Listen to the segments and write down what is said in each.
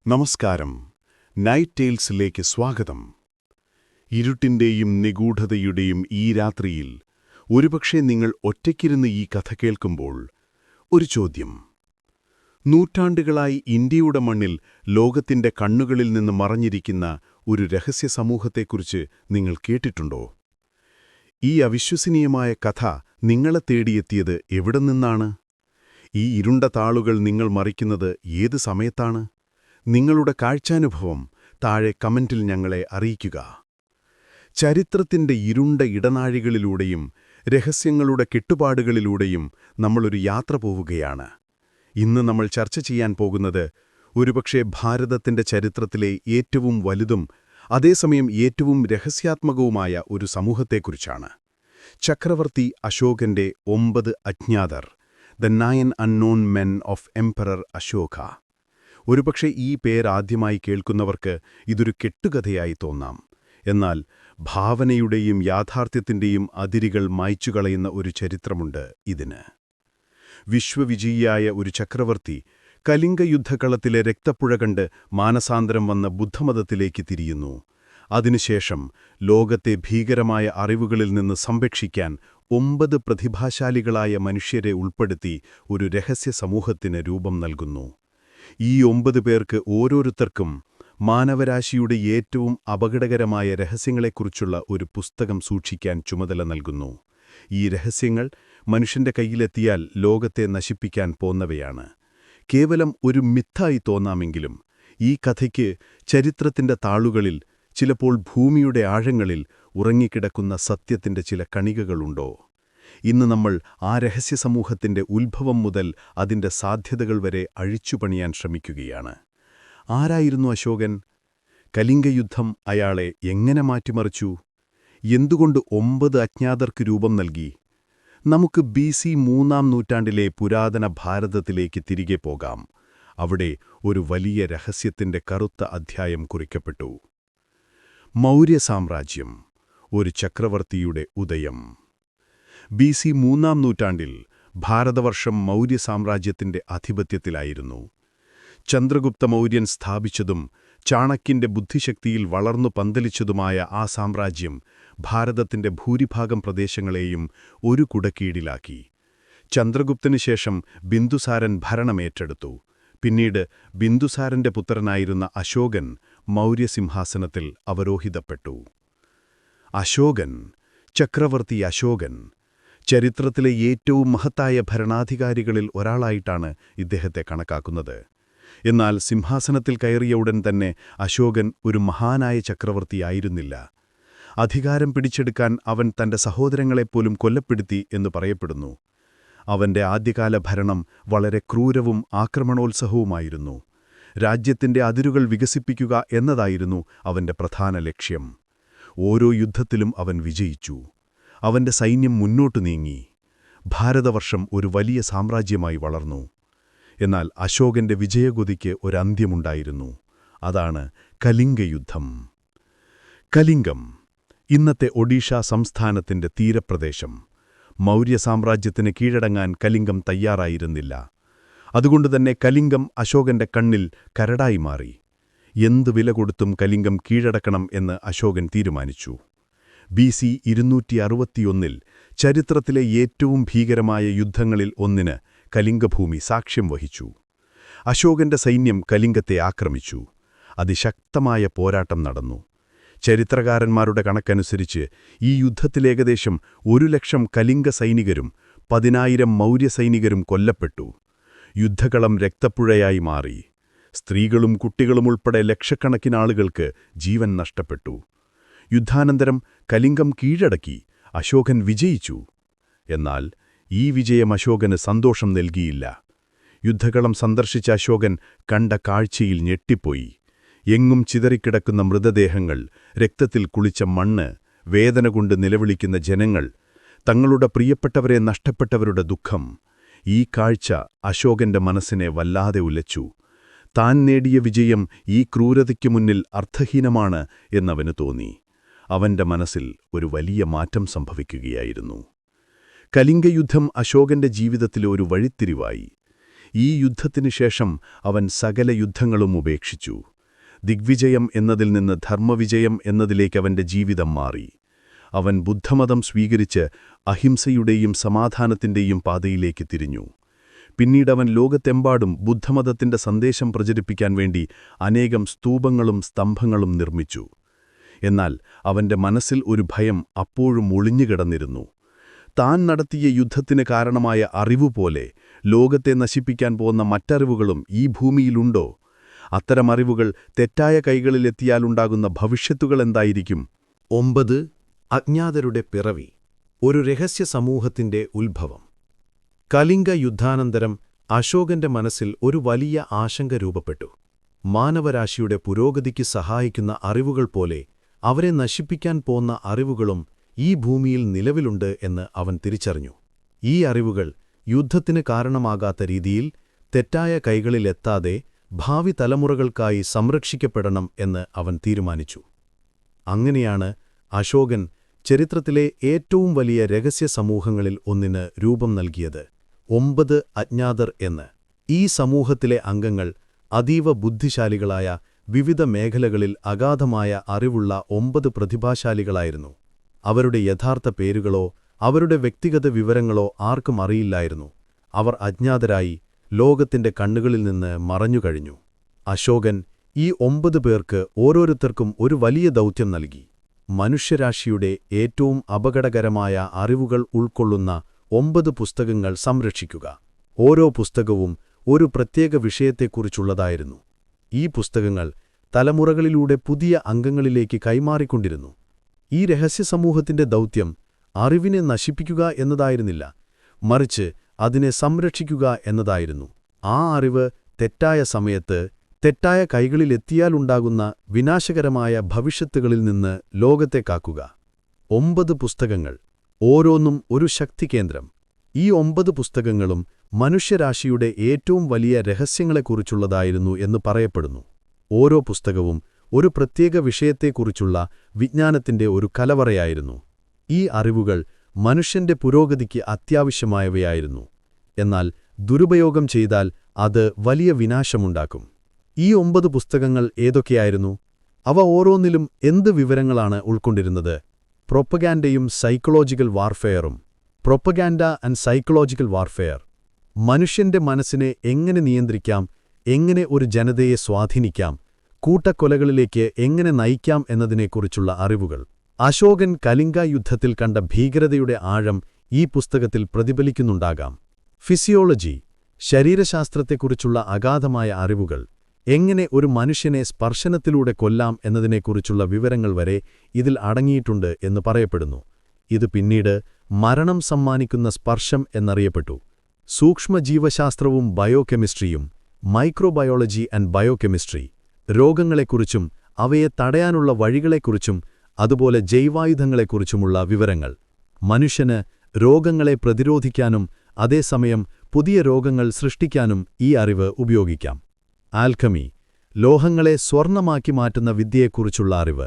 നമസ്കാരം. നൈറ്റ് ടെയിൽസിലേക്ക് സ്വാഗതം. ഇരുട്ടിന്റെയും നിഗൂഢതയുടെയും ഈ രാത്രിയിൽ ഒരുപക്ഷെ നിങ്ങൾ ഒറ്റയ്ക്കിരുന്ന് ഈ കഥ കേൾക്കുമ്പോൾ ഒരു ചോദ്യം. നൂറ്റാണ്ടുകളായി ഇന്ത്യയുടെ മണ്ണിൽ ലോകത്തിന്റെ കണ്ണുകളിൽ നിന്ന് മറഞ്ഞിരിക്കുന്ന ഒരു രഹസ്യ സമൂഹത്തെക്കുറിച്ച് നിങ്ങൾ കേട്ടിട്ടുണ്ടോ? ഈ അവിശ്വസനീയമായ കഥ നിങ്ങളെ തേടിയെത്തിയത് എവിടെ നിന്നാണ്? ഈ ഇരുണ്ട താളുകൾ നിങ്ങൾ മറിക്കുന്നത് ഏത് സമയത്താണ്? നിങ്ങളുടെ കാഴ്ചാനുഭവം താഴെ കമന്റിൽ ഞങ്ങളെ അറിയിക്കുക. ചരിത്രത്തിന്റെ ഇരുണ്ട ഇടനാഴികളിലൂടെയും രഹസ്യങ്ങളുടെ കെട്ടുപാടുകളിലൂടെയും നമ്മളൊരു യാത്ര പോവുകയാണ്. ഇന്ന് നമ്മൾ ചർച്ച ചെയ്യാൻ പോകുന്നത് ഒരുപക്ഷെ ഭാരതത്തിന്റെ ചരിത്രത്തിലെ ഏറ്റവും വലുതും അതേസമയം ഏറ്റവും രഹസ്യാത്മകവുമായ ഒരു സമൂഹത്തെക്കുറിച്ചാണ്. ചക്രവർത്തി അശോകന്റെ 9 അജ്ഞാതർ, the 9 unknown men of emperor Ashoka. ഒരുപക്ഷെ ഈ പേരാദ്യമായി കേൾക്കുന്നവർക്ക് ഇതൊരു കെട്ടുകഥയായി തോന്നാം. എന്നാൽ ഭാവനയുടെയും യാഥാർത്ഥ്യത്തിന്റെയും അതിരുകൾ മായ്ച്ചുകളയുന്ന ഒരു ചരിത്രമുണ്ട് ഇതിന്. വിശ്വവിജയിയായ ഒരു ചക്രവർത്തി കലിംഗയുദ്ധകളത്തിലെ രക്തപ്പുഴ കണ്ട് മാനസാന്തരം വന്ന ബുദ്ധമതത്തിലേക്ക് തിരിയുന്നു. അതിനുശേഷം ലോകത്തെ ഭീകരമായ അറിവുകളിൽ നിന്ന് സംരക്ഷിക്കാൻ 9 പ്രതിഭാശാലികളായ മനുഷ്യരെ ഉൾപ്പെടുത്തി ഒരു രഹസ്യ സമൂഹത്തിന് രൂപം നൽകുന്നു. ഈ 9 പേർക്ക് ഓരോരുത്തർക്കും മാനവരാശിയുടെ ഏറ്റവും അപകടകരമായ രഹസ്യങ്ങളെക്കുറിച്ചുള്ള ഒരു പുസ്തകം സൂക്ഷിക്കാൻ ചുമതല നൽകുന്നു. ഈ രഹസ്യങ്ങൾ മനുഷ്യന്റെ കയ്യിലെത്തിയാൽ ലോകത്തെ നശിപ്പിക്കാൻ പോന്നവയാണ്. കേവലം ഒരു മിത്തായി തോന്നാമെങ്കിലും ഈ കഥയ്ക്ക് ചരിത്രത്തിന്റെ താളുകളിൽ, ചിലപ്പോൾ ഭൂമിയുടെ ആഴങ്ങളിൽ ഉറങ്ങിക്കിടക്കുന്ന സത്യത്തിന്റെ ചില കണികകളുണ്ടോ? ഇന്ന് നമ്മൾ ആ രഹസ്യ സമൂഹത്തിന്റെ ഉത്ഭവം മുതൽ അതിന്റെ സാധ്യതകൾ വരെ അഴിച്ചുപണിയാൻ ശ്രമിക്കുകയാണ്. ആരായിരുന്നു അശോകൻ? കലിംഗയുദ്ധം അയാളെ എങ്ങനെ മാറ്റിമറിച്ചു? എന്തുകൊണ്ട് 9 അജ്ഞാതർക്ക് രൂപം നൽകി? നമുക്ക് BC 3-ാം നൂറ്റാണ്ടിലെ പുരാതന ഭാരതത്തിലേക്ക് തിരികെ പോകാം. അവിടെ ഒരു വലിയ രഹസ്യത്തിന്റെ കറുത്ത അധ്യായം കുറിക്കപ്പെട്ടു. മൗര്യ സാമ്രാജ്യം, ഒരു ചക്രവർത്തിയുടെ ഉദയം. BC 3-ാം നൂറ്റാണ്ടിൽ ഭാരതവർഷം മൗര്യ സാമ്രാജ്യത്തിന്റെ ആധിപത്യത്തിലായിരുന്നു. ചന്ദ്രഗുപ്ത മൗര്യൻ സ്ഥാപിച്ചതും ചാണക്യന്റെ ബുദ്ധിശക്തിയിൽ വളർന്നു പന്തലിച്ചതുമായ ആ സാമ്രാജ്യം ഭാരതത്തിന്റെ ഭൂരിഭാഗം പ്രദേശങ്ങളെയും ഒരു കുടക്കീഴിലാക്കി. ചന്ദ്രഗുപ്തനു ശേഷം ബിന്ദുസാരൻ ഭരണമേറ്റെടുത്തു. പിന്നീട് ബിന്ദുസാരന്റെ പുത്രനായിരുന്ന അശോകൻ മൗര്യസിംഹാസനത്തിൽ അവരോഹിതപ്പെട്ടു. അശോകൻ, ചക്രവർത്തി അശോകൻ, ചരിത്രത്തിലെ ഏറ്റവും മഹത്തായ ഭരണാധികാരികളിൽ ഒരാളായിട്ടാണ് ഇദ്ദേഹത്തെ കണക്കാക്കുന്നത്. എന്നാൽ സിംഹാസനത്തിൽ കയറിയ ഉടൻ തന്നെ അശോകൻ ഒരു മഹാനായ ചക്രവർത്തിയായിരുന്നില്ല. അധികാരം പിടിച്ചെടുക്കാൻ അവൻ തന്റെ സഹോദരങ്ങളെപ്പോലും കൊല്ലപ്പെടുത്തി എന്ന് പറയപ്പെടുന്നു. അവന്റെ ആദ്യകാല ഭരണം വളരെ ക്രൂരവും ആക്രമണോത്സഹവുമായിരുന്നു. രാജ്യത്തിന്റെ അതിരുകൾ വികസിപ്പിക്കുക എന്നതായിരുന്നു അവന്റെ പ്രധാന ലക്ഷ്യം. ഓരോ യുദ്ധത്തിലും അവൻ വിജയിച്ചു. അവന്റെ സൈന്യം മുന്നോട്ടു നീങ്ങി. ഭാരതവർഷം ഒരു വലിയ സാമ്രാജ്യമായി വളർന്നു. എന്നാൽ അശോകന്റെ വിജയഗതിക്ക് ഒരന്ത്യമുണ്ടായിരുന്നു. അതാണ് കലിംഗയുദ്ധം. കലിംഗം, ഇന്നത്തെ ഒഡീഷ സംസ്ഥാനത്തിന്റെ തീരപ്രദേശം. മൗര്യ സാമ്രാജ്യത്തിന് കീഴടങ്ങാൻ കലിംഗം തയ്യാറായിരുന്നില്ല. അതുകൊണ്ടുതന്നെ കലിംഗം അശോകന്റെ കണ്ണിൽ കരടായി മാറി. എന്തു വില കൊടുത്തും കലിംഗം കീഴടക്കണം എന്ന് അശോകൻ തീരുമാനിച്ചു. BC 261-ൽ ചരിത്രത്തിലെ ഏറ്റവും ഭീകരമായ യുദ്ധങ്ങളിൽ ഒന്നിന് കലിംഗഭൂമി സാക്ഷ്യം വഹിച്ചു. അശോകന്റെ സൈന്യം കലിംഗത്തെ ആക്രമിച്ചു. അതിശക്തമായ പോരാട്ടം നടന്നു. ചരിത്രകാരന്മാരുടെ കണക്കനുസരിച്ച് ഈ യുദ്ധത്തിൽ ഏകദേശം 1,00,000 കലിംഗ സൈനികരും 10,000 മൗര്യ സൈനികരും കൊല്ലപ്പെട്ടു. യുദ്ധകളം രക്തപ്പുഴയായി മാറി. സ്ത്രീകളും കുട്ടികളും ഉൾപ്പെടെ ലക്ഷക്കണക്കിന് ആളുകൾക്ക് ജീവൻ നഷ്ടപ്പെട്ടു. യുദ്ധാനന്തരം കലിംഗം കീഴടക്കി. അശോകൻ വിജയിച്ചു. എന്നാൽ ഈ വിജയം അശോകന് സന്തോഷം നൽകിയില്ല. യുദ്ധകളം സന്ദർശിച്ച അശോകൻ കണ്ട കാഴ്ചയിൽ ഞെട്ടിപ്പോയി. എങ്ങും ചിതറിക്കിടക്കുന്ന മൃതദേഹങ്ങൾ, രക്തത്തിൽ കുളിച്ച മണ്ണ്, വേദന കൊണ്ട് നിലവിളിക്കുന്ന ജനങ്ങൾ, തങ്ങളുടെ പ്രിയപ്പെട്ടവരെ നഷ്ടപ്പെട്ടവരുടെ ദുഃഖം. ഈ കാഴ്ച അശോകന്റെ മനസ്സിനെ വല്ലാതെ ഉലച്ചു. താൻ നേടിയ വിജയം ഈ ക്രൂരതയ്ക്കു മുന്നിൽ അർത്ഥഹീനമാണ് എന്നവന് തോന്നി. അവന്റെ മനസ്സിൽ ഒരു വലിയ മാറ്റം സംഭവിക്കുകയായിരുന്നു. കലിംഗയുദ്ധം അശോകന്റെ ജീവിതത്തിലെ ഒരു വഴിത്തിരിവായി. ഈ യുദ്ധത്തിനു ശേഷം അവൻ സകല യുദ്ധങ്ങളും ഉപേക്ഷിച്ചു. ദിഗ്വിജയം എന്നതിൽ നിന്ന് ധർമ്മവിജയം എന്നതിലേക്ക് അവന്റെ ജീവിതം മാറി. അവൻ ബുദ്ധമതം സ്വീകരിച്ച് അഹിംസയുടെയും സമാധാനത്തിന്റെയും പാതയിലേക്ക് തിരിഞ്ഞു. പിന്നീടവൻ ലോകത്തെമ്പാടും ബുദ്ധമതത്തിന്റെ സന്ദേശം പ്രചരിപ്പിക്കാൻ വേണ്ടി അനേകം സ്തൂപങ്ങളും സ്തംഭങ്ങളും നിർമ്മിച്ചു. എന്നാൽ അവന്റെ മനസ്സിൽ ഒരു ഭയം അപ്പോഴും ഒളിഞ്ഞുകിടന്നിരുന്നു. താൻ നടത്തിയ യുദ്ധത്തിന് കാരണമായ അറിവുപോലെ ലോകത്തെ നശിപ്പിക്കാൻ പോകുന്ന മറ്ററിവുകളും ഈ ഭൂമിയിലുണ്ടോ? അത്തരം അറിവുകൾ തെറ്റായ കൈകളിലെത്തിയാലുണ്ടാകുന്ന ഭവിഷ്യത്തുകൾ എന്തായിരിക്കും? 9. അജ്ഞാതരുടെ പിറവി. ഒരു രഹസ്യ സമൂഹത്തിന്റെ ഉത്ഭവം. കലിംഗ യുദ്ധാനന്തരം അശോകന്റെ മനസ്സിൽ ഒരു വലിയ ആശങ്ക രൂപപ്പെട്ടു. മാനവരാശിയുടെ പുരോഗതിക്ക് സഹായിക്കുന്ന അറിവുകൾ പോലെ അവരെ നശിപ്പിക്കാൻ പോന്ന അറിവുകളും ഈ ഭൂമിയിൽ നിലവിലുണ്ട് എന്ന് അവൻ തിരിച്ചറിഞ്ഞു. ഈ അറിവുകൾ യുദ്ധത്തിന് കാരണമാകാത്ത രീതിയിൽ തെറ്റായ കൈകളിലെത്താതെ ഭാവി തലമുറകൾക്കായി സംരക്ഷിക്കപ്പെടണം എന്ന് അവൻ തീരുമാനിച്ചു. അങ്ങനെയാണ് അശോകൻ ചരിത്രത്തിലെ ഏറ്റവും വലിയ രഹസ്യ സമൂഹങ്ങളിൽ ഒന്നിന് രൂപം നൽകിയത്, 9 അജ്ഞാതർ എന്ന്. ഈ സമൂഹത്തിലെ അംഗങ്ങൾ അതീവ ബുദ്ധിശാലികളായ, വിവിധ മേഖലകളിൽ അഗാധമായ അറിവുള്ള 9 പ്രതിഭാശാലികളായിരുന്നു. അവരുടെ യഥാർത്ഥ പേരുകളോ അവരുടെ വ്യക്തിഗത വിവരങ്ങളോ ആർക്കും അറിയില്ലായിരുന്നു. അവർ അജ്ഞാതരായി ലോകത്തിന്റെ കണ്ണുകളിൽ നിന്ന് മറഞ്ഞുകഴിഞ്ഞു. അശോകൻ ഈ 9 പേർക്ക് ഓരോരുത്തർക്കും ഒരു വലിയ ദൗത്യം നൽകി. മനുഷ്യരാശിയുടെ ഏറ്റവും അപകടകരമായ അറിവുകൾ ഉൾക്കൊള്ളുന്ന 9 പുസ്തകങ്ങൾ സംരക്ഷിക്കുക. ഓരോ പുസ്തകവും ഒരു പ്രത്യേക വിഷയത്തെക്കുറിച്ചുള്ളതായിരുന്നു. ഈ പുസ്തകങ്ങൾ തലമുറകളിലൂടെ പുതിയ അംഗങ്ങളിലേക്ക് കൈമാറിക്കൊണ്ടിരുന്നു. ഈ രഹസ്യസമൂഹത്തിന്റെ ദൗത്യം അറിവിനെ നശിപ്പിക്കുക എന്നതായിരുന്നില്ല, മറിച്ച് അതിനെ സംരക്ഷിക്കുക എന്നതായിരുന്നു. ആ അറിവ് തെറ്റായ സമയത്ത് തെറ്റായ കൈകളിലെത്തിയാലുണ്ടാകുന്ന വിനാശകരമായ ഭവിഷ്യത്തുകളിൽ നിന്ന് ലോകത്തെ കാക്കുക. 9 പുസ്തകങ്ങൾ, ഓരോന്നും ഒരു ശക്തികേന്ദ്രം. ഈ 9 പുസ്തകങ്ങളും മനുഷ്യരാശിയുടെ ഏറ്റവും വലിയ രഹസ്യങ്ങളെക്കുറിച്ചുള്ളതായിരുന്നു എന്ന് പറയപ്പെടുന്നു. ഓരോ പുസ്തകവും ഒരു പ്രത്യേക വിഷയത്തെക്കുറിച്ചുള്ള വിജ്ഞാനത്തിന്റെ ഒരു കലവറയായിരുന്നു. ഈ അറിവുകൾ മനുഷ്യന്റെ പുരോഗതിക്ക് അത്യാവശ്യമായവയായിരുന്നു. എന്നാൽ ദുരുപയോഗം ചെയ്താൽ അത് വലിയ വിനാശമുണ്ടാക്കും. ഈ 9 പുസ്തകങ്ങൾ ഏതൊക്കെയായിരുന്നു? അവ ഓരോന്നിലും എന്ത് വിവരങ്ങളാണ് ഉൾക്കൊണ്ടിരുന്നത്? പ്രൊപ്പഗാൻഡയും സൈക്കോളജിക്കൽ വാർഫെയറും. Propaganda and psychological warfare. മനുഷ്യന്റെ മനസ്സിനെ എങ്ങനെ നിയന്ത്രിക്കാം, എങ്ങനെ ഒരു ജനതയെ സ്വാധീനിക്കാം, കൂട്ടക്കൊലകളിലേക്ക് എങ്ങനെ നയിക്കാം എന്നതിനെക്കുറിച്ചുള്ള അറിവുകൾ. അശോകൻ കലിംഗ യുദ്ധത്തിൽ കണ്ട ഭീകരതയുടെ ആഴം ഈ പുസ്തകത്തിൽ പ്രതിഫലിക്കുന്നുണ്ടാകാം. ഫിസിയോളജി, ശരീരശാസ്ത്രത്തെക്കുറിച്ചുള്ള അഗാധമായ അറിവുകൾ. എങ്ങനെ ഒരു മനുഷ്യനെ സ്പർശനത്തിലൂടെ കൊല്ലാം എന്നതിനെക്കുറിച്ചുള്ള വിവരങ്ങൾ വരെ ഇതിൽ അടങ്ങിയിട്ടുണ്ട് എന്ന് പറയപ്പെടുന്നു. ഇത് പിന്നീട് മരണം സമ്മാനിക്കുന്ന സ്പർശം എന്നറിയപ്പെട്ടു. സൂക്ഷ്മജീവശാസ്ത്രവും ബയോകെമിസ്ട്രിയും. Microbiology and biochemistry. രോഗങ്ങളെക്കുറിച്ചും അവയെ തടയാനുള്ള വഴികളെക്കുറിച്ചും അതുപോലെ ജൈവായുധങ്ങളെക്കുറിച്ചുമുള്ള വിവരങ്ങൾ. മനുഷ്യന് രോഗങ്ങളെ പ്രതിരോധിക്കാനും അതേസമയം പുതിയ രോഗങ്ങൾ സൃഷ്ടിക്കാനും ഈ അറിവ് ഉപയോഗിക്കാം. ആൽക്കമി, ലോഹങ്ങളെ സ്വർണമാക്കി മാറ്റുന്ന വിദ്യയെക്കുറിച്ചുള്ള അറിവ്.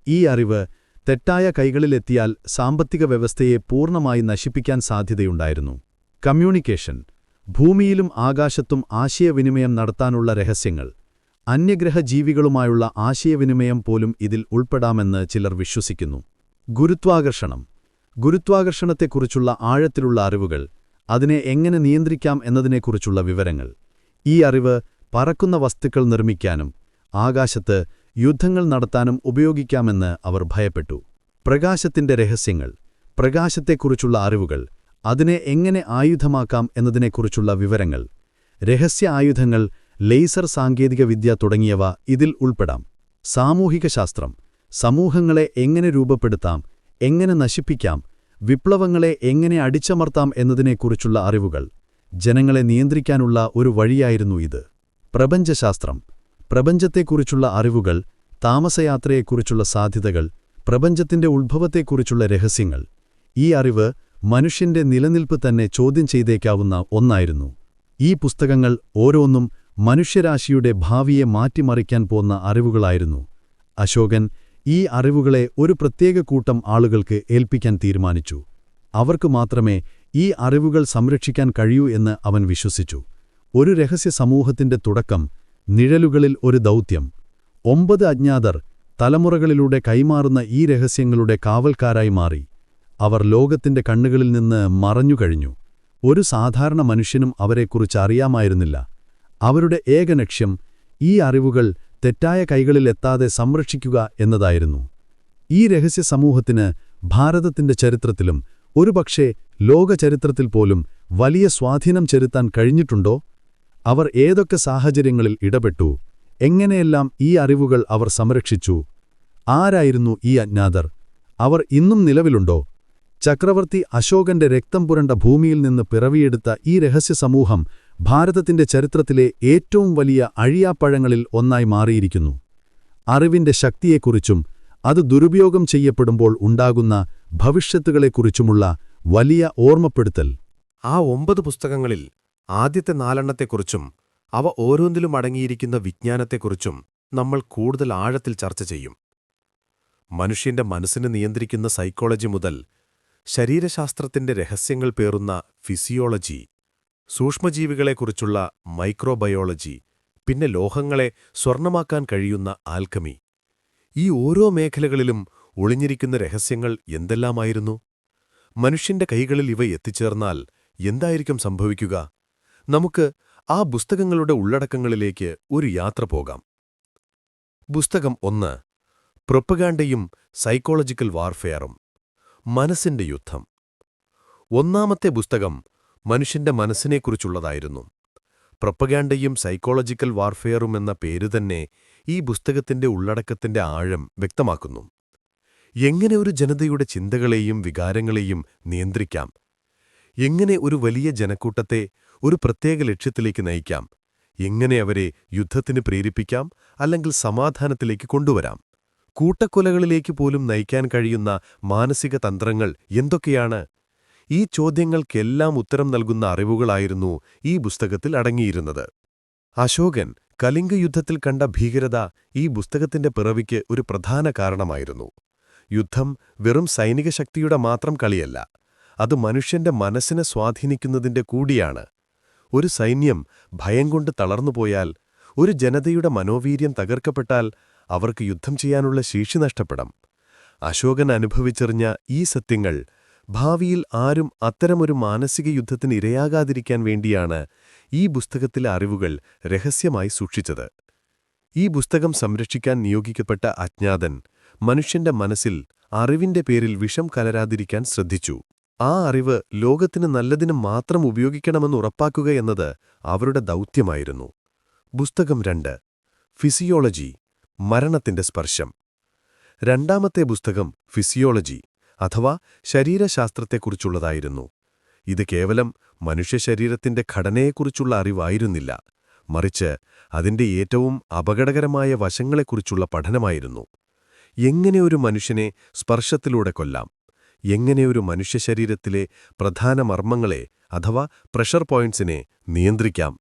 ഈ അറിവ് തെറ്റായ കൈകളിലെത്തിയാൽ സാമ്പത്തിക വ്യവസ്ഥയെ പൂർണ്ണമായി നശിപ്പിക്കാൻ സാധ്യതയുണ്ടായിരുന്നു. കമ്മ്യൂണിക്കേഷൻ, ഭൂമിയിലും ആകാശത്തും ആശയവിനിമയം നടത്താനുള്ള രഹസ്യങ്ങൾ. അന്യഗ്രഹ ജീവികളുമായുള്ള ആശയവിനിമയം പോലും ഇതിൽ ഉൾപ്പെടാമെന്ന് ചിലർ വിശ്വസിക്കുന്നു. ഗുരുത്വാകർഷണം, ഗുരുത്വാകർഷണത്തെക്കുറിച്ചുള്ള ആഴത്തിലുള്ള അറിവുകൾ, അതിനെ എങ്ങനെ നിയന്ത്രിക്കാം എന്നതിനെക്കുറിച്ചുള്ള വിവരങ്ങൾ. ഈ അറിവ് പറക്കുന്ന വസ്തുക്കൾ നിർമ്മിക്കാനും ആകാശത്ത് യുദ്ധങ്ങൾ നടത്താനും ഉപയോഗിക്കാമെന്ന് അവർ ഭയപ്പെട്ടു. പ്രകാശത്തിന്റെ രഹസ്യങ്ങൾ, പ്രകാശത്തെക്കുറിച്ചുള്ള അറിവുകൾ, അതിനെ എങ്ങനെ ആയുധമാക്കാം എന്നതിനെക്കുറിച്ചുള്ള വിവരങ്ങൾ. രഹസ്യ ആയുധങ്ങൾ, ലേസർ സാങ്കേതികവിദ്യ തുടങ്ങിയവ ഇതിൽ ഉൾപ്പെടാം. സാമൂഹികശാസ്ത്രം, സമൂഹങ്ങളെ എങ്ങനെ രൂപപ്പെടുത്താം, എങ്ങനെ നശിപ്പിക്കാം, വിപ്ലവങ്ങളെ എങ്ങനെ അടിച്ചമർത്താം എന്നതിനെക്കുറിച്ചുള്ള അറിവുകൾ. ജനങ്ങളെ നിയന്ത്രിക്കാനുള്ള ഒരു വഴിയായിരുന്നു ഇത്. പ്രപഞ്ചശാസ്ത്രം, പ്രപഞ്ചത്തെക്കുറിച്ചുള്ള അറിവുകൾ, താമസയാത്രയെക്കുറിച്ചുള്ള സാധ്യതകൾ, പ്രപഞ്ചത്തിന്റെ ഉത്ഭവത്തെക്കുറിച്ചുള്ള രഹസ്യങ്ങൾ. ഈ അറിവ് മനുഷ്യന്റെ നിലനിൽപ്പ് തന്നെ ചോദ്യം ചെയ്തേക്കാവുന്ന ഒന്നായിരുന്നു. ഈ പുസ്തകങ്ങൾ ഓരോന്നും മനുഷ്യരാശിയുടെ ഭാവിയെ മാറ്റിമറിക്കാൻ പോന്ന അറിവുകളായിരുന്നു. അശോകൻ ഈ അറിവുകളെ ഒരു പ്രത്യേക കൂട്ടം ആളുകൾക്ക് ഏൽപ്പിക്കാൻ തീരുമാനിച്ചു. അവർക്ക് മാത്രമേ ഈ അറിവുകൾ സംരക്ഷിക്കാൻ കഴിയൂ എന്ന് അവൻ വിശ്വസിച്ചു. ഒരു രഹസ്യ സമൂഹത്തിന്റെ തുടക്കം, നിഴലുകളിൽ ഒരു ദൗത്യം. 9 അജ്ഞാതർ തലമുറകളിലൂടെ കൈമാറുന്ന ഈ രഹസ്യങ്ങളുടെ കാവൽക്കാരായി മാറി. അവർ ലോകത്തിന്റെ കണ്ണുകളിൽ നിന്ന് മറഞ്ഞുകഴിഞ്ഞു. ഒരു സാധാരണ മനുഷ്യനും അവരെക്കുറിച്ച് അറിയാമായിരുന്നില്ല. അവരുടെ ഏക ലക്ഷ്യം ഈ അറിവുകൾ തെറ്റായ കൈകളിലെത്താതെ സംരക്ഷിക്കുക എന്നതായിരുന്നു. ഈ രഹസ്യ സമൂഹത്തിന് ഭാരതത്തിന്റെ ചരിത്രത്തിലും ഒരുപക്ഷേ ലോകചരിത്രത്തിൽ പോലും വലിയ സ്വാധീനം ചെലുത്താൻ കഴിഞ്ഞിട്ടുണ്ടോ? അവർ ഏതൊക്കെ സാഹചര്യങ്ങളിൽ ഇടപെട്ടു? എങ്ങനെയെല്ലാം ഈ അറിവുകൾ അവർ സംരക്ഷിച്ചു? ആരായിരുന്നു ഈ അജ്ഞാതർ? അവർ ഇന്നും നിലവിലുണ്ടോ? ചക്രവർത്തി അശോകന്റെ രക്തം പുരണ്ട ഭൂമിയിൽ നിന്ന് പിറവിയെടുത്ത ഈ രഹസ്യസമൂഹം ഭാരതത്തിന്റെ ചരിത്രത്തിലെ ഏറ്റവും വലിയ അഴിയാപ്പഴങ്ങളിൽ ഒന്നായി മാറിയിരിക്കുന്നു. അറിവിന്റെ ശക്തിയെക്കുറിച്ചും അത് ദുരുപയോഗം ചെയ്യപ്പെടുമ്പോൾ ഉണ്ടാകുന്ന ഭവിഷ്യത്തുകളെക്കുറിച്ചുമുള്ള വലിയ ഓർമ്മപ്പെടുത്തൽ. ആ 9 പുസ്തകങ്ങളിൽ ആദ്യത്തെ 4 അവ ഓരോന്നിലും അടങ്ങിയിരിക്കുന്ന വിജ്ഞാനത്തെക്കുറിച്ചും നമ്മൾ കൂടുതൽ ആഴത്തിൽ ചർച്ച ചെയ്യും. മനുഷ്യന്റെ മനസ്സിനെ നിയന്ത്രിക്കുന്ന സൈക്കോളജി മുതൽ ശരീരശാസ്ത്രത്തിന്റെ രഹസ്യങ്ങൾ പേറുന്ന ഫിസിയോളജി, സൂക്ഷ്മജീവികളെക്കുറിച്ചുള്ള മൈക്രോബയോളജി, പിന്നെ ലോഹങ്ങളെ സ്വർണമാക്കാൻ കഴിയുന്ന ആൽക്കമി, ഈ ഓരോ മേഖലകളിലും ഒളിഞ്ഞിരിക്കുന്ന രഹസ്യങ്ങൾ എന്തെല്ലാമായിരുന്നു? മനുഷ്യന്റെ കൈകളിൽ ഇവ എത്തിച്ചേർന്നാൽ എന്തായിരിക്കും സംഭവിക്കുക? നമുക്ക് ആ പുസ്തകങ്ങളുടെ ഉള്ളടക്കങ്ങളിലേക്ക് ഒരു യാത്ര പോകാം. പുസ്തകം 1: പ്രൊപ്പഗാൻഡയും സൈക്കോളജിക്കൽ വാർഫെയറും. മനസ്സിന്റെ യുദ്ധം. ഒന്നാമത്തെ പുസ്തകം മനുഷ്യന്റെ മനസ്സിനെക്കുറിച്ചുള്ളതായിരുന്നു. പ്രൊപ്പഗാൻഡയും സൈക്കോളജിക്കൽ വാർഫെയറും എന്ന പേരുതന്നെ ഈ പുസ്തകത്തിന്റെ ഉള്ളടക്കത്തിന്റെ ആഴം വ്യക്തമാക്കുന്നു. എങ്ങനെ ഒരു ജനതയുടെ ചിന്തകളെയും വികാരങ്ങളെയും നിയന്ത്രിക്കാം? എങ്ങനെ ഒരു വലിയ ജനക്കൂട്ടത്തെ ഒരു പ്രത്യേക ലക്ഷ്യത്തിലേക്ക് നയിക്കാം? എങ്ങനെ അവരെ യുദ്ധത്തിന് പ്രേരിപ്പിക്കാം, അല്ലെങ്കിൽ സമാധാനത്തിലേക്ക് കൊണ്ടുവരാം? കൂട്ടക്കൊലകളിലേക്ക് പോലും നയിക്കാൻ കഴിയുന്ന മാനസിക തന്ത്രങ്ങൾ എന്തൊക്കെയാണ്? ഈ ചോദ്യങ്ങൾക്കെല്ലാം ഉത്തരം നൽകുന്ന അറിവുകളായിരുന്നു ഈ പുസ്തകത്തിൽ അടങ്ങിയിരുന്നത്. അശോകൻ കലിംഗ യുദ്ധത്തിൽ കണ്ട ഭീകരത ഈ പുസ്തകത്തിന്റെ പിറവിക്ക് ഒരു പ്രധാന കാരണമായിരുന്നു. യുദ്ധം വെറും സൈനിക ശക്തിയുടെ മാത്രം കളിയല്ല, അത് മനുഷ്യന്റെ മനസ്സിനെ സ്വാധീനിക്കുന്നതിന്റെ കൂടിയാണ്. ഒരു സൈന്യം ഭയം കൊണ്ട് തളർന്നുപോയാൽ, ഒരു ജനതയുടെ മനോവീര്യം തകർക്കപ്പെട്ടാൽ അവർക്ക് യുദ്ധം ചെയ്യാനുള്ള ശേഷി നഷ്ടപ്പെടാം. അശോകൻ അനുഭവിച്ചെറിഞ്ഞ ഈ സത്യങ്ങൾ ഭാവിയിൽ ആരും അത്തരമൊരു മാനസിക യുദ്ധത്തിന് ഇരയാകാതിരിക്കാൻ വേണ്ടിയാണ് ഈ പുസ്തകത്തിലെ അറിവുകൾ രഹസ്യമായി സൂക്ഷിച്ചത്. ഈ പുസ്തകം സംരക്ഷിക്കാൻ നിയോഗിക്കപ്പെട്ട അജ്ഞാതൻ മനുഷ്യന്റെ മനസ്സിൽ അറിവിന്റെ പേരിൽ വിഷം കലരാതിരിക്കാൻ ശ്രദ്ധിച്ചു. ആ അറിവ് ലോകത്തിന് നല്ലതിന് മാത്രം ഉപയോഗിക്കണമെന്ന് ഉറപ്പാക്കുക എന്നത് അവരുടെ ദൗത്യമായിരുന്നു. പുസ്തകം 2: ഫിസിയോളജി, മരണത്തിന്റെ സ്പർശം. രണ്ടാമത്തെ പുസ്തകം ഫിസിയോളജി അഥവാ ശരീരശാസ്ത്രത്തെക്കുറിച്ചുള്ളതായിരുന്നു. ഇത് കേവലം മനുഷ്യശരീരത്തിന്റെ ഘടനയെക്കുറിച്ചുള്ള അറിവായിരുന്നില്ല, മറിച്ച് അതിന്റെ ഏറ്റവും അപകടകരമായ വശങ്ങളെക്കുറിച്ചുള്ള പഠനമായിരുന്നു. എങ്ങനെ ഒരു മനുഷ്യനെ സ്പർശത്തിലൂടെ കൊല്ലാം? എങ്ങനെ ഒരു മനുഷ്യശരീരത്തിലെ പ്രധാന മർമ്മങ്ങളെ അഥവാ പ്രഷർ പോയിന്റ്സിനെ നിയന്ത്രിക്കാം?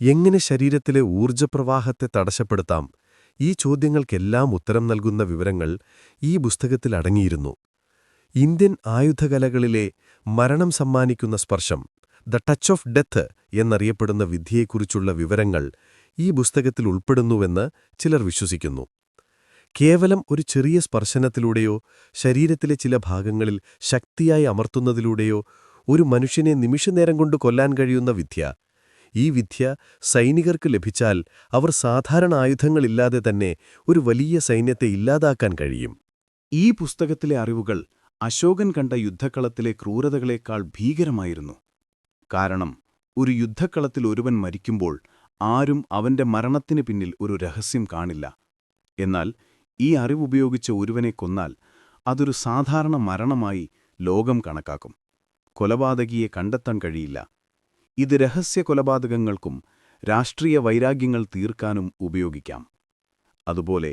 എങ്ങനെ ശരീരത്തിലെ ഊർജ്ജപ്രവാഹത്തെ തടസ്സപ്പെടുത്താം? ഈ ചോദ്യങ്ങൾക്കെല്ലാം ഉത്തരം നൽകുന്ന വിവരങ്ങൾ ഈ പുസ്തകത്തിൽ അടങ്ങിയിരുന്നു. ഇന്ത്യൻ ആയുധകലകളിലെ മരണം സമ്മാനിക്കുന്ന സ്പർശം, ദ ടച്ച് ഓഫ് ഡെത്ത് എന്നറിയപ്പെടുന്ന വിദ്യയെക്കുറിച്ചുള്ള വിവരങ്ങൾ ഈ പുസ്തകത്തിൽ ഉൾപ്പെടുന്നുവെന്ന് ചിലർ വിശ്വസിക്കുന്നു. കേവലം ഒരു ചെറിയ സ്പർശനത്തിലൂടെയോ ശരീരത്തിലെ ചില ഭാഗങ്ങളിൽ ശക്തിയായി അമർത്തുന്നതിലൂടെയോ ഒരു മനുഷ്യനെ നിമിഷനേരം കൊണ്ട് കൊല്ലാൻ കഴിയുന്ന വിദ്യ. ഈ വിദ്യ സൈനികർക്ക് ലഭിച്ചാൽ അവർ സാധാരണ ആയുധങ്ങളില്ലാതെ തന്നെ ഒരു വലിയ സൈന്യത്തെ ഇല്ലാതാക്കാൻ കഴിയും. ഈ പുസ്തകത്തിലെ അറിവുകൾ അശോകൻ കണ്ട യുദ്ധക്കളത്തിലെ ക്രൂരതകളേക്കാൾ ഭീകരമായിരുന്നു. കാരണം ഒരു യുദ്ധക്കളത്തിൽ ഒരുവൻ മരിക്കുമ്പോൾ ആരും അവന്റെ മരണത്തിന് പിന്നിൽ ഒരു രഹസ്യം കാണില്ല. എന്നാൽ ഈ അറിവുപയോഗിച്ച് ഒരുവനെ കൊന്നാൽ അതൊരു സാധാരണ മരണമായി ലോകം കണക്കാക്കും. കൊലപാതകിയെ കണ്ടെത്താൻ കഴിയില്ല. ഇത് രഹസ്യ കൊലപാതകങ്ങൾക്കും രാഷ്ട്രീയ വൈരാഗ്യങ്ങൾ തീർക്കാനും ഉപയോഗിക്കാം. അതുപോലെ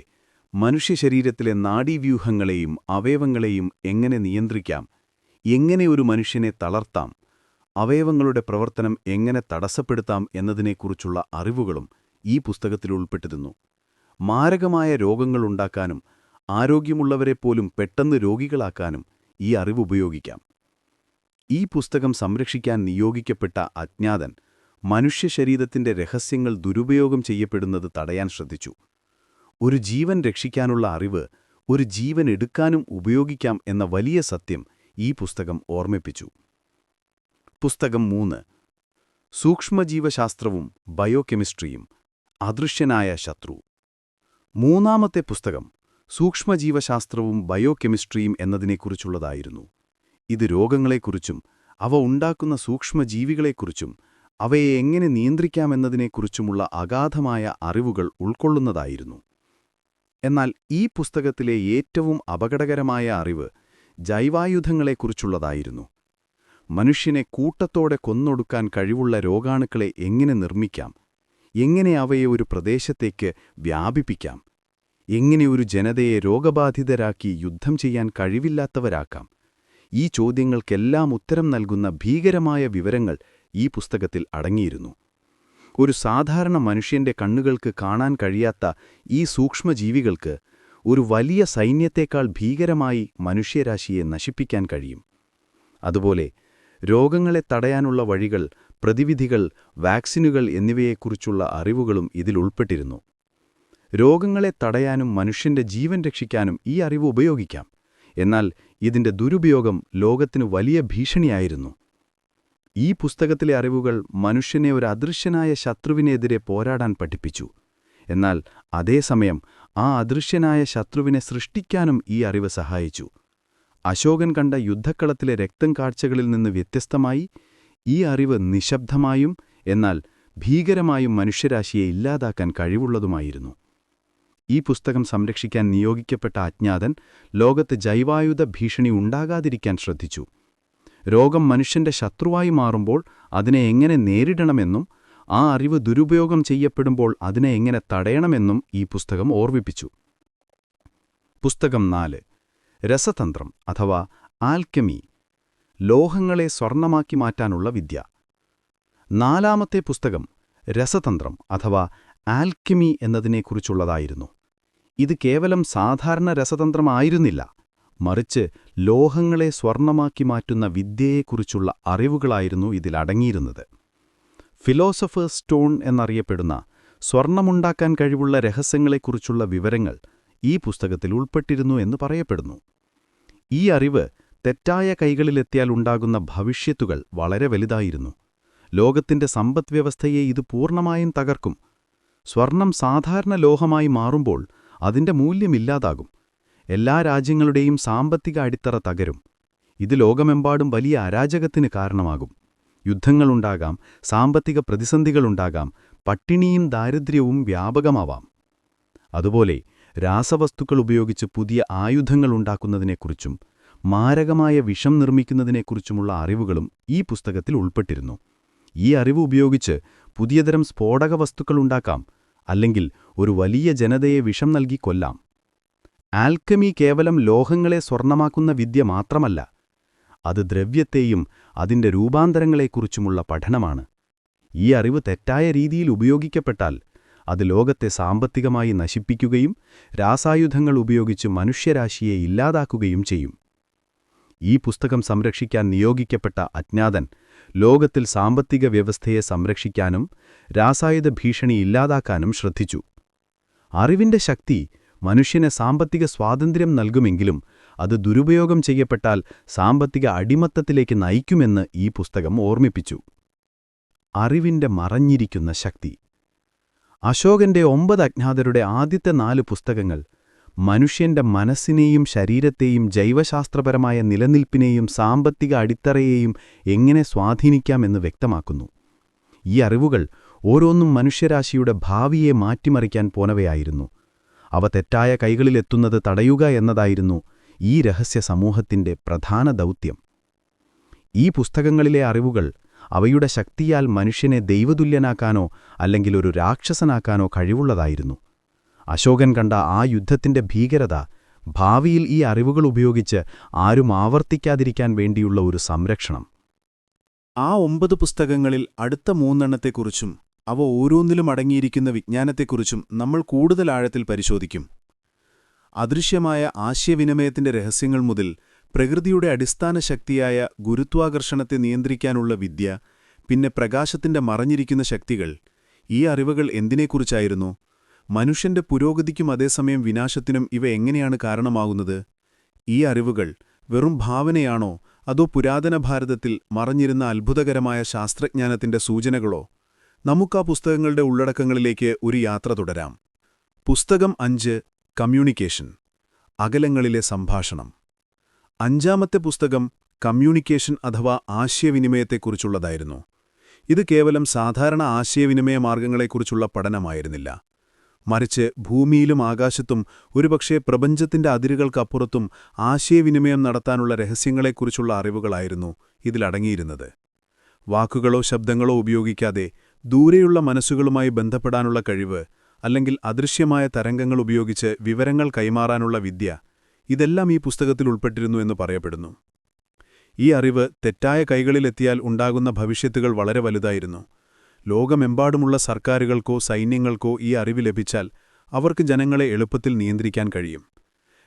മനുഷ്യശരീരത്തിലെ നാഡീവ്യൂഹങ്ങളെയും അവയവങ്ങളെയും എങ്ങനെ നിയന്ത്രിക്കാം, എങ്ങനെ ഒരു മനുഷ്യനെ തളർത്താം, അവയവങ്ങളുടെ പ്രവർത്തനം എങ്ങനെ തടസ്സപ്പെടുത്താം എന്നതിനെക്കുറിച്ചുള്ള അറിവുകളും ഈ പുസ്തകത്തിൽ ഉൾപ്പെട്ടിരുന്നു. മാരകമായ രോഗങ്ങളുണ്ടാക്കാനും ആരോഗ്യമുള്ളവരെപ്പോലും പെട്ടെന്ന് രോഗികളാക്കാനും ഈ അറിവ് ഉപയോഗിക്കാം. ഈ പുസ്തകം സംരക്ഷിക്കാൻ നിയോഗിക്കപ്പെട്ട അജ്ഞാതൻ മനുഷ്യശരീരത്തിന്റെ രഹസ്യങ്ങൾ ദുരുപയോഗം ചെയ്യപ്പെടുന്നത് തടയാൻ ശ്രദ്ധിച്ചു. ഒരു ജീവൻ രക്ഷിക്കാനുള്ള അറിവ് ഒരു ജീവൻ എടുക്കാനും ഉപയോഗിക്കാം എന്ന വലിയ സത്യം ഈ പുസ്തകം ഓർമ്മിപ്പിച്ചു. പുസ്തകം 3. സൂക്ഷ്മജീവശാസ്ത്രവും ബയോകെമിസ്ട്രിയും അദൃശ്യനായ ശത്രു. മൂന്നാമത്തെ പുസ്തകം സൂക്ഷ്മജീവശാസ്ത്രവും ബയോകെമിസ്ട്രിയും എന്നതിനെക്കുറിച്ചുള്ളതായിരുന്നു. ഇത് രോഗങ്ങളെക്കുറിച്ചും അവ ഉണ്ടാക്കുന്ന സൂക്ഷ്മജീവികളെക്കുറിച്ചും അവയെ എങ്ങനെ നിയന്ത്രിക്കാമെന്നതിനെക്കുറിച്ചുമുള്ള അഗാധമായ അറിവുകൾ ഉൾക്കൊള്ളുന്നതായിരുന്നു. എന്നാൽ ഈ പുസ്തകത്തിലെ ഏറ്റവും അപകടകരമായ അറിവ് ജൈവായുധങ്ങളെക്കുറിച്ചുള്ളതായിരുന്നു. മനുഷ്യനെ കൂട്ടത്തോടെ കൊന്നൊടുക്കാൻ കഴിവുള്ള രോഗാണുക്കളെ എങ്ങനെ നിർമ്മിക്കാം, എങ്ങനെ അവയെ ഒരു പ്രദേശത്തേക്ക് വ്യാപിപ്പിക്കാം, എങ്ങനെ ഒരു ജനതയെ രോഗബാധിതരാക്കി യുദ്ധം ചെയ്യാൻ കഴിവില്ലാത്തവരാക്കാം, ഈ ചോദ്യങ്ങൾക്കെല്ലാം ഉത്തരം നൽകുന്ന ഭീകരമായ വിവരങ്ങൾ ഈ പുസ്തകത്തിൽ അടങ്ങിയിരുന്നു. ഒരു സാധാരണ മനുഷ്യന്റെ കണ്ണുകൾക്ക് കാണാൻ കഴിയാത്ത ഈ സൂക്ഷ്മജീവികൾക്ക് ഒരു വലിയ സൈന്യത്തേക്കാൾ ഭീകരമായി മനുഷ്യരാശിയെ നശിപ്പിക്കാൻ കഴിയും. അതുപോലെ രോഗങ്ങളെ തടയാനുള്ള വഴികൾ, പ്രതിവിധികൾ, വാക്സിനുകൾ എന്നിവയെക്കുറിച്ചുള്ള അറിവുകളും ഇതിൽ ഉൾപ്പെട്ടിരുന്നു. രോഗങ്ങളെ തടയാനും മനുഷ്യന്റെ ജീവൻ രക്ഷിക്കാനും ഈ അറിവ് ഉപയോഗിക്കാം. എന്നാൽ ഇതിന്റെ ദുരുപയോഗം ലോകത്തിനു വലിയ ഭീഷണിയായിരുന്നു. ഈ പുസ്തകത്തിലെ അറിവുകൾ മനുഷ്യനെ ഒരു അദൃശ്യനായ ശത്രുവിനെതിരെ പോരാടാൻ പഠിപ്പിച്ചു. എന്നാൽ അതേസമയം ആ അദൃശ്യനായ ശത്രുവിനെ സൃഷ്ടിക്കാനും ഈ അറിവ് സഹായിച്ചു. അശോകൻ കണ്ട യുദ്ധക്കളത്തിലെ രക്തം കാഴ്ചകളിൽ നിന്ന് വ്യത്യസ്തമായി ഈ അറിവ് നിശബ്ദമായും എന്നാൽ ഭീകരമായും മനുഷ്യരാശിയെ ഇല്ലാതാക്കാൻ കഴിവുള്ളതുമായിരുന്നു. ഈ പുസ്തകം സംരക്ഷിക്കാൻ നിയോഗിക്കപ്പെട്ട അജ്ഞാതൻ ലോകത്ത് ജൈവായുധ ഭീഷണി ഉണ്ടാകാതിരിക്കാൻ ശ്രദ്ധിച്ചു. രോഗം മനുഷ്യന്റെ ശത്രുവായി മാറുമ്പോൾ അതിനെ എങ്ങനെ നേരിടണമെന്നും ആ അറിവ് ദുരുപയോഗം ചെയ്യപ്പെടുമ്പോൾ അതിനെ എങ്ങനെ തടയണമെന്നും ഈ പുസ്തകം ഓർമ്മിപ്പിച്ചു. പുസ്തകം 4. രസതന്ത്രം അഥവാ ആൽക്കെമി, ലോഹങ്ങളെ സ്വർണമാക്കി മാറ്റാനുള്ള വിദ്യ. നാലാമത്തെ പുസ്തകം രസതന്ത്രം അഥവാ ആൽക്കെമി എന്നതിനെക്കുറിച്ചുള്ളതായിരുന്നു. ഇത് കേവലം സാധാരണ രസതന്ത്രമായിരുന്നില്ല, മറിച്ച് ലോഹങ്ങളെ സ്വർണമാക്കി മാറ്റുന്ന വിദ്യയെക്കുറിച്ചുള്ള അറിവുകളായിരുന്നു ഇതിലടങ്ങിയിരുന്നത്. ഫിലോസഫേഴ്സ് സ്റ്റോൺ എന്നറിയപ്പെടുന്ന സ്വർണമുണ്ടാക്കാൻ കഴിവുള്ള രഹസ്യങ്ങളെക്കുറിച്ചുള്ള വിവരങ്ങൾ ഈ പുസ്തകത്തിൽ ഉൾപ്പെട്ടിരുന്നു എന്ന് പറയപ്പെടുന്നു. ഈ അറിവ് തെറ്റായ കൈകളിലെത്തിയാൽ ഉണ്ടാകുന്ന ഭവിഷ്യത്തുകൾ വളരെ വലുതായിരുന്നു. ലോകത്തിന്റെ സമ്പദ്വ്യവസ്ഥയെ ഇത് പൂർണ്ണമായും തകർക്കും. സ്വർണം സാധാരണ ലോഹമായി മാറുമ്പോൾ അതിന്റെ മൂല്യമില്ലാതാകും. എല്ലാ രാജ്യങ്ങളുടെയും സാമ്പത്തിക അടിത്തറ തകരും. ഇത് ലോകമെമ്പാടും വലിയ അരാജകത്തിന് കാരണമാകും. യുദ്ധങ്ങളുണ്ടാകാം, സാമ്പത്തിക പ്രതിസന്ധികളുണ്ടാകാം, പട്ടിണിയും ദാരിദ്ര്യവും വ്യാപകമാവാം. അതുപോലെ രാസവസ്തുക്കൾ ഉപയോഗിച്ച് പുതിയ ആയുധങ്ങൾ ഉണ്ടാക്കുന്നതിനെക്കുറിച്ചും മാരകമായ വിഷം നിർമ്മിക്കുന്നതിനെക്കുറിച്ചുമുള്ള അറിവുകളും ഈ പുസ്തകത്തിൽ ഉൾപ്പെട്ടിരുന്നു. ഈ അറിവ് ഉപയോഗിച്ച് പുതിയതരം സ്ഫോടക വസ്തുക്കളുണ്ടാക്കാം, അല്ലെങ്കിൽ ഒരു വലിയ ജനതയെ വിഷം നൽകി കൊല്ലാം. ആൽക്കെമി കേവലം ലോഹങ്ങളെ സ്വർണമാക്കുന്ന വിദ്യ മാത്രമല്ല, അത് ദ്രവ്യത്തെയും അതിന്റെ രൂപാന്തരങ്ങളെക്കുറിച്ചുമുള്ള പഠനമാണ്. ഈ അറിവ് തെറ്റായ രീതിയിൽ ഉപയോഗിക്കപ്പെട്ടാൽ അത് ലോകത്തെ സാമ്പത്തികമായി നശിപ്പിക്കുകയും രാസായുധങ്ങൾ ഉപയോഗിച്ച് മനുഷ്യരാശിയെ ഇല്ലാതാക്കുകയും ചെയ്യും. ഈ പുസ്തകം സംരക്ഷിക്കാൻ നിയോഗിക്കപ്പെട്ട അജ്ഞാതൻ ലോകത്തിൽ സാമ്പത്തിക വ്യവസ്ഥയെ സംരക്ഷിക്കാനും രാസായുധ ഭീഷണി ഇല്ലാതാക്കാനും ശ്രദ്ധിച്ചു. അറിവിന്റെ ശക്തി മനുഷ്യന് സാമ്പത്തിക സ്വാതന്ത്ര്യം നൽകുമെങ്കിലും അത് ദുരുപയോഗം ചെയ്യപ്പെട്ടാൽ സാമ്പത്തിക അടിമത്തത്തിലേക്ക് നയിക്കുമെന്ന് ഈ പുസ്തകം ഓർമ്മിപ്പിച്ചു. അറിവിന്റെ മറഞ്ഞിരിക്കുന്ന ശക്തി. അശോകന്റെ 9 അജ്ഞാതരുടെ ആദ്യത്തെ 4 പുസ്തകങ്ങൾ മനുഷ്യന്റെ മനസ്സിനെയും ശരീരത്തെയും ജൈവശാസ്ത്രപരമായ നിലനിൽപ്പിനെയും സാമ്പത്തിക അടിത്തറയെയും എങ്ങനെ സ്വാധീനിക്കാമെന്ന് വ്യക്തമാക്കുന്നു. ഈ അറിവുകൾ ഓരോന്നും മനുഷ്യരാശിയുടെ ഭാവിയെ മാറ്റിമറിക്കാൻ പോന്നവയായിരുന്നു. അവ തെറ്റായ കൈകളിലെത്തുന്നത് തടയുക എന്നതായിരുന്നു ഈ രഹസ്യ സമൂഹത്തിന്റെ പ്രധാന ദൗത്യം. ഈ പുസ്തകങ്ങളിലെ അറിവുകൾ അവയുടെ ശക്തിയാൽ മനുഷ്യനെ ദൈവതുല്യനാക്കാനോ അല്ലെങ്കിൽ ഒരു രാക്ഷസനാക്കാനോ കഴിവുള്ളതായിരുന്നു. അശോകൻ കണ്ട ആ യുദ്ധത്തിന്റെ ഭീകരത ഭാവിയിൽ ഈ അറിവുകൾ ഉപയോഗിച്ച് ആരും ആവർത്തിക്കാതിരിക്കാൻ വേണ്ടിയുള്ള ഒരു സംരക്ഷണം. ആ 9 പുസ്തകങ്ങളിൽ അടുത്ത 3 അവ ഓരോന്നിലും അടങ്ങിയിരിക്കുന്ന വിജ്ഞാനത്തെക്കുറിച്ചും നമ്മൾ കൂടുതൽ ആഴത്തിൽ പരിശോധിക്കും. അദൃശ്യമായ ആശയവിനിമയത്തിന്റെ രഹസ്യങ്ങൾ മുതൽ പ്രകൃതിയുടെ അടിസ്ഥാന ശക്തിയായ ഗുരുത്വാകർഷണത്തെ നിയന്ത്രിക്കാനുള്ള വിദ്യ, പിന്നെ പ്രകാശത്തിന്റെ മറഞ്ഞിരിക്കുന്ന ശക്തികൾ. ഈ അറിവുകൾ എന്തിനെക്കുറിച്ചായിരുന്നു? മനുഷ്യന്റെ പുരോഗതിക്കും അതേസമയം വിനാശത്തിനും ഇവ എങ്ങനെയാണ് കാരണമാകുന്നത്? ഈ അറിവുകൾ വെറും ഭാവനയാണോ, അതോ പുരാതന ഭാരതത്തിൽ മറഞ്ഞിരുന്ന അത്ഭുതകരമായ ശാസ്ത്രജ്ഞാനത്തിന്റെ സൂചനകളോ? നമുക്കാ പുസ്തകങ്ങളുടെ ഉള്ളടക്കങ്ങളിലേക്ക് ഒരു യാത്ര തുടരാം. പുസ്തകം 5 കമ്മ്യൂണിക്കേഷൻ, അകലങ്ങളിലെ സംഭാഷണം. 5-ാമത്തെ പുസ്തകം കമ്മ്യൂണിക്കേഷൻ അഥവാ ആശയവിനിമയത്തെക്കുറിച്ചുള്ളതായിരുന്നു. ഇത് കേവലം സാധാരണ ആശയവിനിമയ മാർഗങ്ങളെക്കുറിച്ചുള്ള പഠനമായിരുന്നില്ല. മറിച്ച് ഭൂമിയിലും ആകാശത്തും ഒരുപക്ഷേ പ്രപഞ്ചത്തിന്റെ അതിരുകൾക്കപ്പുറത്തും ആശയവിനിമയം നടത്താനുള്ള രഹസ്യങ്ങളെക്കുറിച്ചുള്ള അറിവുകളായിരുന്നു ഇതിലടങ്ങിയിരുന്നത്. വാക്കുകളോ ശബ്ദങ്ങളോ ഉപയോഗിക്കാതെ ദൂരെയുള്ള മനസ്സുകളുമായി ബന്ധപ്പെടാനുള്ള കഴിവ്, അല്ലെങ്കിൽ അദൃശ്യമായ തരംഗങ്ങൾ ഉപയോഗിച്ച് വിവരങ്ങൾ കൈമാറാനുള്ള വിദ്യ, ഇതെല്ലാം ഈ പുസ്തകത്തിൽ ഉൾപ്പെട്ടിരുന്നു എന്ന് പറയപ്പെടുന്നു. ഈ അറിവ് തെറ്റായ കൈകളിലെത്തിയാൽ ഉണ്ടാകുന്ന ഭവിഷ്യത്തുകൾ വളരെ വലുതായിരുന്നു. ലോകമെമ്പാടുമുള്ള സർക്കാരുകൾക്കോ സൈന്യങ്ങൾക്കോ ഈ അറിവ് ലഭിച്ചാൽ അവർക്ക് ജനങ്ങളെ എളുപ്പത്തിൽ നിയന്ത്രിക്കാൻ കഴിയും.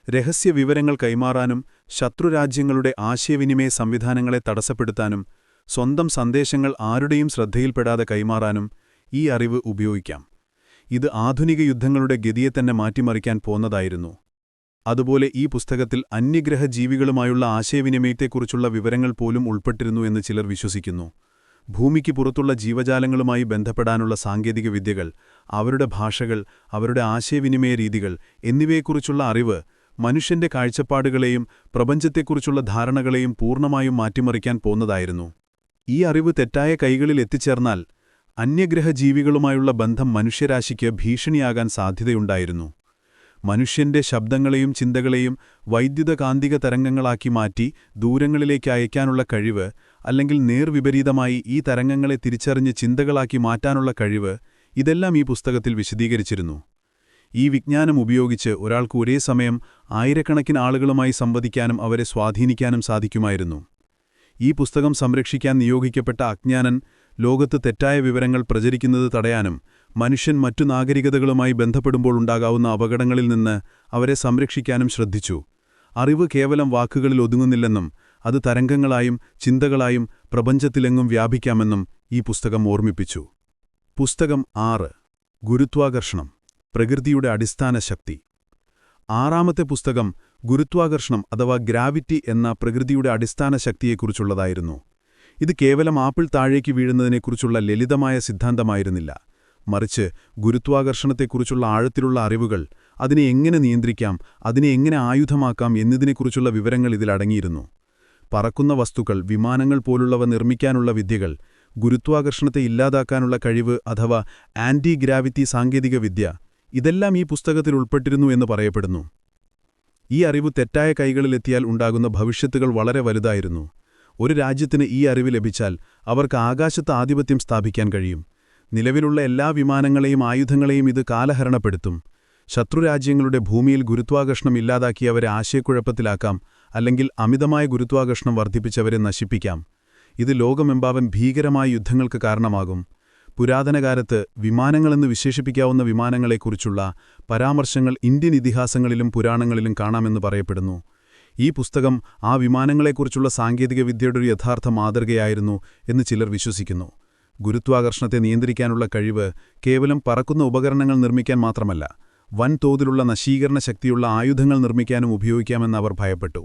രഹസ്യ വിവരങ്ങൾ കൈമാറാനും ശത്രുരാജ്യങ്ങളുടെ ആശയവിനിമയ സംവിധാനങ്ങളെ തടസ്സപ്പെടുത്താനും സ്വന്തം സന്ദേശങ്ങൾ ആരുടെയും ശ്രദ്ധയിൽപ്പെടാതെ കൈമാറാനും ഈ അറിവ് ഉപയോഗിക്കാം. ഇത് ആധുനിക യുദ്ധങ്ങളുടെ ഗതിയെത്തന്നെ മാറ്റിമറിക്കാൻ പോന്നതായിരുന്നു. അതുപോലെ ഈ പുസ്തകത്തിൽ അന്യഗ്രഹ ജീവികളുമായുള്ള ആശയവിനിമയത്തെക്കുറിച്ചുള്ള വിവരങ്ങൾ പോലും ഉൾപ്പെട്ടിരുന്നു എന്ന് ചിലർ വിശ്വസിക്കുന്നു. ഭൂമിക്ക് പുറത്തുള്ള ജീവജാലങ്ങളുമായി ബന്ധപ്പെടാനുള്ള സാങ്കേതിക വിദ്യകൾ, അവരുടെ ഭാഷകൾ, അവരുടെ ആശയവിനിമയ രീതികൾ എന്നിവയെക്കുറിച്ചുള്ള അറിവ് മനുഷ്യന്റെ കാഴ്ചപ്പാടുകളെയും പ്രപഞ്ചത്തെക്കുറിച്ചുള്ള ധാരണകളെയും പൂർണ്ണമായും മാറ്റിമറിക്കാൻ പോന്നതായിരുന്നു. ഈ അറിവ് തെറ്റായ കൈകളിൽ എത്തിച്ചേർന്നാൽ അന്യഗ്രഹ ജീവികളുമായുള്ള ബന്ധം മനുഷ്യരാശിക്ക് ഭീഷണിയാകാൻ സാധ്യതയുണ്ടായിരുന്നു. മനുഷ്യന്റെ ശബ്ദങ്ങളെയും ചിന്തകളെയും വൈദ്യുതകാന്തിക തരംഗങ്ങളാക്കി മാറ്റി ദൂരങ്ങളിലേക്ക് അയക്കാനുള്ള കഴിവ്, അല്ലെങ്കിൽ നേർവിപരീതമായി ഈ തരംഗങ്ങളെ തിരിച്ചറിഞ്ഞ് ചിന്തകളാക്കി മാറ്റാനുള്ള കഴിവ്, ഇതെല്ലാം ഈ പുസ്തകത്തിൽ വിശദീകരിച്ചിരുന്നു. ഈ വിജ്ഞാനം ഉപയോഗിച്ച് ഒരാൾക്ക് ഒരേ സമയം ആയിരക്കണക്കിന് ആളുകളുമായി സംവദിക്കാനും അവരെ സ്വാധീനിക്കാനും സാധിക്കുമായിരുന്നു. ഈ പുസ്തകം സംരക്ഷിക്കാൻ നിയോഗിക്കപ്പെട്ട അജ്ഞാനൻ ലോകത്ത് തെറ്റായ വിവരങ്ങൾ പ്രചരിക്കുന്നത് തടയാനും മനുഷ്യൻ മറ്റു നാഗരികതകളുമായി ബന്ധപ്പെടുമ്പോൾ ഉണ്ടാകാവുന്ന അപകടങ്ങളിൽ നിന്ന് അവരെ സംരക്ഷിക്കാനും ശ്രദ്ധിച്ചു. അറിവ് കേവലം വാക്കുകളിൽ ഒതുങ്ങുന്നില്ലെന്നും അത് തരംഗങ്ങളായും ചിന്തകളായും പ്രപഞ്ചത്തിലെങ്ങും വ്യാപിക്കാമെന്നും ഈ പുസ്തകം ഓർമ്മിപ്പിച്ചു. പുസ്തകം 6 ഗുരുത്വാകർഷണം, പ്രകൃതിയുടെ അടിസ്ഥാന ശക്തി. 6-ാമത്തെ പുസ്തകം ഗുരുത്വാകർഷണം അഥവാ ഗ്രാവിറ്റി എന്ന പ്രകൃതിയുടെ അടിസ്ഥാന ശക്തിയെക്കുറിച്ചുള്ളതായിരുന്നു. ഇത് കേവലം ആപ്പിൾ താഴേക്ക് വീഴുന്നതിനെക്കുറിച്ചുള്ള ലളിതമായ സിദ്ധാന്തമായിരുന്നില്ല. മറിച്ച് ഗുരുത്വാകർഷണത്തെക്കുറിച്ചുള്ള ആഴത്തിലുള്ള അറിവുകൾ, അതിനെ എങ്ങനെ നിയന്ത്രിക്കാം, അതിനെ എങ്ങനെ ആയുധമാക്കാം എന്നതിനെക്കുറിച്ചുള്ള വിവരങ്ങൾ ഇതിലടങ്ങിയിരുന്നു. പറക്കുന്ന വസ്തുക്കൾ, വിമാനങ്ങൾ പോലുള്ളവ നിർമ്മിക്കാനുള്ള വിദ്യകൾ, ഗുരുത്വാകർഷണത്തെ ഇല്ലാതാക്കാനുള്ള കഴിവ് അഥവാ ആന്റി ഗ്രാവിറ്റി സാങ്കേതികവിദ്യ, ഇതെല്ലാം ഈ പുസ്തകത്തിൽ ഉൾപ്പെട്ടിരുന്നു എന്ന് പറയപ്പെടുന്നു. ഈ അറിവ് തെറ്റായ കൈകളിലെത്തിയാൽ ഉണ്ടാകുന്ന ഭവിഷ്യത്തുകൾ വളരെ വലുതായിരുന്നു. ഒരു രാജ്യത്തിന് ഈ അറിവ് ലഭിച്ചാൽ അവർക്ക് ആകാശത്ത് ആധിപത്യം സ്ഥാപിക്കാൻ കഴിയും. നിലവിലുള്ള എല്ലാ വിമാനങ്ങളെയും ആയുധങ്ങളെയും ഇത് കാലഹരണപ്പെടുത്തും. ശത്രുരാജ്യങ്ങളുടെ ഭൂമിയിൽ ഗുരുത്വാകർഷണം ഇല്ലാതാക്കി അവരെ ആശയക്കുഴപ്പത്തിലാക്കാം, അല്ലെങ്കിൽ അമിതമായ ഗുരുത്വാകർഷണം വർദ്ധിപ്പിച്ചവരെ നശിപ്പിക്കാം. ഇത് ലോകമെമ്പാടും ഭീകരമായ യുദ്ധങ്ങൾക്ക് കാരണമാകും. പുരാതനകാലത്ത് വിമാനങ്ങളെന്ന് വിശേഷിപ്പിക്കാവുന്ന വിമാനങ്ങളെക്കുറിച്ചുള്ള പരാമർശങ്ങൾ ഇന്ത്യൻ ഇതിഹാസങ്ങളിലും പുരാണങ്ങളിലും കാണാമെന്ന് പറയപ്പെടുന്നു. ഈ പുസ്തകം ആ വിമാനങ്ങളെക്കുറിച്ചുള്ള സാങ്കേതികവിദ്യയുടെ ഒരു യഥാർത്ഥ മാതൃകയായിരുന്നു എന്ന് ചിലർ വിശ്വസിക്കുന്നു. ഗുരുത്വാകർഷണത്തെ നിയന്ത്രിക്കാനുള്ള കഴിവ് കേവലം പറക്കുന്ന ഉപകരണങ്ങൾ നിർമ്മിക്കാൻ മാത്രമല്ല, വൻതോതിലുള്ള നശീകരണ ശക്തിയുള്ള ആയുധങ്ങൾ നിർമ്മിക്കാനും ഉപയോഗിക്കാമെന്ന് അവർ ഭയപ്പെട്ടു.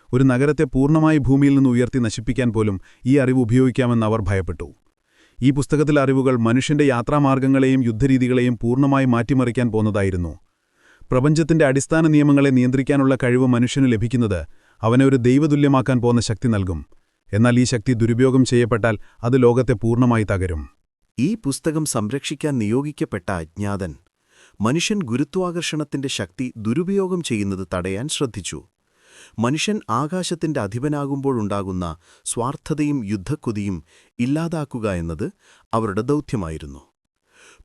ഒരു നഗരത്തെ പൂർണ്ണമായി ഭൂമിയിൽ നിന്ന് ഉയർത്തി നശിപ്പിക്കാൻ പോലും ഈ അറിവ് ഉപയോഗിക്കാമെന്ന് അവർ ഭയപ്പെട്ടു. ഈ പുസ്തകത്തിലെ അറിവുകൾ മനുഷ്യന്റെ യാത്രാമാർഗങ്ങളെയും യുദ്ധരീതികളെയും പൂർണ്ണമായി മാറ്റിമറിക്കാൻ പോന്നതായിരുന്നു. പ്രപഞ്ചത്തിന്റെ അടിസ്ഥാന നിയമങ്ങളെ നിയന്ത്രിക്കാനുള്ള കഴിവ് മനുഷ്യന് ലഭിക്കുന്നത് അവനെ ഒരു ദൈവതുല്യമാക്കാൻ പോന്ന ശക്തി നൽകും. എന്നാൽ ഈ ശക്തി ദുരുപയോഗം ചെയ്യപ്പെട്ടാൽ അത് ലോകത്തെ പൂർണ്ണമായി തകരും. ഈ പുസ്തകം സംരക്ഷിക്കാൻ നിയോഗിക്കപ്പെട്ട അജ്ഞാതൻ മനുഷ്യൻ ഗുരുത്വാകർഷണത്തിന്റെ ശക്തി ദുരുപയോഗം ചെയ്യുന്നത് തടയാൻ ശ്രദ്ധിച്ചു. മനുഷ്യൻ ആകാശത്തിന്റെ അധിപനാകുമ്പോഴുണ്ടാകുന്ന സ്വാർത്ഥതയും യുദ്ധക്കൊതിയും ഇല്ലാതാക്കുക എന്നത് അവരുടെ ദൗത്യമായിരുന്നു.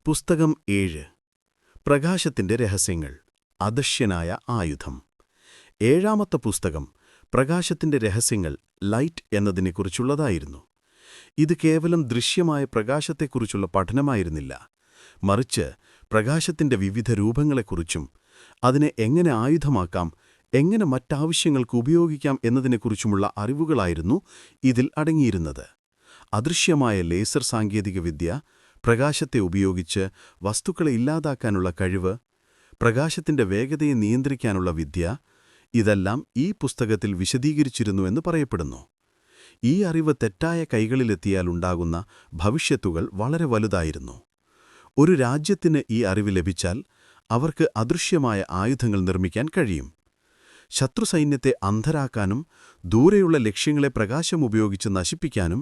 പുസ്തകം 7 പ്രകാശത്തിന്റെ രഹസ്യങ്ങൾ, അദൃശ്യനായ ആയുധം. 7-ാമത്തെ പുസ്തകം പ്രകാശത്തിന്റെ രഹസ്യങ്ങൾ, ലൈറ്റ് എന്നതിനെക്കുറിച്ചുള്ളതായിരുന്നു. ഇത് കേവലം ദൃശ്യമായ പ്രകാശത്തെക്കുറിച്ചുള്ള പഠനമായിരുന്നില്ല, മറിച്ച് പ്രകാശത്തിന്റെ വിവിധ രൂപങ്ങളെക്കുറിച്ചും അതിനെ എങ്ങനെ ആയുധമാക്കാം, എങ്ങനെ മറ്റാവശ്യങ്ങൾക്ക് ഉപയോഗിക്കാം എന്നതിനെക്കുറിച്ചുമുള്ള അറിവുകളായിരുന്നു ഇതിൽ അടങ്ങിയിരുന്നത്. അദൃശ്യമായ ലേസർ സാങ്കേതികവിദ്യ, പ്രകാശത്തെ ഉപയോഗിച്ച് വസ്തുക്കളെ ഇല്ലാതാക്കാനുള്ള കഴിവ്, പ്രകാശത്തിന്റെ വേഗതയെ നിയന്ത്രിക്കാനുള്ള വിദ്യ, ഇതെല്ലാം ഈ പുസ്തകത്തിൽ വിശദീകരിച്ചിരുന്നുവെന്ന് പറയപ്പെടുന്നു. ഈ അറിവ് തെറ്റായ കൈകളിലെത്തിയാൽ ഉണ്ടാകുന്ന ഭവിഷ്യത്തുകൾ വളരെ വലുതായിരുന്നു. ഒരു രാജ്യത്തിന് ഈ അറിവ് ലഭിച്ചാൽ അവർക്ക് അദൃശ്യമായ ആയുധങ്ങൾ നിർമ്മിക്കാൻ കഴിയും. ശത്രുസൈന്യത്തെ അന്ധരാക്കാനും ദൂരെയുള്ള ലക്ഷ്യങ്ങളെ പ്രകാശം ഉപയോഗിച്ച് നശിപ്പിക്കാനും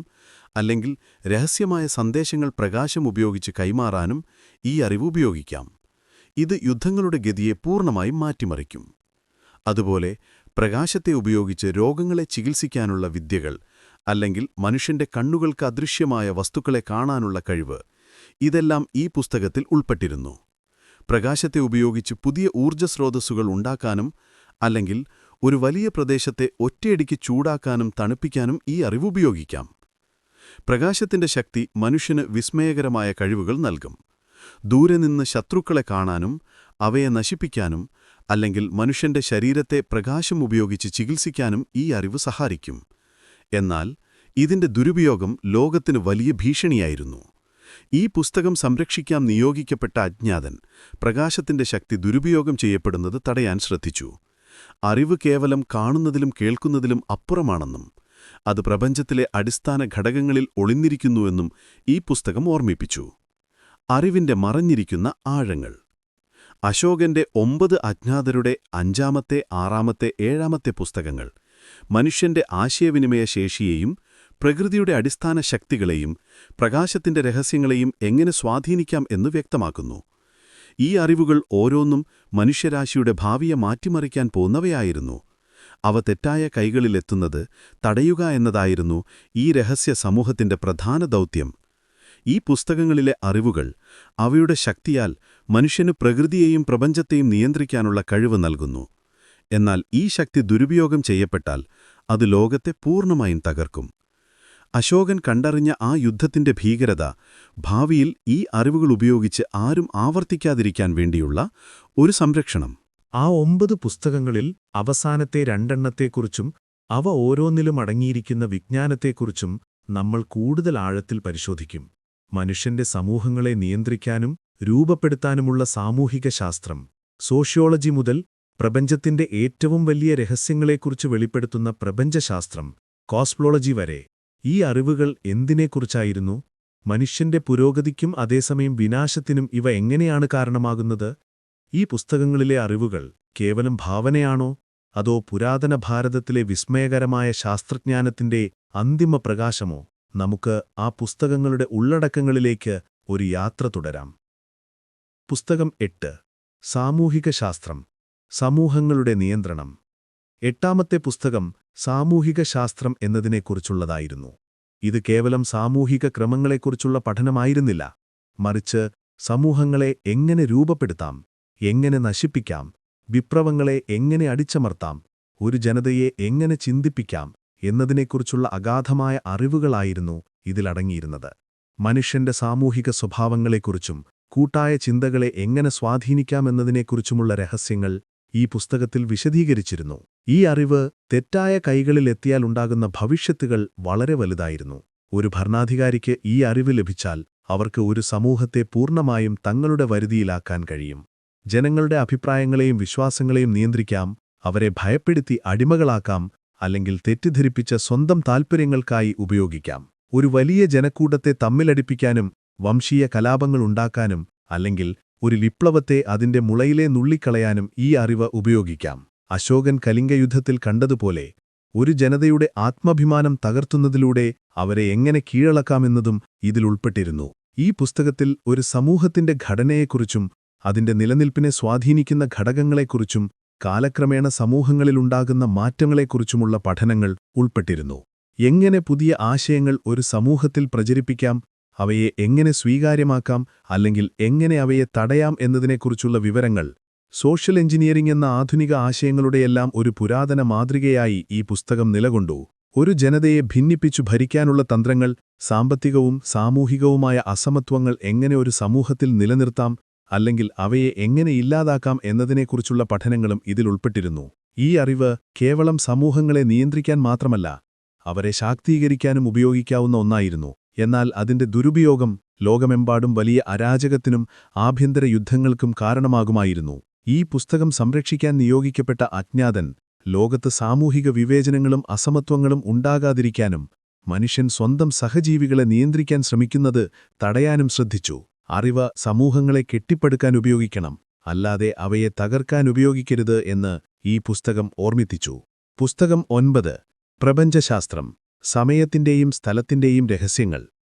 അല്ലെങ്കിൽ രഹസ്യമായ സന്ദേശങ്ങൾ പ്രകാശം ഉപയോഗിച്ച് കൈമാറാനും ഈ അറിവ് ഉപയോഗിക്കാം. ഇത് യുദ്ധങ്ങളുടെ ഗതിയെ പൂർണ്ണമായും മാറ്റിമറിക്കും. അതുപോലെ പ്രകാശത്തെ ഉപയോഗിച്ച് രോഗങ്ങളെ ചികിത്സിക്കാനുള്ള വിദ്യകൾ അല്ലെങ്കിൽ മനുഷ്യന്റെ കണ്ണുകൾക്ക് അദൃശ്യമായ വസ്തുക്കളെ കാണാനുള്ള കഴിവ്, ഇതെല്ലാം ഈ പുസ്തകത്തിൽ ഉൾപ്പെട്ടിരുന്നു. പ്രകാശത്തെ ഉപയോഗിച്ച് പുതിയ ഊർജ്ജസ്രോതസ്സുകൾ ഉണ്ടാക്കാനും അല്ലെങ്കിൽ ഒരു വലിയ പ്രദേശത്തെ ഒറ്റയടിക്ക് ചൂടാക്കാനും തണുപ്പിക്കാനും ഈ അറിവ് ഉപയോഗിക്കാം. പ്രകാശത്തിന്റെ ശക്തി മനുഷ്യന് വിസ്മയകരമായ കഴിവുകൾ നൽകും. ദൂരെ നിന്ന് ശത്രുക്കളെ കാണാനും അവയെ നശിപ്പിക്കാനും അല്ലെങ്കിൽ മനുഷ്യന്റെ ശരീരത്തെ പ്രകാശം ഉപയോഗിച്ച് ചികിത്സിക്കാനും ഈ അറിവ് സഹായിക്കും. എന്നാൽ ഇതിന്റെ ദുരുപയോഗം ലോകത്തിന് വലിയ ഭീഷണിയായിരുന്നു. ഈ പുസ്തകം സംരക്ഷിക്കാൻ നിയോഗിക്കപ്പെട്ട അജ്ഞാതൻ പ്രകാശത്തിന്റെ ശക്തി ദുരുപയോഗം ചെയ്യപ്പെടുന്നത് തടയാൻ ശ്രദ്ധിച്ചു. അറിവ് കേവലം കാണുന്നതിലും കേൾക്കുന്നതിലും അപ്പുറമാണെന്നും അത് പ്രപഞ്ചത്തിലെ അടിസ്ഥാന ഘടകങ്ങളിൽ ഒളിഞ്ഞിരിക്കുന്നുവെന്നും ഈ പുസ്തകം ഓർമ്മിപ്പിച്ചു. അറിവിന്റെ മറഞ്ഞിരിക്കുന്ന ആഴങ്ങൾ. അശോകന്റെ 9 അജ്ഞാതരുടെ 5-ാമത്തെ, 6-ാമത്തെ, 7-ാമത്തെ പുസ്തകങ്ങൾ മനുഷ്യന്റെ ആശയവിനിമയ ശേഷിയെയും പ്രകൃതിയുടെ അടിസ്ഥാന ശക്തികളെയും പ്രകാശത്തിന്റെ രഹസ്യങ്ങളെയും എങ്ങനെ സ്വാധീനിക്കാം എന്ന് വ്യക്തമാക്കുന്നു. ഈ അറിവുകൾ ഓരോന്നും മനുഷ്യരാശിയുടെ ഭാവിയെ മാറ്റിമറിക്കാൻ പോകുന്നവയായിരുന്നു. അവ തെറ്റായ കൈകളിലെത്തുന്നത് തടയുക എന്നതായിരുന്നു ഈ രഹസ്യ സമൂഹത്തിന്റെ പ്രധാന ദൗത്യം. ഈ പുസ്തകങ്ങളിലെ അറിവുകൾ അവയുടെ ശക്തിയാൽ മനുഷ്യന് പ്രകൃതിയെയും പ്രപഞ്ചത്തെയും നിയന്ത്രിക്കാനുള്ള കഴിവ് നൽകുന്നു. എന്നാൽ ഈ ശക്തി ദുരുപയോഗം ചെയ്യപ്പെട്ടാൽ അത് ലോകത്തെ പൂർണ്ണമായും തകർക്കും. അശോകൻ കണ്ടറിഞ്ഞ ആ യുദ്ധത്തിന്റെ ഭീകരത ഭാവിയിൽ ഈ അറിവുകൾ ഉപയോഗിച്ച് ആരും ആവർത്തിക്കാതിരിക്കാൻ വേണ്ടിയുള്ള ഒരു സംരക്ഷണം. ആ 9 പുസ്തകങ്ങളിൽ അവസാനത്തെ 2 അവ ഓരോന്നിലും അടങ്ങിയിരിക്കുന്ന വിജ്ഞാനത്തെക്കുറിച്ചും നമ്മൾ കൂടുതൽ ആഴത്തിൽ പരിശോധിക്കും. മനുഷ്യന്റെ സമൂഹങ്ങളെ നിയന്ത്രിക്കാനും രൂപപ്പെടുത്താനുമുള്ള സാമൂഹിക ശാസ്ത്രം, സോഷ്യോളജി മുതൽ പ്രപഞ്ചത്തിന്റെ ഏറ്റവും വലിയ രഹസ്യങ്ങളെക്കുറിച്ച് വെളിപ്പെടുത്തുന്ന പ്രപഞ്ചശാസ്ത്രം, കോസ്മോളജി വരെ. ഈ അറിവുകൾ എന്തിനെക്കുറിച്ചായിരുന്നു? മനുഷ്യന്റെ പുരോഗതിക്കും അതേസമയം വിനാശത്തിനും ഇവ എങ്ങനെയാണ് കാരണമാകുന്നത്? ഈ പുസ്തകങ്ങളിലെ അറിവുകൾ കേവലം ഭാവനയാണോ, അതോ പുരാതന ഭാരതത്തിലെ വിസ്മയകരമായ ശാസ്ത്രജ്ഞാനത്തിന്റെ അന്തിമ പ്രകാശമോ? നമുക്ക് ആ പുസ്തകങ്ങളുടെ ഉള്ളടക്കങ്ങളിലേക്ക് ഒരു യാത്ര തുടരാം. പുസ്തകം 8. സാമൂഹിക ശാസ്ത്രം, സമൂഹങ്ങളുടെ നിയന്ത്രണം. 8-ാമത്തെ പുസ്തകം സാമൂഹിക ശാസ്ത്രം എന്നതിനെക്കുറിച്ചുള്ളതായിരുന്നു. ഇത് കേവലം സാമൂഹിക ക്രമങ്ങളെക്കുറിച്ചുള്ള പഠനമായിരുന്നില്ല, മറിച്ച് സമൂഹങ്ങളെ എങ്ങനെ രൂപപ്പെടുത്താം, എങ്ങനെ നശിപ്പിക്കാം, വിപ്ലവങ്ങളെ എങ്ങനെ അടിച്ചമർത്താം, ഒരു ജനതയെ എങ്ങനെ ചിന്തിപ്പിക്കാം എന്നതിനെക്കുറിച്ചുള്ള അഗാധമായ അറിവുകളായിരുന്നു ഇതിലടങ്ങിയിരുന്നത്. മനുഷ്യന്റെ സാമൂഹിക സ്വഭാവങ്ങളെക്കുറിച്ചും കൂട്ടായ ചിന്തകളെ എങ്ങനെ സ്വാധീനിക്കാമെന്നതിനെക്കുറിച്ചുമുള്ള രഹസ്യങ്ങൾ ഈ പുസ്തകത്തിൽ വിശദീകരിച്ചിരുന്നു. ഈ അറിവ് തെറ്റായ കൈകളിലെത്തിയാലുണ്ടാകുന്ന ഭവിഷ്യത്തുകൾ വളരെ വലുതായിരുന്നു. ഒരു ഭരണാധികാരിക്ക് ഈ അറിവ് ലഭിച്ചാൽ അവർക്ക് ഒരു സമൂഹത്തെ പൂർണ്ണമായും തങ്ങളുടെ വരുതിയിലാക്കാൻ കഴിയും. ജനങ്ങളുടെ അഭിപ്രായങ്ങളെയും വിശ്വാസങ്ങളെയും നിയന്ത്രിക്കാം, അവരെ ഭയപ്പെടുത്തി അടിമകളാക്കാം, അല്ലെങ്കിൽ തെറ്റിദ്ധരിപ്പിച്ച സ്വന്തം താൽപ്പര്യങ്ങൾക്കായി ഉപയോഗിക്കാം. ഒരു വലിയ ജനക്കൂട്ടത്തെ തമ്മിലടിപ്പിക്കാനും വംശീയ കലാപങ്ങളുണ്ടാക്കാനും അല്ലെങ്കിൽ ഒരു വിപ്ലവത്തെ അതിന്റെ മുളയിലെ നുള്ളിക്കളയാനും ഈ അറിവ് ഉപയോഗിക്കാം. അശോകൻ കലിംഗയുദ്ധത്തിൽ കണ്ടതുപോലെ ഒരു ജനതയുടെ ആത്മാഭിമാനം തകർത്തുന്നതിലൂടെ അവരെ എങ്ങനെ കീഴടക്കാമെന്നതും ഇതിൽ ഉൾപ്പെട്ടിരുന്നു. ഈ പുസ്തകത്തിൽ ഒരു സമൂഹത്തിന്റെ ഘടനയെക്കുറിച്ചും അതിന്റെ നിലനിൽപ്പിനെ സ്വാധീനിക്കുന്ന ഘടകങ്ങളെക്കുറിച്ചും കാലക്രമേണ സമൂഹങ്ങളിലുണ്ടാകുന്ന മാറ്റങ്ങളെക്കുറിച്ചുമുള്ള പഠനങ്ങൾ ഉൾപ്പെട്ടിരുന്നു. എങ്ങനെ പുതിയ ആശയങ്ങൾ ഒരു സമൂഹത്തിൽ പ്രചരിപ്പിക്കാം, അവയെ എങ്ങനെ സ്വീകാര്യമാക്കാം അല്ലെങ്കിൽ എങ്ങനെ അവയെ തടയാം എന്നതിനെക്കുറിച്ചുള്ള വിവരങ്ങൾ. സോഷ്യൽ എഞ്ചിനീയറിംഗ് എന്ന ആധുനിക ആശയങ്ങളുടെയെല്ലാം ഒരു പുരാതന മാതൃകയായി ഈ പുസ്തകം നിലകൊണ്ടു. ഒരു ജനതയെ ഭിന്നിപ്പിച്ചു ഭരിക്കാനുള്ള തന്ത്രങ്ങൾ, സാമ്പത്തികവും സാമൂഹികവുമായ അസമത്വങ്ങൾ എങ്ങനെ ഒരു സമൂഹത്തിൽ നിലനിർത്താം അല്ലെങ്കിൽ അവയെ എങ്ങനെ ഇല്ലാതാക്കാം എന്നതിനെക്കുറിച്ചുള്ള പഠനങ്ങളും ഇതിൽ ഉൾപ്പെട്ടിരുന്നു. ഈ അറിവ് കേവലം സമൂഹങ്ങളെ നിയന്ത്രിക്കാൻ മാത്രമല്ല, അവരെ ശാക്തീകരിക്കാനും ഉപയോഗിക്കാവുന്ന ഒന്നായിരുന്നു. എന്നാൽ അതിന്റെ ദുരുപയോഗം ലോകമെമ്പാടും വലിയ അരാജകത്തിനും ആഭ്യന്തര യുദ്ധങ്ങൾക്കും കാരണമാകുമായിരുന്നു. ഈ പുസ്തകം സംരക്ഷിക്കാൻ നിയോഗിക്കപ്പെട്ട അജ്ഞാതൻ ലോകത്ത് സാമൂഹിക വിവേചനങ്ങളും അസമത്വങ്ങളും ഉണ്ടാകാതിരിക്കാനും മനുഷ്യൻ സ്വന്തം സഹജീവികളെ നിയന്ത്രിക്കാൻ ശ്രമിക്കുന്നത് തടയാനും ശ്രദ്ധിച്ചു. അറിവ് സമൂഹങ്ങളെ കെട്ടിപ്പടുക്കാൻ ഉപയോഗിക്കണം, അല്ലാതെ അവയെ തകർക്കാൻ ഉപയോഗിക്കരുത് എന്ന് ഈ പുസ്തകം ഓർമ്മിപ്പിച്ചു. പുസ്തകം 9 പ്രപഞ്ചശാസ്ത്രം, സമയത്തിന്റെയും സ്ഥലത്തിന്റെയും രഹസ്യങ്ങൾ.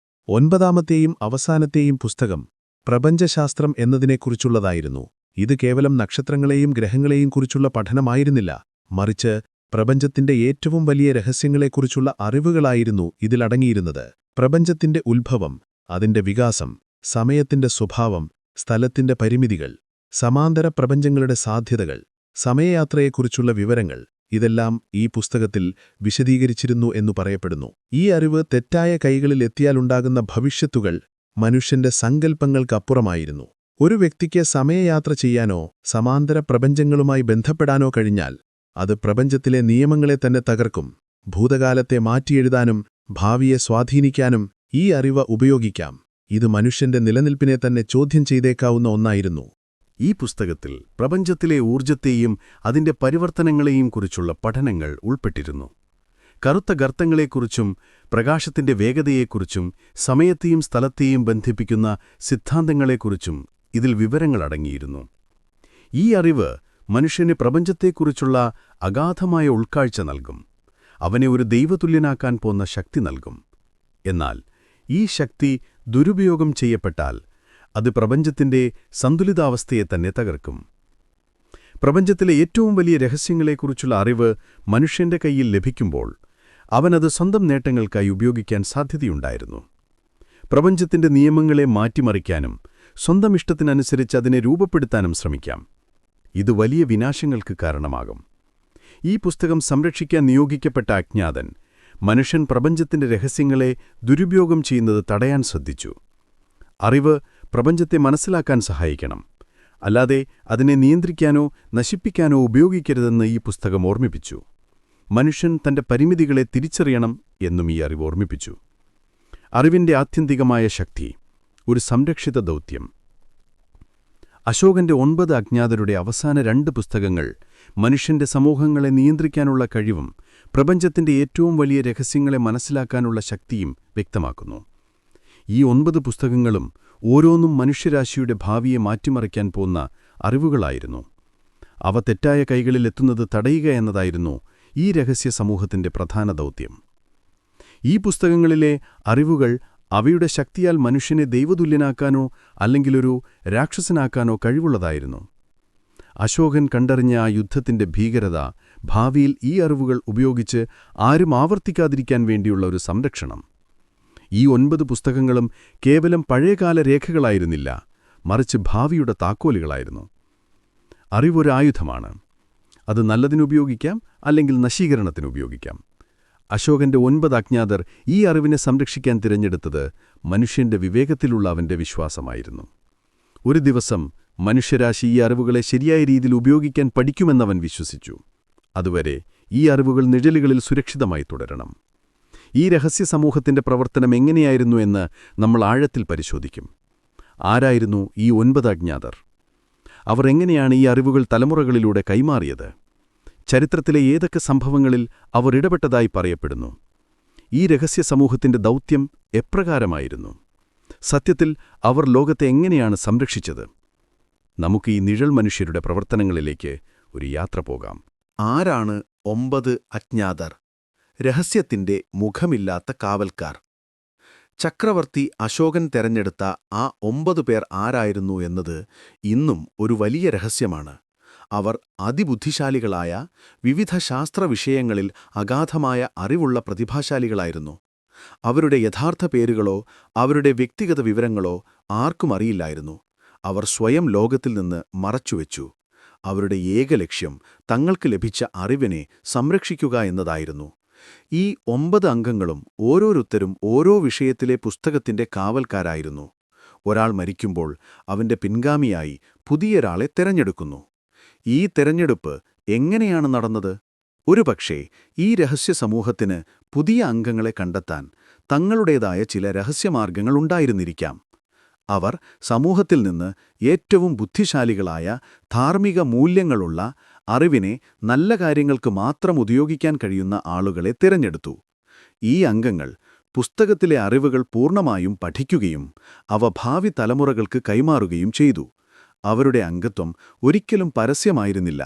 9ാമത്തെയും അവസാനത്തെയും പുസ്തകം പ്രപഞ്ചശാസ്ത്രം എന്നതിനെക്കുറിച്ചുള്ളതായിരുന്നു. ഇത് കേവലം നക്ഷത്രങ്ങളെയും ഗ്രഹങ്ങളെയും കുറിച്ചുള്ള പഠനമായിരുന്നില്ല, മറിച്ച് പ്രപഞ്ചത്തിന്റെ ഏറ്റവും വലിയ രഹസ്യങ്ങളെക്കുറിച്ചുള്ള അറിവുകളായിരുന്നു ഇതിലടങ്ങിയിരുന്നത്. പ്രപഞ്ചത്തിന്റെ ഉത്ഭവം, അതിന്റെ വികാസം, സമയത്തിന്റെ സ്വഭാവം, സ്ഥലത്തിന്റെ പരിമിതികൾ, സമാന്തര പ്രപഞ്ചങ്ങളുടെ സാധ്യതകൾ, സമയയാത്രയെക്കുറിച്ചുള്ള വിവരങ്ങൾ, ഇതെല്ലാം ഈ പുസ്തകത്തിൽ വിശദീകരിച്ചിരുന്നു എന്നു പറയപ്പെടുന്നു. ഈ അറിവ് തെറ്റായ കൈകളിൽ എത്തിയാലുണ്ടാകുന്ന ഭവിഷ്യത്തുകൾ മനുഷ്യന്റെ സങ്കല്പങ്ങൾക്കപ്പുറമായിരുന്നു. ഒരു വ്യക്തിക്ക് സമയയാത്ര ചെയ്യാനോ സമാന്തര പ്രപഞ്ചങ്ങളുമായി ബന്ധപ്പെടാനോ കഴിഞ്ഞാൽ അത് പ്രപഞ്ചത്തിലെ നിയമങ്ങളെ തന്നെ തകർക്കും. ഭൂതകാലത്തെ മാറ്റിയെഴുതാനും ഭാവിയെ സ്വാധീനിക്കാനും ഈ അറിവ് ഉപയോഗിക്കാം. ഇത് മനുഷ്യന്റെ നിലനിൽപ്പിനെ തന്നെ ചോദ്യം ചെയ്തേക്കാവുന്ന ഒന്നായിരുന്നു. ഈ പുസ്തകത്തിൽ പ്രപഞ്ചത്തിലെ ഊർജ്ജത്തെയും അതിന്റെ പരിവർത്തനങ്ങളെയും കുറിച്ചുള്ള പഠനങ്ങൾ ഉൾപ്പെട്ടിരുന്നു. കറുത്ത ഗർത്തങ്ങളെക്കുറിച്ചും പ്രകാശത്തിന്റെ വേഗതയെക്കുറിച്ചും സമയത്തെയും സ്ഥലത്തെയും ബന്ധിപ്പിക്കുന്ന സിദ്ധാന്തങ്ങളെക്കുറിച്ചും ഇതിൽ വിവരങ്ങളടങ്ങിയിരുന്നു. ഈ അറിവ് മനുഷ്യന് പ്രപഞ്ചത്തെക്കുറിച്ചുള്ള അഗാധമായ ഉൾക്കാഴ്ച നൽകും. അവനെ ഒരു ദൈവതുല്യനാക്കാൻ പോന്ന ശക്തി നൽകും. എന്നാൽ ഈ ശക്തി ദുരുപയോഗം ചെയ്യപ്പെട്ടാൽ അത് പ്രപഞ്ചത്തിന്റെ സന്തുലിതാവസ്ഥയെ തന്നെ തകർക്കും. പ്രപഞ്ചത്തിലെ ഏറ്റവും വലിയ രഹസ്യങ്ങളെക്കുറിച്ചുള്ള അറിവ് മനുഷ്യന്റെ കയ്യിൽ ലഭിക്കുമ്പോൾ അവനത് സ്വന്തം നേട്ടങ്ങൾക്കായി ഉപയോഗിക്കാൻ സാധ്യതയുണ്ടായിരുന്നു. പ്രപഞ്ചത്തിന്റെ നിയമങ്ങളെ മാറ്റിമറിക്കാനും സ്വന്തം ഇഷ്ടത്തിനനുസരിച്ച് അതിനെ രൂപപ്പെടുത്താനും ശ്രമിക്കാം. ഇത് വലിയ വിനാശങ്ങൾക്ക് കാരണമാകും. ഈ പുസ്തകം സംരക്ഷിക്കാൻ നിയോഗിക്കപ്പെട്ട അജ്ഞാതൻ മനുഷ്യൻ പ്രപഞ്ചത്തിന്റെ രഹസ്യങ്ങളെ ദുരുപയോഗം ചെയ്യുന്നത് തടയാൻ ശ്രദ്ധിച്ചു. അറിവ് പ്രപഞ്ചത്തെ മനസ്സിലാക്കാൻ സഹായിക്കണം, അല്ലാതെ അതിനെ നിയന്ത്രിക്കാനോ നശിപ്പിക്കാനോ ഉപയോഗിക്കരുതെന്ന് ഈ പുസ്തകം ഓർമ്മിപ്പിച്ചു. മനുഷ്യൻ തന്റെ പരിമിതികളെ തിരിച്ചറിയണം എന്നും ഈ അറിവ് ഓർമ്മിപ്പിച്ചു. അറിവിന്റെ ആത്യന്തികമായ ശക്തി, ഒരു സംരക്ഷിത ദൗത്യം. അശോകന്റെ 9 അജ്ഞാതരുടെ അവസാന 2 പുസ്തകങ്ങൾ മനുഷ്യന്റെ സമൂഹങ്ങളെ നിയന്ത്രിക്കാനുള്ള കഴിവും പ്രപഞ്ചത്തിന്റെ ഏറ്റവും വലിയ രഹസ്യങ്ങളെ മനസ്സിലാക്കാനുള്ള ശക്തിയും വ്യക്തമാക്കുന്നു. ഈ 9 പുസ്തകങ്ങളും ഓരോന്നും മനുഷ്യരാശിയുടെ ഭാവിയെ മാറ്റിമറിക്കാൻ പോന്ന അറിവുകളായിരുന്നു. അവ തെറ്റായ കൈകളിൽ എത്തുന്നത് തടയുക എന്നതായിരുന്നു ഈ രഹസ്യ സമൂഹത്തിന്റെ പ്രധാന ദൗത്യം. ഈ പുസ്തകങ്ങളിലെ അറിവുകൾ അവയുടെ ശക്തിയാൽ മനുഷ്യനെ ദൈവതുല്യനാക്കാനോ അല്ലെങ്കിലൊരു രാക്ഷസനാക്കാനോ കഴിവുള്ളതായിരുന്നു. അശോകൻ കണ്ടറിഞ്ഞ ആ യുദ്ധത്തിന്റെ ഭീകരത, ഭാവിയിൽ ഈ അറിവുകൾ ഉപയോഗിച്ച് ആരും ആവർത്തിക്കാതിരിക്കാൻ വേണ്ടിയുള്ള ഒരു സംരക്ഷണം. ഈ 9 പുസ്തകങ്ങളും കേവലം പഴയകാല രേഖകളായിരുന്നില്ല, മറിച്ച് ഭാവിയുടെ താക്കോലുകളായിരുന്നു. അറിവൊരു ആയുധമാണ്. അത് നല്ലതിനുപയോഗിക്കാം, അല്ലെങ്കിൽ നശീകരണത്തിനുപയോഗിക്കാം. അശോകന്റെ 9 അജ്ഞാതർ ഈ അറിവിനെ സംരക്ഷിക്കാൻ തിരഞ്ഞെടുത്തത് മനുഷ്യന്റെ വിവേകത്തിലുള്ള അവന്റെ വിശ്വാസമായിരുന്നു. ഒരു ദിവസം മനുഷ്യരാശി ഈ അറിവുകളെ ശരിയായ രീതിയിൽ ഉപയോഗിക്കാൻ പഠിക്കുമെന്നവൻ വിശ്വസിച്ചു. അതുവരെ ഈ അറിവുകൾ നിഴലുകളിൽ സുരക്ഷിതമായി തുടരണം. ഈ രഹസ്യ സമൂഹത്തിന്റെ പ്രവർത്തനം എങ്ങനെയായിരുന്നു എന്ന് നമ്മൾ ആഴത്തിൽ പരിശോധിക്കും. ആരായിരുന്നു ഈ 9 അജ്ഞാതർ? അവർ എങ്ങനെയാണ് ഈ അറിവുകൾ തലമുറകളിലൂടെ കൈമാറിയത്? ചരിത്രത്തിലെ ഏതൊക്കെ സംഭവങ്ങളിൽ അവർ ഇടപെട്ടതായി പറയപ്പെടുന്നു? ഈ രഹസ്യ സമൂഹത്തിന്റെ ദൗത്യം എപ്രകാരമായിരുന്നു? സത്യത്തിൽ അവർ ലോകത്തെ എങ്ങനെയാണ് സംരക്ഷിച്ചത്? നമുക്ക് ഈ നിഴൽ മനുഷ്യരുടെ പ്രവർത്തനങ്ങളിലേക്ക് ഒരു യാത്ര പോകാം. ആരാണ് 9 അജ്ഞാതർ? രഹസ്യത്തിന്റെ മുഖമില്ലാത്ത കാവൽക്കാർ. ചക്രവർത്തി അശോകൻ തെരഞ്ഞെടുത്ത ആ 9 പേർ ആരായിരുന്നു എന്നത് ഇന്നും ഒരു വലിയ രഹസ്യമാണ്. അവർ അതിബുദ്ധിശാലികളായ, വിവിധ ശാസ്ത്രവിഷയങ്ങളിൽ അഗാധമായ അറിവുള്ള പ്രതിഭാശാലികളായിരുന്നു. അവരുടെ യഥാർത്ഥ പേരുകളോ അവരുടെ വ്യക്തിഗത വിവരങ്ങളോ ആർക്കും അറിയില്ലായിരുന്നു. അവർ സ്വയം ലോകത്തിൽ നിന്ന് മറച്ചുവെച്ചു. അവരുടെ ഏക ലക്ഷ്യം തങ്ങൾക്ക് ലഭിച്ച അറിവിനെ സംരക്ഷിക്കുക എന്നതായിരുന്നു. ഈ 9 അംഗങ്ങളും ഓരോരുത്തരും ഓരോ വിഷയത്തിലെ പുസ്തകത്തിന്റെ കാവൽക്കാരായിരുന്നു. ഒരാൾ മരിക്കുമ്പോൾ അവന്റെ പിൻഗാമിയായി പുതിയൊരാളെ തെരഞ്ഞെടുക്കുന്നു. ഈ തെരഞ്ഞെടുപ്പ് എങ്ങനെയാണ് നടന്നത്? ഒരുപക്ഷേ ഈ രഹസ്യ സമൂഹത്തിന് പുതിയ അംഗങ്ങളെ കണ്ടെത്താൻ തങ്ങളുടേതായ ചില രഹസ്യമാർഗങ്ങളുണ്ടായിരുന്നിരിക്കാം. അവർ സമൂഹത്തിൽ നിന്ന് ഏറ്റവും ബുദ്ധിശാലികളായ, ധാർമ്മിക മൂല്യങ്ങളുള്ള, അറിവിനെ നല്ല കാര്യങ്ങൾക്ക് മാത്രം ഉപയോഗിക്കാൻ കഴിയുന്ന ആളുകളെ തിരഞ്ഞെടുത്തു. ഈ അംഗങ്ങൾ പുസ്തകത്തിലെ അറിവുകൾ പൂർണ്ണമായും പഠിക്കുകയും അവ ഭാവി തലമുറകൾക്ക് കൈമാറുകയും ചെയ്തു. അവരുടെ അംഗത്വം ഒരിക്കലും പരസ്യമായിരുന്നില്ല.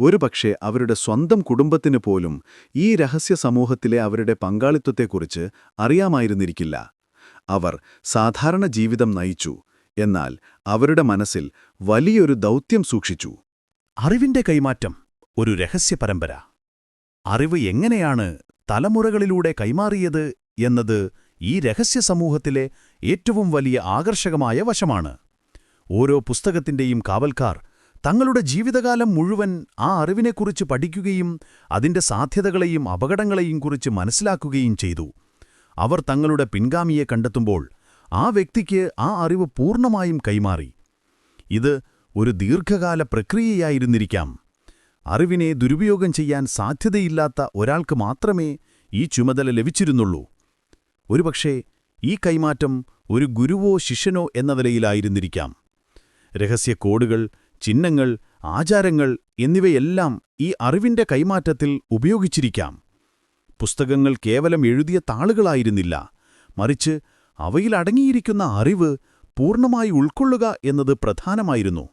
ഒരുപക്ഷെ അവരുടെ സ്വന്തം കുടുംബത്തിന് പോലും ഈ രഹസ്യ സമൂഹത്തിലെ അവരുടെ പങ്കാളിത്തത്തെക്കുറിച്ച് അറിയാമായിരുന്നിരിക്കില്ല. അവർ സാധാരണ ജീവിതം നയിച്ചു, എന്നാൽ അവരുടെ മനസ്സിൽ വലിയൊരു ദൗത്യം സൂക്ഷിച്ചു. അറിവിന്റെ കൈമാറ്റം, ഒരു രഹസ്യ പരമ്പര. അറിവ് എങ്ങനെയാണ് തലമുറകളിലൂടെ കൈമാറിയത് എന്നത് ഈ രഹസ്യ സമൂഹത്തിലെ ഏറ്റവും വലിയ ആകർഷകമായ വശമാണ്. ഓരോ പുസ്തകത്തിന്റെയും കാവൽക്കാർ തങ്ങളുടെ ജീവിതകാലം മുഴുവൻ ആ അറിവിനെക്കുറിച്ച് പഠിക്കുകയും അതിന്റെ സാധ്യതകളെയും അപകടങ്ങളെയും കുറിച്ച് മനസ്സിലാക്കുകയും ചെയ്തു. അവർ തങ്ങളുടെ പിൻഗാമിയെ കണ്ടെത്തുമ്പോൾ ആ വ്യക്തിക്ക് ആ അറിവ് പൂർണ്ണമായും കൈമാറി. ഇത് ഒരു ദീർഘകാല പ്രക്രിയയായിരുന്നിരിക്കാം. അറിവിനെ ദുരുപയോഗം ചെയ്യാൻ സാധ്യതയില്ലാത്ത ഒരാൾക്ക് മാത്രമേ ഈ ചുമതല ലഭിച്ചിരുന്നുള്ളൂ. ഒരുപക്ഷേ ഈ കൈമാറ്റം ഒരു ഗുരുവോ ശിഷ്യനോ എന്ന നിലയിലായിരുന്നിരിക്കാം. രഹസ്യ കോഡുകൾ, ചിഹ്നങ്ങൾ, ആചാരങ്ങൾ എന്നിവയെല്ലാം ഈ അറിവിന്റെ കൈമാറ്റത്തിൽ ഉപയോഗിച്ചിരിക്കാം. പുസ്തകങ്ങൾ കേവലം എഴുതിയ താളുകളായിരുന്നില്ല, മറിച്ച് അവയിൽ അടങ്ങിയിരിക്കുന്ന അറിവ് പൂർണ്ണമായി ഉൾക്കൊള്ളുക എന്നത് പ്രധാനമായിരുന്നു.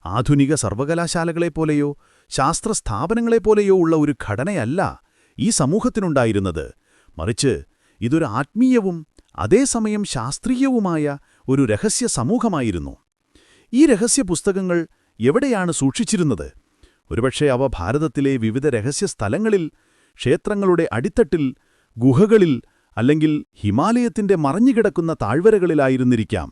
ആധുനിക സർവകലാശാലകളെപ്പോലെയോ ശാസ്ത്രസ്ഥാപനങ്ങളെപ്പോലെയോ ഉള്ള ഒരു ഘടനയല്ല ഈ സമൂഹത്തിനുണ്ടായിരുന്നത്, മറിച്ച് ഇതൊരു ആത്മീയവും അതേസമയം ശാസ്ത്രീയവുമായ ഒരു രഹസ്യ സമൂഹമായിരുന്നു. ഈ രഹസ്യ പുസ്തകങ്ങൾ എവിടെയാണ് സൂക്ഷിച്ചിരുന്നത്? ഒരുപക്ഷെ അവ ഭാരതത്തിലെ വിവിധ രഹസ്യ സ്ഥലങ്ങളിൽ, ക്ഷേത്രങ്ങളുടെ അടിത്തട്ടിൽ, ഗുഹകളിൽ, അല്ലെങ്കിൽ ഹിമാലയത്തിന്റെ മറഞ്ഞുകിടക്കുന്ന താഴ്വരകളിലായിരുന്നിരിക്കാം.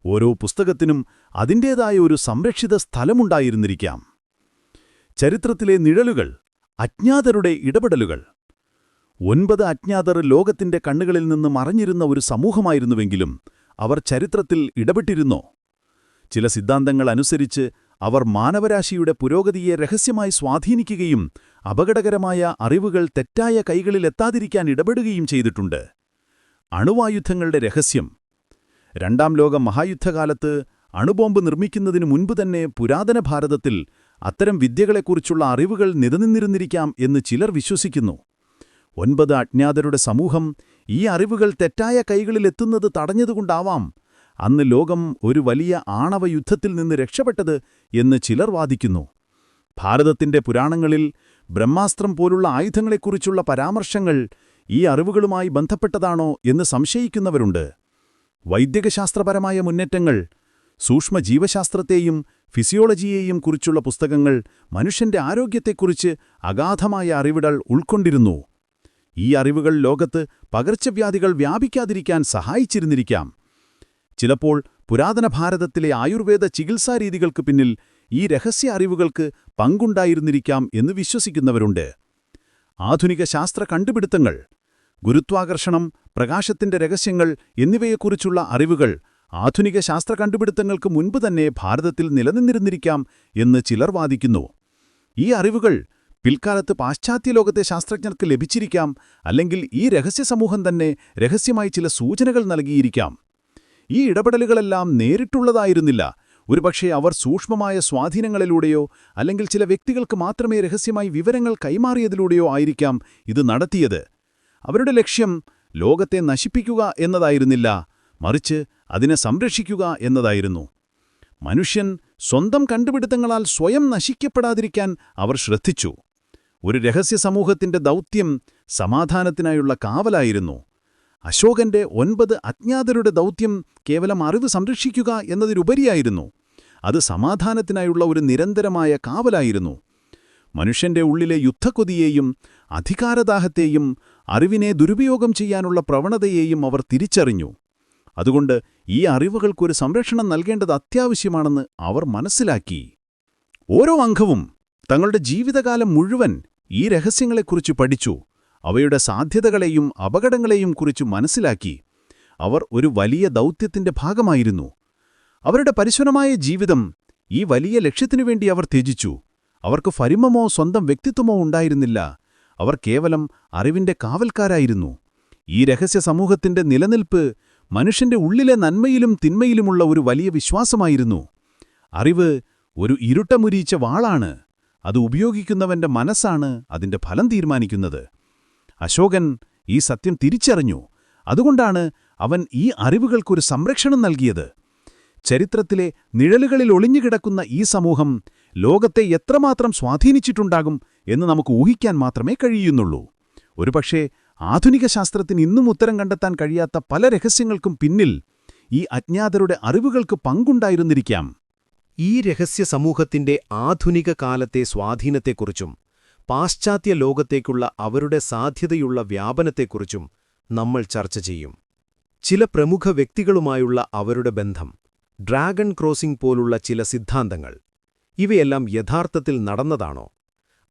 ഓരോ പുസ്തകത്തിനും അതിൻ്റേതായ ഒരു സംരക്ഷിത സ്ഥലമുണ്ടായിരുന്നിരിക്കാം. ചരിത്രത്തിലെ നിഴലുകൾ, അജ്ഞാതരുടെ ഇടപെടലുകൾ. 9 അജ്ഞാതർ ലോകത്തിന്റെ കണ്ണുകളിൽ നിന്ന് മറഞ്ഞിരുന്ന ഒരു സമൂഹമായിരുന്നുവെങ്കിലും അവർ ചരിത്രത്തിൽ ഇടപെട്ടിരുന്നോ? ചില സിദ്ധാന്തങ്ങൾ അനുസരിച്ച് അവർ മാനവരാശിയുടെ പുരോഗതിയെ രഹസ്യമായി സ്വാധീനിക്കുകയും അപകടകരമായ അറിവുകൾ തെറ്റായ കൈകളിലെത്താതിരിക്കാൻ ഇടപെടുകയും ചെയ്തിട്ടുണ്ട്. അണുവായുധങ്ങളുടെ രഹസ്യം. 2ാം ലോക മഹായുദ്ധകാലത്ത് അണുബോംബ് നിർമ്മിക്കുന്നതിനു മുൻപ് തന്നെ പുരാതന ഭാരതത്തിൽ അത്തരം വിദ്യകളെക്കുറിച്ചുള്ള അറിവുകൾ നിലനിന്നിരുന്നിരിക്കാം എന്ന് ചിലർ വിശ്വസിക്കുന്നു. 9 അജ്ഞാതരുടെ സമൂഹം ഈ അറിവുകൾ തെറ്റായ കൈകളിലെത്തുന്നത് തടഞ്ഞതുകൊണ്ടാവാം അന്ന് ലോകം ഒരു വലിയ ആണവ യുദ്ധത്തിൽ നിന്ന് രക്ഷപ്പെട്ടത് എന്ന് ചിലർ വാദിക്കുന്നു. ഭാരതത്തിന്റെ പുരാണങ്ങളിൽ ബ്രഹ്മാസ്ത്രം പോലുള്ള ആയുധങ്ങളെക്കുറിച്ചുള്ള പരാമർശങ്ങൾ ഈ അറിവുകളുമായി ബന്ധപ്പെട്ടതാണോ എന്ന് സംശയിക്കുന്നവരുണ്ട്. വൈദ്യകശാസ്ത്രപരമായ മുന്നേറ്റങ്ങൾ, സൂക്ഷ്മജീവശാസ്ത്രത്തെയും ഫിസിയോളജിയെയും കുറിച്ചുള്ള പുസ്തകങ്ങൾ മനുഷ്യന്റെ ആരോഗ്യത്തെക്കുറിച്ച് അഗാധമായ അറിവുകൾ ഉൾക്കൊണ്ടിരുന്നു. ഈ അറിവുകൾ ലോകത്ത് പകർച്ചവ്യാധികൾ വ്യാപിക്കാതിരിക്കാൻ സഹായിച്ചിരുന്നിരിക്കാം. ചിലപ്പോൾ പുരാതന ഭാരതത്തിലെ ആയുർവേദ ചികിത്സാരീതികൾക്ക് പിന്നിൽ ഈ രഹസ്യ അറിവുകൾക്ക് പങ്കുണ്ടായിരുന്നിരിക്കാം എന്ന് വിശ്വസിക്കുന്നവരുണ്ട്. ആധുനിക ശാസ്ത്ര കണ്ടുപിടുത്തങ്ങൾ, ഗുരുത്വാകർഷണം, പ്രകാശത്തിന്റെ രഹസ്യങ്ങൾ എന്നിവയെക്കുറിച്ചുള്ള അറിവുകൾ ആധുനിക ശാസ്ത്ര കണ്ടുപിടുത്തങ്ങൾക്ക് മുൻപ് തന്നെ ഭാരതത്തിൽ നിലനിന്നിരുന്നിരിക്കാം എന്ന് ചിലർ വാദിക്കുന്നു. ഈ അറിവുകൾ പിൽക്കാലത്ത് പാശ്ചാത്യ ലോകത്തെ ശാസ്ത്രജ്ഞർക്ക് ലഭിച്ചിരിക്കാം, അല്ലെങ്കിൽ ഈ രഹസ്യ സമൂഹം തന്നെ രഹസ്യമായി ചില സൂചനകൾ നൽകിയിരിക്കാം. ഈ ഇടപെടലുകളെല്ലാം നേരിട്ടുള്ളതായിരുന്നില്ല. ഒരുപക്ഷെ അവർ സൂക്ഷ്മമായ സ്വാധീനങ്ങളിലൂടെയോ അല്ലെങ്കിൽ ചില വ്യക്തികൾക്ക് മാത്രമേ രഹസ്യമായി വിവരങ്ങൾ കൈമാറിയതിലൂടെയോ ആയിരിക്കാം ഇത് നടത്തിയത്. അവരുടെ ലക്ഷ്യം ലോകത്തെ നശിപ്പിക്കുക എന്നതായിരുന്നില്ല, മറിച്ച് അതിനെ സംരക്ഷിക്കുക എന്നതായിരുന്നു. മനുഷ്യൻ സ്വന്തം കണ്ടുപിടുത്തങ്ങളാൽ സ്വയം നശിക്കപ്പെടാതിരിക്കാൻ അവർ ശ്രദ്ധിച്ചു. ഒരു രഹസ്യ സമൂഹത്തിന്റെ ദൗത്യം സമാധാനത്തിനായുള്ള കാവലായിരുന്നു. അശോകന്റെ 9 അജ്ഞാതരുടെ ദൗത്യം കേവലം അറിവ് സംരക്ഷിക്കുക എന്നതിലുപരിയായിരുന്നു. അത് സമാധാനത്തിനായുള്ള ഒരു നിരന്തരമായ കാവലായിരുന്നു. മനുഷ്യന്റെ ഉള്ളിലെ യുദ്ധക്കൊതിയെയും അധികാരദാഹത്തെയും അറിവിനെ ദുരുപയോഗം ചെയ്യാനുള്ള പ്രവണതയെയും അവർ തിരിച്ചറിഞ്ഞു. അതുകൊണ്ട് ഈ അറിവുകൾക്കൊരു സംരക്ഷണം നൽകേണ്ടത് അത്യാവശ്യമാണെന്ന് അവർ മനസ്സിലാക്കി. ഓരോ അംഗവും തങ്ങളുടെ ജീവിതകാലം മുഴുവൻ ഈ രഹസ്യങ്ങളെക്കുറിച്ച് പഠിച്ചു, അവയുടെ സാധ്യതകളെയും അപകടങ്ങളെയും കുറിച്ച് മനസ്സിലാക്കി. അവർ ഒരു വലിയ ദൗത്യത്തിന്റെ ഭാഗമായിരുന്നു. അവരുടെ പരിശ്രമമായ ജീവിതം ഈ വലിയ ലക്ഷ്യത്തിനുവേണ്ടി അവർ ത്യജിച്ചു. അവർക്ക് ഫരിമമോ സ്വന്തം വ്യക്തിത്വമോ ഉണ്ടായിരുന്നില്ല. അവർ കേവലം അറിവിന്റെ കാവൽക്കാരായിരുന്നു. ഈ രഹസ്യ സമൂഹത്തിന്റെ നിലനിൽപ്പ് മനുഷ്യന്റെ ഉള്ളിലെ നന്മയിലും തിന്മയിലുമുള്ള ഒരു വലിയ വിശ്വാസമായിരുന്നു. അറിവ് ഒരു ഇരുട്ടമുരിയിച്ച വാളാണ്. അത് ഉപയോഗിക്കുന്നവന്റെ മനസ്സാണ് അതിന്റെ ഫലം തീരുമാനിക്കുന്നത്. അശോകൻ ഈ സത്യം തിരിച്ചറിഞ്ഞു. അതുകൊണ്ടാണ് അവൻ ഈ അറിവുകൾക്കൊരു സംരക്ഷണം നൽകിയത്. ചരിത്രത്തിലെ നിഴലുകളിൽ ഒളിഞ്ഞുകിടക്കുന്ന ഈ സമൂഹം ലോകത്തെ എത്രമാത്രം സ്വാധീനിച്ചിട്ടുണ്ടാകും എന്ന് നമുക്ക് ഊഹിക്കാൻ മാത്രമേ കഴിയുന്നുള്ളൂ. ഒരുപക്ഷേ ആധുനിക ശാസ്ത്രത്തിന് ഇന്നും ഉത്തരം കണ്ടെത്താൻ കഴിയാത്ത പല രഹസ്യങ്ങൾക്കും പിന്നിൽ ഈ അജ്ഞാതരുടെ അറിവുകൾക്ക് പങ്കുണ്ടായിരുന്നിരിക്കാം. ഈ രഹസ്യ സമൂഹത്തിന്റെ ആധുനിക കാലത്തെ സ്വാധീനത്തെക്കുറിച്ചും പാശ്ചാത്യ ലോകത്തേക്കുള്ള അവരുടെ സാധ്യതയുള്ള വ്യാപനത്തെക്കുറിച്ചും നമ്മൾ ചർച്ച ചെയ്യും. ചില പ്രമുഖ വ്യക്തികളുമായുള്ള അവരുടെ ബന്ധം, ഡ്രാഗൺ ക്രോസിംഗ് പോലുള്ള ചില സിദ്ധാന്തങ്ങൾ, ഇവയെല്ലാം യഥാർത്ഥത്തിൽ നടന്നതാണോ?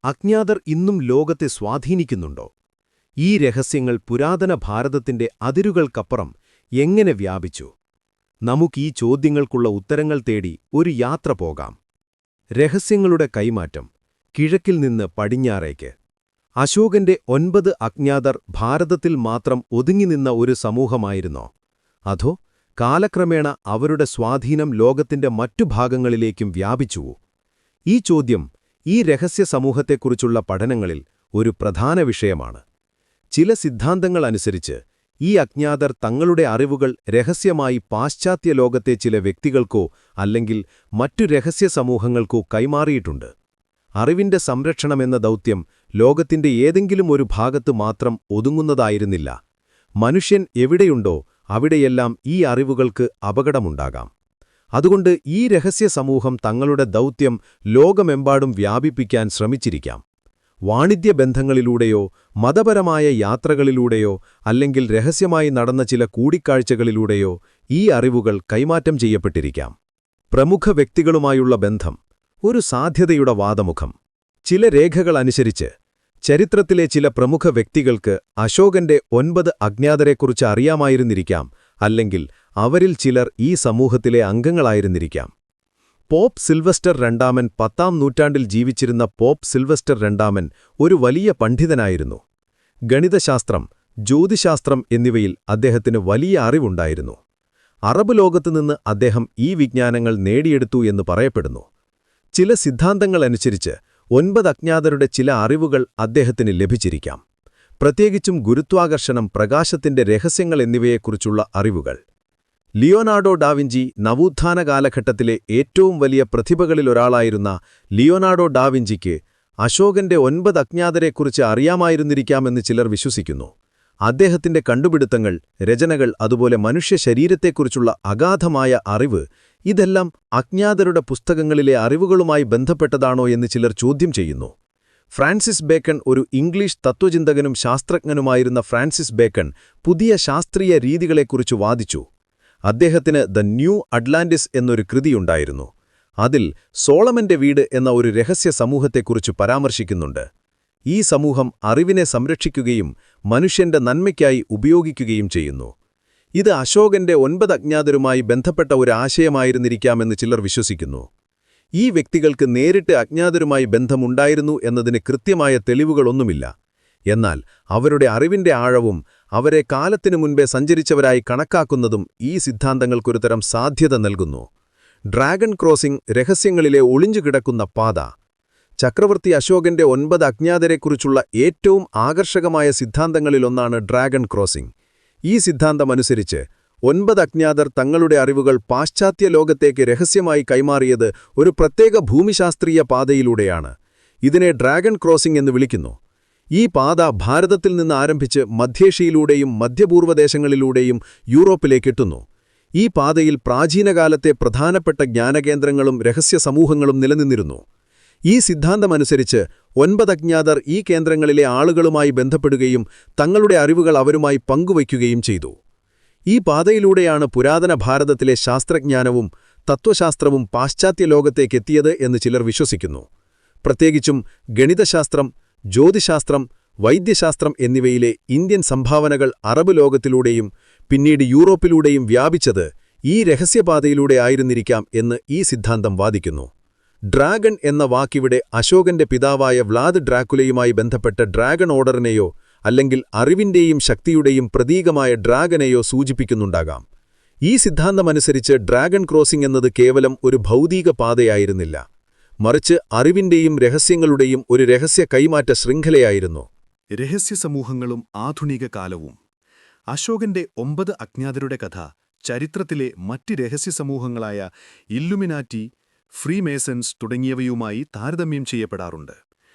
അജ്ഞാതർ ഇന്നും ലോകത്തെ സ്വാധീനിക്കുന്നുണ്ടോ? ഈ രഹസ്യങ്ങൾ പുരാതന ഭാരതത്തിന്റെ അതിരുകൾക്കപ്പുറം എങ്ങനെ വ്യാപിച്ചു? നമുക്കീ ചോദ്യങ്ങൾക്കുള്ള ഉത്തരങ്ങൾ തേടി ഒരു യാത്ര പോകാം. രഹസ്യങ്ങളുടെ കൈമാറ്റം, കിഴക്കിൽ നിന്ന് പടിഞ്ഞാറേക്ക്. അശോകന്റെ 9 അജ്ഞാതർ ഭാരതത്തിൽ മാത്രം ഒതുങ്ങിനിന്ന ഒരു സമൂഹമായിരുന്നോ? അതോ കാലക്രമേണ അവരുടെ സ്വാധീനം ലോകത്തിന്റെ മറ്റു ഭാഗങ്ങളിലേക്കും വ്യാപിച്ചുവോ? ഈ ചോദ്യം ഈ രഹസ്യ സമൂഹത്തെക്കുറിച്ചുള്ള പഠനങ്ങളിൽ ഒരു പ്രധാന വിഷയമാണ്. ചില സിദ്ധാന്തങ്ങൾ അനുസരിച്ച് ഈ അജ്ഞാതർ തങ്ങളുടെ അറിവുകൾ രഹസ്യമായി പാശ്ചാത്യ ലോകത്തെ ചില വ്യക്തികൾക്കോ അല്ലെങ്കിൽ മറ്റു രഹസ്യ സമൂഹങ്ങൾക്കോ കൈമാറിയിട്ടുണ്ട്. അറിവിന്റെ സംരക്ഷണമെന്ന ദൗത്യം ലോകത്തിന്റെ ഏതെങ്കിലും ഒരു ഭാഗത്ത് മാത്രം ഒതുങ്ങുന്നതായിരുന്നില്ല. മനുഷ്യൻ എവിടെയുണ്ടോ അവിടെയെല്ലാം ഈ അറിവുകൾക്ക് അപകടമുണ്ടാകാം. അതുകൊണ്ട് ഈ രഹസ്യ സമൂഹം തങ്ങളുടെ ദൗത്യം ലോകമെമ്പാടും വ്യാപിപ്പിക്കാൻ ശ്രമിച്ചിരിക്കാം. വാണിജ്യബന്ധങ്ങളിലൂടെയോ മതപരമായ യാത്രകളിലൂടെയോ അല്ലെങ്കിൽ രഹസ്യമായി നടന്ന ചില കൂടിക്കാഴ്ചകളിലൂടെയോ ഈ അറിവുകൾ കൈമാറ്റം ചെയ്യപ്പെട്ടിരിക്കാം. പ്രമുഖ വ്യക്തികളുമായുള്ള ബന്ധം, ഒരു സാധ്യതയുടെ വാദമുഖം. ചില രേഖകൾ അനുസരിച്ച് ചരിത്രത്തിലെ ചില പ്രമുഖ വ്യക്തികൾക്ക് അശോകന്റെ 9 അജ്ഞാതരെക്കുറിച്ച് അറിയാമായിരുന്നിരിക്കാം, അല്ലെങ്കിൽ അവരിൽ ചിലർ ഈ സമൂഹത്തിലെ അംഗങ്ങളായിരുന്നിരിക്കാം. പോപ്പ് സിൽവസ്റ്റർ രണ്ടാമൻ 10ാം നൂറ്റാണ്ടിൽ ജീവിച്ചിരുന്ന പോപ്പ് സിൽവസ്റ്റർ രണ്ടാമൻ ഒരു വലിയ പണ്ഡിതനായിരുന്നു. ഗണിതശാസ്ത്രം, ജ്യോതിശാസ്ത്രം എന്നിവയിൽ അദ്ദേഹത്തിന് വലിയ അറിവുണ്ടായിരുന്നു. അറബ് ലോകത്തുനിന്ന് അദ്ദേഹം ഈ വിജ്ഞാനങ്ങൾ നേടിയെടുത്തു എന്ന് പറയപ്പെടുന്നു. ചില സിദ്ധാന്തങ്ങളനുസരിച്ച് 9 അജ്ഞാതരുടെ ചില അറിവുകൾ അദ്ദേഹത്തിന് ലഭിച്ചിരിക്കാം. പ്രത്യേകിച്ചും ഗുരുത്വാകർഷണം, പ്രകാശത്തിന്റെ രഹസ്യങ്ങൾ എന്നിവയെക്കുറിച്ചുള്ള അറിവുകൾ. ലിയോനാർഡോ ഡാവിഞ്ചി നവോത്ഥാന കാലഘട്ടത്തിലെ ഏറ്റവും വലിയ പ്രതിഭകളിലൊരാളായിരുന്ന ലിയോനാർഡോ ഡാവിഞ്ചിക്ക് അശോകന്റെ 9 അജ്ഞാതരെക്കുറിച്ച് അറിയാമായിരുന്നിരിക്കാമെന്ന് ചിലർ വിശ്വസിക്കുന്നു. അദ്ദേഹത്തിന്റെ കണ്ടുപിടുത്തങ്ങൾ, രചനകൾ, അതുപോലെ മനുഷ്യ ശരീരത്തെക്കുറിച്ചുള്ള അഗാധമായ അറിവ്, ഇതെല്ലാം അജ്ഞാതരുടെ പുസ്തകങ്ങളിലെ അറിവുകളുമായി ബന്ധപ്പെട്ടതാണോ എന്ന് ചിലർ ചോദ്യം ചെയ്യുന്നു. ഫ്രാൻസിസ് ബേക്കൺ, ഒരു ഇംഗ്ലീഷ് തത്വചിന്തകനും ശാസ്ത്രജ്ഞനുമായിരുന്ന ഫ്രാൻസിസ് ബേക്കൺ പുതിയ ശാസ്ത്രീയ രീതികളെക്കുറിച്ച് വാദിച്ചു. അദ്ദേഹത്തിന് ദ ന്യൂ അറ്റ്ലാന്റിസ് എന്നൊരു കൃതിയുണ്ടായിരുന്നു. അതിൽ സോളമന്റെ വീട് എന്ന ഒരു രഹസ്യ സമൂഹത്തെക്കുറിച്ച് പരാമർശിക്കുന്നുണ്ട്. ഈ സമൂഹം അറിവിനെ സംരക്ഷിക്കുകയും മനുഷ്യന്റെ നന്മയ്ക്കായി ഉപയോഗിക്കുകയും ചെയ്യുന്നു. ഇത് അശോകന്റെ 9 അജ്ഞാതരുമായി ബന്ധപ്പെട്ട ഒരു ആശയമായിരുന്നിരിക്കാമെന്ന് ചിലർ വിശ്വസിക്കുന്നു. ഈ വ്യക്തികൾക്ക് നേരിട്ട് അജ്ഞാതരുമായി ബന്ധമുണ്ടായിരുന്നു എന്നതിന് കൃത്യമായ തെളിവുകളൊന്നുമില്ല. എന്നാൽ അവരുടെ അറിവിന്റെ ആഴവും അവരെ കാലത്തിനു മുൻപേ സഞ്ചരിച്ചവരായി കണക്കാക്കുന്നതും ഈ സിദ്ധാന്തങ്ങൾക്കൊരുതരം സാധ്യത നൽകുന്നു. ഡ്രാഗൺ ക്രോസിംഗ്, രഹസ്യങ്ങളിലെ ഒളിഞ്ഞുകിടക്കുന്ന പാത. ചക്രവർത്തി അശോകന്റെ 9 അജ്ഞാതരെക്കുറിച്ചുള്ള ഏറ്റവും ആകർഷകമായ സിദ്ധാന്തങ്ങളിലൊന്നാണ് ഡ്രാഗൺ ക്രോസിംഗ്. ഈ സിദ്ധാന്തമനുസരിച്ച് 9 അജ്ഞാതർ തങ്ങളുടെ അറിവുകൾ പാശ്ചാത്യ ലോകത്തേക്ക് രഹസ്യമായി കൈമാറിയത് ഒരു പ്രത്യേക ഭൂമിശാസ്ത്രീയ പാതയിലൂടെയാണ്. ഇതിനെ ഡ്രാഗൺ ക്രോസിംഗ് എന്ന് വിളിക്കുന്നു. ഈ പാത ഭാരതത്തിൽ നിന്ന് ആരംഭിച്ച് മധ്യേഷ്യയിലൂടെയും മധ്യപൂർവ്വദേശങ്ങളിലൂടെയും യൂറോപ്പിലേക്കെത്തുന്നു. ഈ പാതയിൽ പ്രാചീനകാലത്തെ പ്രധാനപ്പെട്ട ജ്ഞാനകേന്ദ്രങ്ങളും രഹസ്യ സമൂഹങ്ങളും നിലനിന്നിരുന്നു. ഈ സിദ്ധാന്തമനുസരിച്ച് 9 അജ്ഞാതർ ഈ കേന്ദ്രങ്ങളിലെ ആളുകളുമായി ബന്ധപ്പെടുകയും തങ്ങളുടെ അറിവുകൾ അവരുമായി പങ്കുവയ്ക്കുകയും ചെയ്തു. ഈ പാതയിലൂടെയാണ് പുരാതന ഭാരതത്തിലെ ശാസ്ത്രജ്ഞാനവും തത്വശാസ്ത്രവും പാശ്ചാത്യ ലോകത്തേക്കെത്തിയത് എന്ന് ചിലർ വിശ്വസിക്കുന്നു. പ്രത്യേകിച്ചും ഗണിതശാസ്ത്രം, ജ്യോതിശാസ്ത്രം, വൈദ്യശാസ്ത്രം എന്നിവയിലെ ഇന്ത്യൻ സംഭാവനകൾ അറബ് ലോകത്തിലൂടെയും പിന്നീട് യൂറോപ്പിലൂടെയും വ്യാപിച്ചത് ഈ രഹസ്യപാതയിലൂടെ ആയിരുന്നിരിക്കാം എന്ന് ഈ സിദ്ധാന്തം വാദിക്കുന്നു. ഡ്രാഗൺ എന്ന വാക്കിവിടെ അശോകന്റെ പിതാവായ വ്ലാദ് ഡ്രാക്കുലയുമായി ബന്ധപ്പെട്ട ഡ്രാഗൺ ഓർഡറിനെയോ അല്ലെങ്കിൽ അറിവിന്റെയും ശക്തിയുടെയും പ്രതീകമായ ഡ്രാഗനെയോ സൂചിപ്പിക്കുന്നുണ്ടാകാം. ഈ സിദ്ധാന്തമനുസരിച്ച് ഡ്രാഗൺ ക്രോസിംഗ് എന്നത് കേവലം ഒരു ഭൗതിക പാതയായിരുന്നില്ല, മറിച്ച് അറിവിന്റെയും രഹസ്യങ്ങളുടെയും ഒരു രഹസ്യ കൈമാറ്റ ശൃംഖലയായിരുന്നു. രഹസ്യസമൂഹങ്ങളും ആധുനിക കാലവും. അശോകന്റെ 9 അജ്ഞാതരുടെ കഥ ചരിത്രത്തിലെ മറ്റ് രഹസ്യസമൂഹങ്ങളായ ഇല്ലുമിനാറ്റി, ഫ്രീമേസൺസ് തുടങ്ങിയവയുമായി താരതമ്യം ചെയ്യപ്പെടാറുണ്ട്.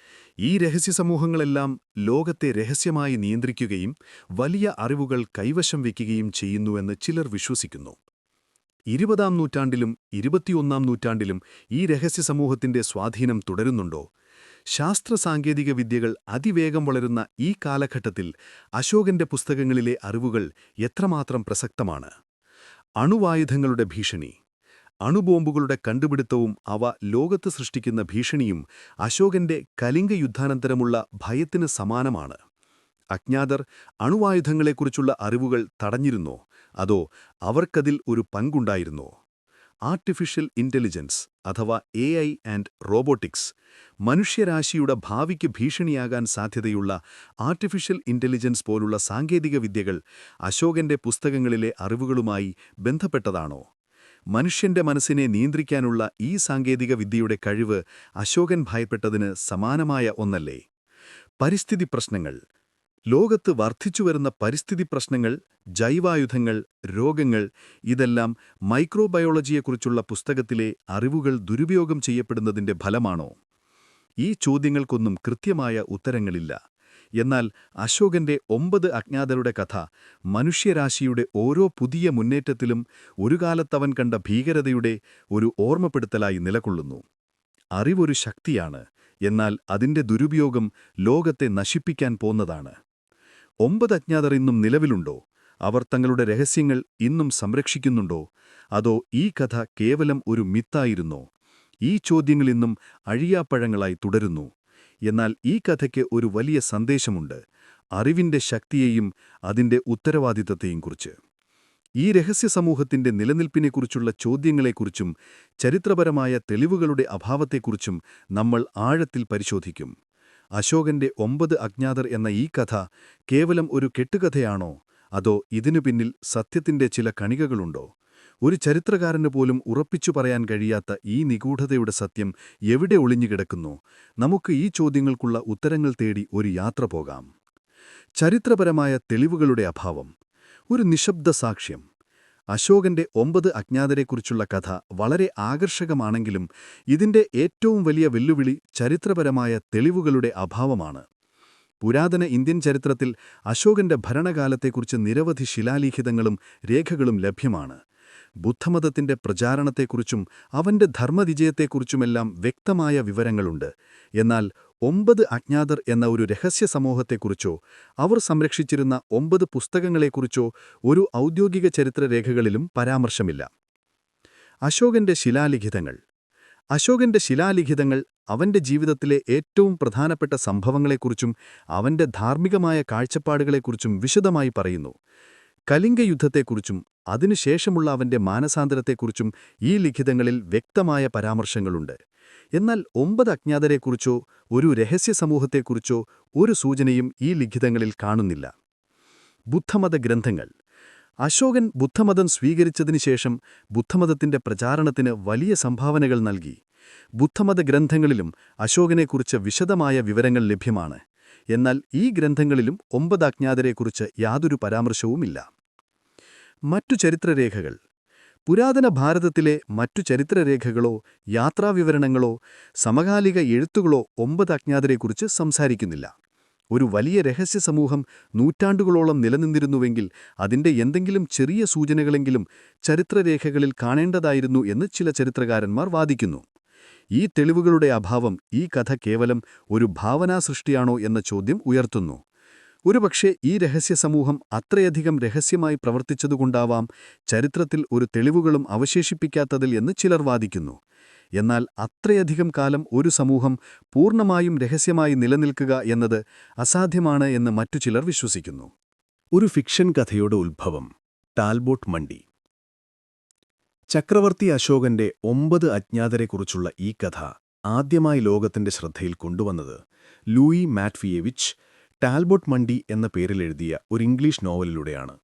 ഈ രഹസ്യസമൂഹങ്ങളെല്ലാം ലോകത്തെ രഹസ്യമായി നിയന്ത്രിക്കുകയും വലിയ അറിവുകൾ കൈവശം വയ്ക്കുകയും ചെയ്യുന്നുവെന്ന് ചിലർ വിശ്വസിക്കുന്നു. 20-ാം നൂറ്റാണ്ടിലും 21-ാം നൂറ്റാണ്ടിലും ഈ രഹസ്യസമൂഹത്തിന്റെ സ്വാധീനം തുടരുന്നുണ്ടോ? ശാസ്ത്രസാങ്കേതിക വിദ്യകൾ അതിവേഗം വളരുന്ന ഈ കാലഘട്ടത്തിൽ അശോകന്റെ പുസ്തകങ്ങളിലെ അറിവുകൾ എത്രമാത്രം പ്രസക്തമാണ്? അണുവായുധങ്ങളുടെ ഭീഷണി. അണുബോംബുകളുടെ കണ്ടുപിടുത്തവും അവ ലോകത്ത് സൃഷ്ടിക്കുന്ന ഭീഷണിയും അശോകന്റെ കലിംഗ യുദ്ധാനന്തരമുള്ള ഭയത്തിന് സമാനമാണ്. അജ്ഞാതർ അണുവായുധങ്ങളെക്കുറിച്ചുള്ള അറിവുകൾ തടഞ്ഞിരുന്നോ, അതോ അവർക്കതിൽ ഒരു പങ്കുണ്ടായിരുന്നോ? ആർട്ടിഫിഷ്യൽ ഇന്റലിജൻസ് അഥവാ AI ആൻഡ് റോബോട്ടിക്സ്. മനുഷ്യരാശിയുടെ ഭാവിക്ക് ഭീഷണിയാകാൻ സാധ്യതയുള്ള ആർട്ടിഫിഷ്യൽ ഇന്റലിജൻസ് പോലുള്ള സാങ്കേതിക വിദ്യകൾ അശോകന്റെ പുസ്തകങ്ങളിലെ അറിവുകളുമായി ബന്ധപ്പെട്ടതാണോ? മനുഷ്യന്റെ മനസ്സിനെ നിയന്ത്രിക്കാനുള്ള ഈ സാങ്കേതിക വിദ്യയുടെ കഴിവ് അശോകൻ ഭയപ്പെട്ടതിന് സമാനമായ ഒന്നല്ലേ? പരിസ്ഥിതി പ്രശ്നങ്ങൾ. ലോകത്ത് വർദ്ധിച്ചുവരുന്ന പരിസ്ഥിതി പ്രശ്നങ്ങൾ, ജൈവായുധങ്ങൾ, രോഗങ്ങൾ, ഇതെല്ലാം മൈക്രോബയോളജിയെക്കുറിച്ചുള്ള പുസ്തകത്തിലെ അറിവുകൾ ദുരുപയോഗം ചെയ്യപ്പെടുന്നതിന്റെ ഫലമാണോ? ഈ ചോദ്യങ്ങൾക്കൊന്നും കൃത്യമായ ഉത്തരങ്ങളില്ല. എന്നാൽ അശോകന്റെ 9 അജ്ഞാതരുടെ കഥ മനുഷ്യരാശിയുടെ ഓരോ പുതിയ മുന്നേറ്റത്തിലും ഒരു കാലത്തവൻ കണ്ട ഭീകരതയുടെ ഒരു ഓർമ്മപ്പെടുത്തലായി നിലകൊള്ളുന്നു. അറിവൊരു ശക്തിയാണ്, എന്നാൽ അതിന്റെ ദുരുപയോഗം ലോകത്തെ നശിപ്പിക്കാൻ പോന്നതാണ്. 9 അജ്ഞാതർ ഇന്നും നിലവിലുണ്ടോ? അവർ തങ്ങളുടെ രഹസ്യങ്ങൾ ഇന്നും സംരക്ഷിക്കുന്നുണ്ടോ? അതോ ഈ കഥ കേവലം ഒരു മിത്തായിരുന്നോ? ഈ ചോദ്യങ്ങൾ ഇന്നും അഴിയാപ്പഴങ്ങളായി തുടരുന്നു. എന്നാൽ ഈ കഥയ്ക്ക് ഒരു വലിയ സന്ദേശമുണ്ട്, അറിവിന്റെ ശക്തിയെയും അതിന്റെ ഉത്തരവാദിത്തത്തെയും കുറിച്ച്. ഈ രഹസ്യസമൂഹത്തിന്റെ നിലനിൽപ്പിനെക്കുറിച്ചുള്ള ചോദ്യങ്ങളെക്കുറിച്ചും ചരിത്രപരമായ തെളിവുകളുടെ അഭാവത്തെക്കുറിച്ചും നമ്മൾ ആഴത്തിൽ പരിശോധിക്കും. അശോകന്റെ 9 അജ്ഞാതർ എന്ന ഈ കഥ കേവലം ഒരു കെട്ടുകഥയാണോ, അതോ ഇതിനു പിന്നിൽ സത്യത്തിന്റെ ചില കണികകളുണ്ടോ? ഒരു ചരിത്രകാരന് പോലും ഉറപ്പിച്ചു പറയാൻ കഴിയാത്ത ഈ നിഗൂഢതയുടെ സത്യം എവിടെ ഒളിഞ്ഞുകിടക്കുന്നു? നമുക്ക് ഈ ചോദ്യങ്ങൾക്കുള്ള ഉത്തരങ്ങൾ തേടി ഒരു യാത്ര പോകാം. ചരിത്രപരമായ തെളിവുകളുടെ അഭാവം. ഒരു നിശബ്ദ സാക്ഷ്യം. അശോകന്റെ 9 അജ്ഞാതരെക്കുറിച്ചുള്ള കഥ വളരെ ആകർഷകമാണെങ്കിലും ഇതിന്റെ ഏറ്റവും വലിയ വെല്ലുവിളി ചരിത്രപരമായ തെളിവുകളുടെ അഭാവമാണ്. പുരാതന ഇന്ത്യൻ ചരിത്രത്തിൽ അശോകന്റെ ഭരണകാലത്തെക്കുറിച്ച് നിരവധി ശിലാലിഖിതങ്ങളും രേഖകളും ലഭ്യമാണ്. ബുദ്ധമതത്തിന്റെ പ്രചാരണത്തെക്കുറിച്ചും അവന്റെ ധർമ്മവിജയത്തെക്കുറിച്ചുമെല്ലാം വ്യക്തമായ വിവരങ്ങളുണ്ട്. എന്നാൽ 9 അജ്ഞാതർ എന്ന ഒരു രഹസ്യസമൂഹത്തെക്കുറിച്ചോ അവർ സംരക്ഷിച്ചിരുന്ന 9 പുസ്തകങ്ങളെക്കുറിച്ചോ ഒരു ഔദ്യോഗിക ചരിത്രരേഖകളിലും പരാമർശമില്ല. അശോകന്റെ ശിലാലിഖിതങ്ങൾ. അശോകന്റെ ശിലാലിഖിതങ്ങൾ അവന്റെ ജീവിതത്തിലെ ഏറ്റവും പ്രധാനപ്പെട്ട സംഭവങ്ങളെക്കുറിച്ചും അവന്റെ ധാർമ്മികമായ കാഴ്ചപ്പാടുകളെക്കുറിച്ചും വിശദമായി പറയുന്നു. കലിംഗ യുദ്ധത്തെക്കുറിച്ചും അതിനുശേഷമുള്ള അവന്റെ മാനസാന്തരത്തെക്കുറിച്ചും ഈ ലിഖിതങ്ങളിൽ വ്യക്തമായ പരാമർശങ്ങളുണ്ട്. എന്നാൽ 9 അജ്ഞാതരെക്കുറിച്ചോ ഒരു രഹസ്യസമൂഹത്തെക്കുറിച്ചോ ഒരു സൂചനയും ഈ ലിഖിതങ്ങളിൽ കാണുന്നില്ല. ബുദ്ധമത ഗ്രന്ഥങ്ങൾ. അശോകൻ ബുദ്ധമതം സ്വീകരിച്ചതിനുശേഷം ബുദ്ധമതത്തിന്റെ പ്രചാരണത്തിന് വലിയ സംഭാവനകൾ നൽകി. ബുദ്ധമത ഗ്രന്ഥങ്ങളിലും അശോകനെക്കുറിച്ച് വിശദമായ വിവരങ്ങൾ ലഭ്യമാണ്. എന്നാൽ ഈ ഗ്രന്ഥങ്ങളിലും 9 അജ്ഞാതരെക്കുറിച്ച് യാതൊരു പരാമർശവുമില്ല. മറ്റു ചരിത്രരേഖകൾ. പുരാതന ഭാരതത്തിലെ മറ്റു ചരിത്രരേഖകളോ യാത്രാവിവരണങ്ങളോ സമകാലിക എഴുത്തുകളോ 9 അജ്ഞാതരെക്കുറിച്ച് സംസാരിക്കുന്നില്ല. ഒരു വലിയ രഹസ്യസമൂഹം നൂറ്റാണ്ടുകളോളം നിലനിന്നിരുന്നുവെങ്കിൽ അതിന്റെ എന്തെങ്കിലും ചെറിയ സൂചനകളെങ്കിലും ചരിത്രരേഖകളിൽ കാണേണ്ടതായിരുന്നു എന്ന് ചില ചരിത്രകാരന്മാർ വാദിക്കുന്നു. ഈ തെളിവുകളുടെ അഭാവം ഈ കഥ കേവലം ഒരു ഭാവനാസൃഷ്ടിയാണോ എന്ന ചോദ്യം ഉയർത്തുന്നു. ഒരുപക്ഷേ ഈ രഹസ്യസമൂഹം അത്രയധികം രഹസ്യമായി പ്രവർത്തിച്ചതുകൊണ്ടാവാം ചരിത്രത്തിൽ ഒരു തെളിവുകളും അവശേഷിപ്പിക്കാത്തതിൽ എന്ന് ചിലർ വാദിക്കുന്നു. എന്നാൽ അത്രയധികം കാലം ഒരു സമൂഹം പൂർണ്ണമായും രഹസ്യമായി നിലനിൽക്കുക എന്നത് അസാധ്യമാണ് എന്ന് മറ്റു ചിലർ വിശ്വസിക്കുന്നു. ഒരു ഫിക്ഷൻ കഥയുടെ ഉത്ഭവം. ടാൽബോട്ട് മണ്ടി. ചക്രവർത്തി അശോകന്റെ 9 അജ്ഞാതരെക്കുറിച്ചുള്ള ഈ കഥ ആദ്യമായി ലോകത്തിന്റെ ശ്രദ്ധയിൽ കൊണ്ടുവന്നത് ലൂയി മാറ്റ്ഫിയേവിച്ച് ടാൽബോട്ട് മണ്ടി എന്ന പേരിലെഴുതിയ ഒരു ഇംഗ്ലീഷ് നോവലിലൂടെയാണ്.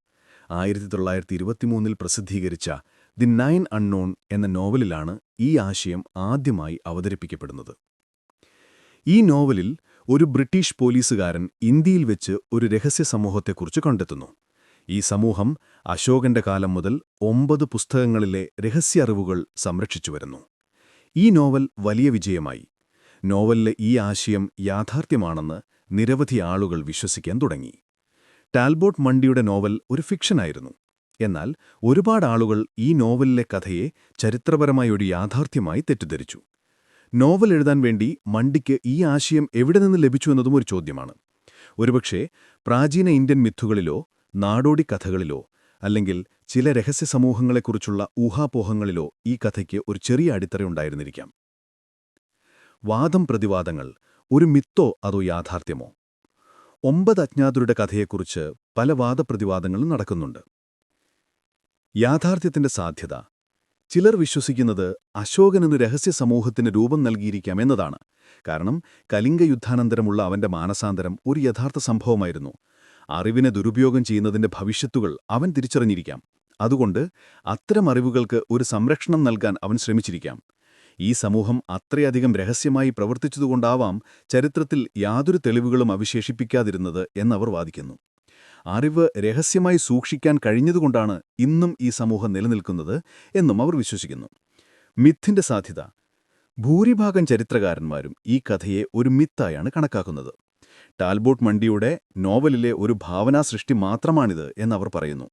1923 പ്രസിദ്ധീകരിച്ച ദി 9 അൺനോൺ എന്ന നോവലിലാണ് ഈ ആശയം ആദ്യമായി അവതരിപ്പിക്കപ്പെടുന്നത്. ഈ നോവലിൽ ഒരു ബ്രിട്ടീഷ് പോലീസുകാരൻ ഇന്ത്യയിൽ വെച്ച് ഒരു രഹസ്യ സമൂഹത്തെക്കുറിച്ച് കണ്ടെത്തുന്നു. ഈ സമൂഹം അശോകന്റെ കാലം മുതൽ 9 പുസ്തകങ്ങളിലെ രഹസ്യ അറിവുകൾ സംരക്ഷിച്ചുവരുന്നു. ഈ നോവൽ വലിയ വിജയമായി. നോവലിലെ ഈ ആശയം യാഥാർത്ഥ്യമാണെന്ന് നിരവധി ആളുകൾ വിശ്വസിക്കാൻ തുടങ്ങി. ടാൽബോട്ട് മണ്ടിയുടെ നോവൽ ഒരു ഫിക്ഷനായിരുന്നു. എന്നാൽ ഒരുപാട് ആളുകൾ ഈ നോവലിലെ കഥയെ ചരിത്രപരമായ ഒരു യാഥാർത്ഥ്യമായി തെറ്റിദ്ധരിച്ചു. നോവൽ എഴുതാൻ വേണ്ടി മണ്ടിക്ക് ഈ ആശയം എവിടെ നിന്ന് ലഭിച്ചു എന്നതും ഒരു ചോദ്യമാണ്. ഒരുപക്ഷേ പ്രാചീന ഇന്ത്യൻ മിത്തുകളിലോ നാടോടി കഥകളിലോ അല്ലെങ്കിൽ ചില രഹസ്യ സമൂഹങ്ങളെക്കുറിച്ചുള്ള ഊഹാപോഹങ്ങളിലോ ഈ കഥയ്ക്ക് ഒരു ചെറിയ അടിത്തറയുണ്ടായിരുന്നിരിക്കാം. വാദം പ്രതിവാദങ്ങൾ, ഒരു മിത്തോ അതോ യാഥാർത്ഥ്യമോ? 9 അജ്ഞാതരുടെ കഥയെക്കുറിച്ച് പല വാദപ്രതിവാദങ്ങളും നടക്കുന്നുണ്ട്. യാഥാർത്ഥ്യത്തിന്റെ സാധ്യത. ചിലർ വിശ്വസിക്കുന്നത് അശോകനെന്നു രഹസ്യ സമൂഹത്തിന് രൂപം നൽകിയിരിക്കാം എന്നതാണ്. കാരണം കലിംഗ യുദ്ധാനന്തരമുള്ള അവന്റെ മാനസാന്തരം ഒരു യഥാർത്ഥ സംഭവമായിരുന്നു. അറിവിനെ ദുരുപയോഗം ചെയ്യുന്നതിന്റെ ഭവിഷ്യത്തുകൾ അവൻ തിരിച്ചറിഞ്ഞിരിക്കാം. അതുകൊണ്ട് അത്തരം അറിവുകൾക്ക് ഒരു സംരക്ഷണം നൽകാൻ അവൻ ശ്രമിച്ചിരിക്കാം. ഈ സമൂഹം അത്രയധികം രഹസ്യമായി പ്രവർത്തിച്ചതുകൊണ്ടാവാം ചരിത്രത്തിൽ യാതൊരു തെളിവുകളും അവശേഷിപ്പിക്കാതിരുന്നത് എന്നവർ വാദിക്കുന്നു. അറിവ് രഹസ്യമായി സൂക്ഷിക്കാൻ കഴിഞ്ഞതുകൊണ്ടാണ് ഇന്നും ഈ സമൂഹം നിലനിൽക്കുന്നത് എന്നും അവർ വിശ്വസിക്കുന്നു. മിഥിന്റെ സാധ്യത. ഭൂരിഭാഗം ചരിത്രകാരന്മാരും ഈ കഥയെ ഒരു മിത്തായാണ് കണക്കാക്കുന്നത്. ടാൽബോട്ട് മണ്ടിയുടെ നോവലിലെ ഒരു ഭാവനാസൃഷ്ടി മാത്രമാണിത് എന്നവർ പറയുന്നു.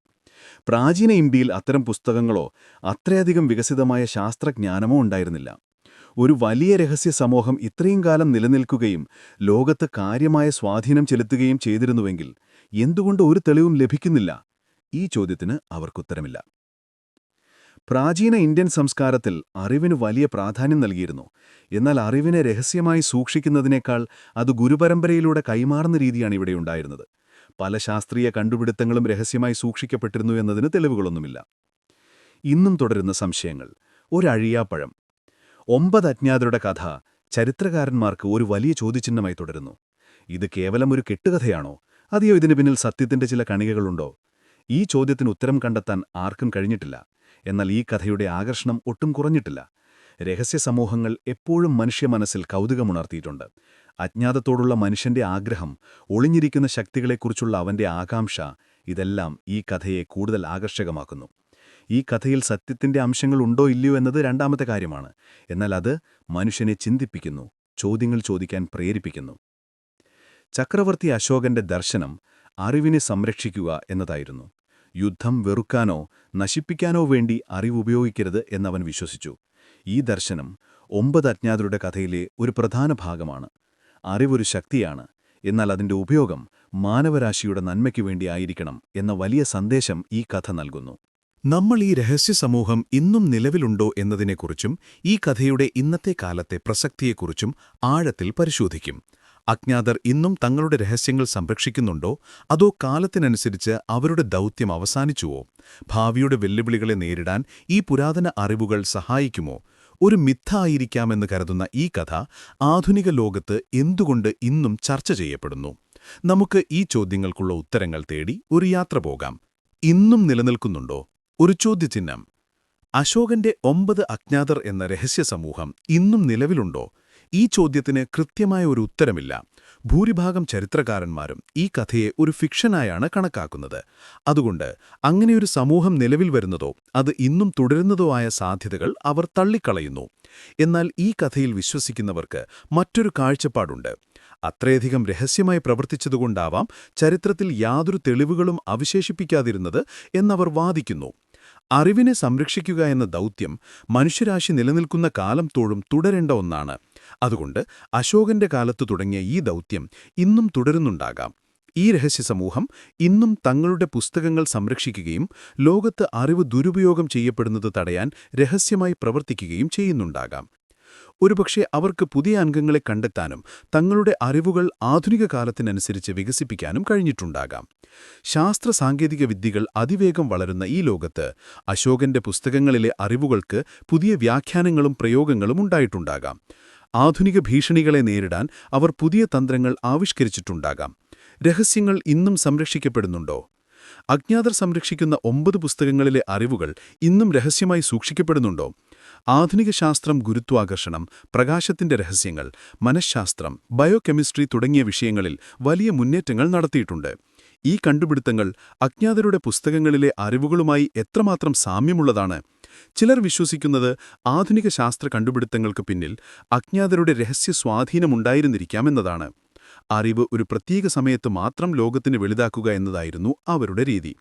പ്രാചീന ഇന്ത്യയിൽ അത്തരം പുസ്തകങ്ങളോ അത്രയധികം വികസിതമായ ശാസ്ത്രജ്ഞാനമോ ഉണ്ടായിരുന്നില്ല. ഒരു വലിയ രഹസ്യ സമൂഹം ഇത്രയും കാലം നിലനിൽക്കുകയും ലോകത്ത് കാര്യമായ സ്വാധീനം ചെലുത്തുകയും ചെയ്തിരുന്നുവെങ്കിൽ എന്തുകൊണ്ട് ഒരു തെളിവും ലഭിക്കുന്നില്ല? ഈ ചോദ്യത്തിന് അവർക്കുത്തരമില്ല. പ്രാചീന ഇന്ത്യൻ സംസ്കാരത്തിൽ അറിവിന് വലിയ പ്രാധാന്യം നൽകിയിരുന്നു. എന്നാൽ അറിവിനെ രഹസ്യമായി സൂക്ഷിക്കുന്നതിനേക്കാൾ അത് ഗുരുപരമ്പരയിലൂടെ കൈമാറുന്ന രീതിയാണ് ഇവിടെയുണ്ടായിരുന്നത്. പല ശാസ്ത്രീയ കണ്ടുപിടുത്തങ്ങളും രഹസ്യമായി സൂക്ഷിക്കപ്പെട്ടിരുന്നു എന്നതിന് തെളിവുകളൊന്നുമില്ല. ഇന്നും തുടരുന്ന സംശയങ്ങൾ. ഒരഴിയാപ്പഴം. 9 അജ്ഞാതരുടെ കഥ ചരിത്രകാരന്മാർക്ക് ഒരു വലിയ ചോദ്യചിഹ്നമായി തുടരുന്നു. ഇത് കേവലം ഒരു കെട്ടുകഥയാണോ, അതെയോ ഇതിന് പിന്നിൽ സത്യത്തിന്റെ ചില കണികകളുണ്ടോ? ഈ ചോദ്യത്തിന് ഉത്തരം കണ്ടെത്താൻ ആർക്കും കഴിഞ്ഞിട്ടില്ല. എന്നാൽ ഈ കഥയുടെ ആകർഷണം ഒട്ടും കുറഞ്ഞിട്ടില്ല. രഹസ്യ സമൂഹങ്ങൾ എപ്പോഴും മനുഷ്യ മനസ്സിൽ കൗതുകമുണർത്തിയിട്ടുണ്ട്. അജ്ഞാതത്തോടുള്ള മനുഷ്യന്റെ ആഗ്രഹം, ഒളിഞ്ഞിരിക്കുന്ന ശക്തികളെക്കുറിച്ചുള്ള അവന്റെ ആകാംക്ഷ, ഇതെല്ലാം ഈ കഥയെ കൂടുതൽ ആകർഷകമാക്കുന്നു. ഈ കഥയിൽ സത്യത്തിന്റെ അംശങ്ങളുണ്ടോ ഇല്ലയോ എന്നത് രണ്ടാമത്തെ കാര്യമാണ്. എന്നാൽ അത് മനുഷ്യനെ ചിന്തിപ്പിക്കുന്നു, ചോദ്യങ്ങൾ ചോദിക്കാൻ പ്രേരിപ്പിക്കുന്നു. ചക്രവർത്തി അശോകന്റെ ദർശനം അറിവിനെ സംരക്ഷിക്കുക എന്നതായിരുന്നു. യുദ്ധം വെറുക്കാനോ നശിപ്പിക്കാനോ വേണ്ടി അറിവുപയോഗിക്കരുത് എന്നവൻ വിശ്വസിച്ചു. ഈ ദർശനം 9 അജ്ഞാതരുടെ കഥയിലെ ഒരു പ്രധാന ഭാഗമാണ്. അറിവൊരു ശക്തിയാണ്, എന്നാൽ അതിന്റെ ഉപയോഗം മാനവരാശിയുടെ നന്മയ്ക്കു വേണ്ടിയായിരിക്കണം എന്ന വലിയ സന്ദേശം ഈ കഥ നൽകുന്നു. നമ്മൾ ഈ രഹസ്യ സമൂഹം ഇന്നും നിലവിലുണ്ടോ എന്നതിനെക്കുറിച്ചും ഈ കഥയുടെ ഇന്നത്തെ കാലത്തെ പ്രസക്തിയെക്കുറിച്ചും ആഴത്തിൽ പരിശോധിക്കും. അജ്ഞാതർ ഇന്നും തങ്ങളുടെ രഹസ്യങ്ങൾ സംരക്ഷിക്കുന്നുണ്ടോ, അതോ കാലത്തിനനുസരിച്ച് അവരുടെ ദൗത്യം അവസാനിച്ചുവോ? ഭാവിയുടെ വെല്ലുവിളികളെ നേരിടാൻ ഈ പുരാതന അറിവുകൾ സഹായിക്കുമോ? ഒരു മിഥ്യായിരിക്കാമെന്ന് കരുതുന്ന ഈ കഥ ആധുനിക ലോകത്ത് എന്തുകൊണ്ട് ഇന്നും ചർച്ച ചെയ്യപ്പെടുന്നു? നമുക്ക് ഈ ചോദ്യങ്ങൾക്കുള്ള ഉത്തരങ്ങൾ തേടി ഒരു യാത്ര പോകാം. ഇന്നും നിലനിൽക്കുന്നുണ്ടോ? ഒരു ചോദ്യചിഹ്നം. അശോകന്റെ 9 അജ്ഞാതർ എന്ന രഹസ്യ സമൂഹം ഇന്നും നിലവിലുണ്ടോ? ഈ ചോദ്യത്തിന് കൃത്യമായ ഒരു ഉത്തരമില്ല. ഭൂരിഭാഗം ചരിത്രകാരന്മാരും ഈ കഥയെ ഒരു ഫിക്ഷനായാണ് കണക്കാക്കുന്നത്. അതുകൊണ്ട് അങ്ങനെയൊരു സമൂഹം നിലവിൽ വരുന്നതോ അത് ഇന്നും തുടരുന്നതോ ആയ സാധ്യതകൾ അവർ തള്ളിക്കളയുന്നു. എന്നാൽ ഈ കഥയിൽ വിശ്വസിക്കുന്നവർക്ക് മറ്റൊരു കാഴ്ചപ്പാടുണ്ട്. അത്രയധികം രഹസ്യമായി പ്രവർത്തിച്ചതുകൊണ്ടാവാം ചരിത്രത്തിൽ യാതൊരു തെളിവുകളും അവശേഷിപ്പിക്കാതിരുന്നത് എന്നവർ വാദിക്കുന്നു. അറിവിനെ സംരക്ഷിക്കുക എന്ന ദൗത്യം മനുഷ്യരാശി നിലനിൽക്കുന്ന കാലം തോറും തുടരേണ്ട ഒന്നാണ്. അതുകൊണ്ട് അശോകന്റെ കാലത്തു തുടങ്ങിയ ഈ ദൗത്യം ഇന്നും തുടരുന്നുണ്ടാകാം. ഈ രഹസ്യസമൂഹം ഇന്നും തങ്ങളുടെ പുസ്തകങ്ങൾ സംരക്ഷിക്കുകയും ലോകത്ത് അറിവ് ദുരുപയോഗം ചെയ്യപ്പെടുന്നത് തടയാൻ രഹസ്യമായി പ്രവർത്തിക്കുകയും ചെയ്യുന്നുണ്ടാകാം. ഒരുപക്ഷെ അവർക്ക് പുതിയ അംഗങ്ങളെ കണ്ടെത്താനും തങ്ങളുടെ അറിവുകൾ ആധുനിക കാലത്തിനനുസരിച്ച് വികസിപ്പിക്കാനും കഴിഞ്ഞിട്ടുണ്ടാകാം. ശാസ്ത്ര സാങ്കേതിക വിദ്യകൾ അതിവേഗം വളരുന്ന ഈ ലോകത്ത് അശോകന്റെ പുസ്തകങ്ങളിലെ അറിവുകൾക്ക് പുതിയ വ്യാഖ്യാനങ്ങളും പ്രയോഗങ്ങളും ഉണ്ടായിട്ടുണ്ടാകാം. ആധുനിക ഭീഷണികളെ നേരിടാൻ അവർ പുതിയ തന്ത്രങ്ങൾ ആവിഷ്കരിച്ചിട്ടുണ്ടാകാം. രഹസ്യങ്ങൾ ഇന്നും സംരക്ഷിക്കപ്പെടുന്നുണ്ടോ? അജ്ഞാതർ സംരക്ഷിക്കുന്ന 9 പുസ്തകങ്ങളിലെ അറിവുകൾ ഇന്നും രഹസ്യമായി സൂക്ഷിക്കപ്പെടുന്നുണ്ടോ? ആധുനിക ശാസ്ത്രം, ഗുരുത്വാകർഷണം, പ്രകാശത്തിന്റെ രഹസ്യങ്ങൾ, മനഃശാസ്ത്രം, ബയോകെമിസ്ട്രി തുടങ്ങിയ വിഷയങ്ങളിൽ വലിയ മുന്നേറ്റങ്ങൾ നടത്തിയിട്ടുണ്ട്. ഈ കണ്ടുപിടുത്തങ്ങൾ അജ്ഞാതരുടെ പുസ്തകങ്ങളിലെ അറിവുകളുമായി എത്രമാത്രം സാമ്യമുള്ളതാണ്? ചിലർ വിശ്വസിക്കുന്നത് ആധുനിക ശാസ്ത്ര കണ്ടുപിടുത്തങ്ങൾക്ക് പിന്നിൽ അജ്ഞാതരുടെ രഹസ്യ സ്വാധീനമുണ്ടായിരുന്നിരിക്കാമെന്നതാണ്. അറിവ് ഒരു പ്രത്യേക സമയത്ത് മാത്രം ലോകത്തിന് വെളിതാക്കുക എന്നതായിരുന്നു അവരുടെ രീതി.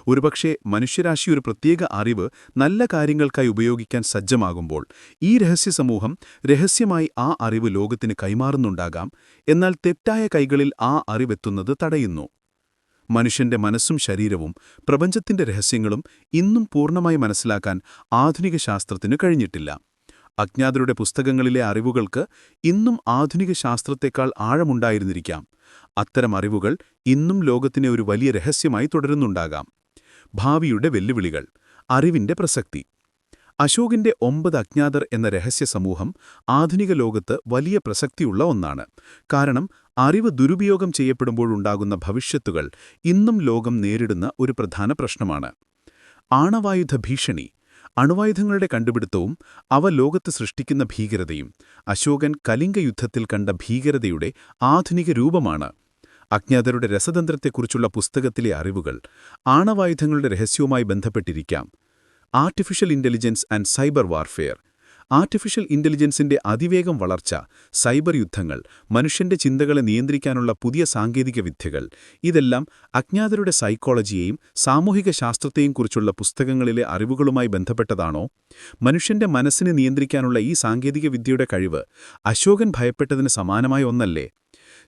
ഒരുപക്ഷെ മനുഷ്യരാശി ഒരു പ്രത്യേക അറിവ് നല്ല കാര്യങ്ങൾക്കായി ഉപയോഗിക്കാൻ സജ്ജമാകുമ്പോൾ ഈ രഹസ്യസമൂഹം രഹസ്യമായി ആ അറിവ് ലോകത്തിന് കൈമാറുന്നുണ്ടാകാം. എന്നാൽ തെറ്റായ കൈകളിൽ ആ അറിവെത്തുന്നത് തടയുന്നു. മനുഷ്യന്റെ മനസ്സും ശരീരവും പ്രപഞ്ചത്തിന്റെ രഹസ്യങ്ങളും ഇന്നും പൂർണ്ണമായി മനസ്സിലാക്കാൻ ആധുനിക ശാസ്ത്രത്തിന് കഴിഞ്ഞിട്ടില്ല. അജ്ഞാതരുടെ പുസ്തകങ്ങളിലെ അറിവുകൾക്ക് ഇന്നും ആധുനിക ശാസ്ത്രത്തെക്കാൾ ആഴമുണ്ടായിരുന്നിരിക്കാം. അത്തരം അറിവുകൾ ഇന്നും ലോകത്തിനെ ഒരു വലിയ രഹസ്യമായി തുടരുന്നുണ്ടാകാം. ഭാവിയുടെ വെല്ലുവിളികൾ, അറിവിന്റെ പ്രസക്തി. അശോകിന്റെ 9 അജ്ഞാതർ എന്ന രഹസ്യ സമൂഹം ആധുനിക ലോകത്ത് വലിയ പ്രസക്തിയുള്ള ഒന്നാണ്. കാരണം അറിവ് ദുരുപയോഗം ചെയ്യപ്പെടുമ്പോഴുണ്ടാകുന്ന ഭവിഷ്യത്തുകൾ ഇന്നും ലോകം നേരിടുന്ന ഒരു പ്രധാന പ്രശ്നമാണ്. ആണവായുധ ഭീഷണി. അണുവായുധങ്ങളുടെ കണ്ടുപിടുത്തവും അവ ലോകത്ത് സൃഷ്ടിക്കുന്ന ഭീകരതയും അശോകൻ കലിംഗ യുദ്ധത്തിൽ കണ്ട ഭീകരതയുടെ ആധുനിക രൂപമാണ്. അജ്ഞാതരുടെ രസതന്ത്രത്തെക്കുറിച്ചുള്ള പുസ്തകത്തിലെ അറിവുകൾ ആണവായുധങ്ങളുടെ രഹസ്യവുമായി ബന്ധപ്പെട്ടിരിക്കാം. Artificial intelligence and cyber warfare. Artificial ഇന്റലിജൻസിന്റെ അതിവേഗം വളർച്ച, സൈബർ യുദ്ധങ്ങൾ, മനുഷ്യന്റെ ചിന്തകളെ നിയന്ത്രിക്കാനുള്ള പുതിയ സാങ്കേതിക വിദ്യകൾ, ഇതെല്ലാം അജ്ഞാതരുടെ സൈക്കോളജിയെയും സാമൂഹിക ശാസ്ത്രത്തെയും കുറിച്ചുള്ള പുസ്തകങ്ങളിലെ അറിവുകളുമായി ബന്ധപ്പെട്ടതാണോ? മനുഷ്യന്റെ മനസ്സിനെ നിയന്ത്രിക്കാനുള്ള ഈ സാങ്കേതിക വിദ്യയുടെ കഴിവ് അശോകൻ ഭയപ്പെട്ടതിന് സമാനമായ ഒന്നല്ലേ?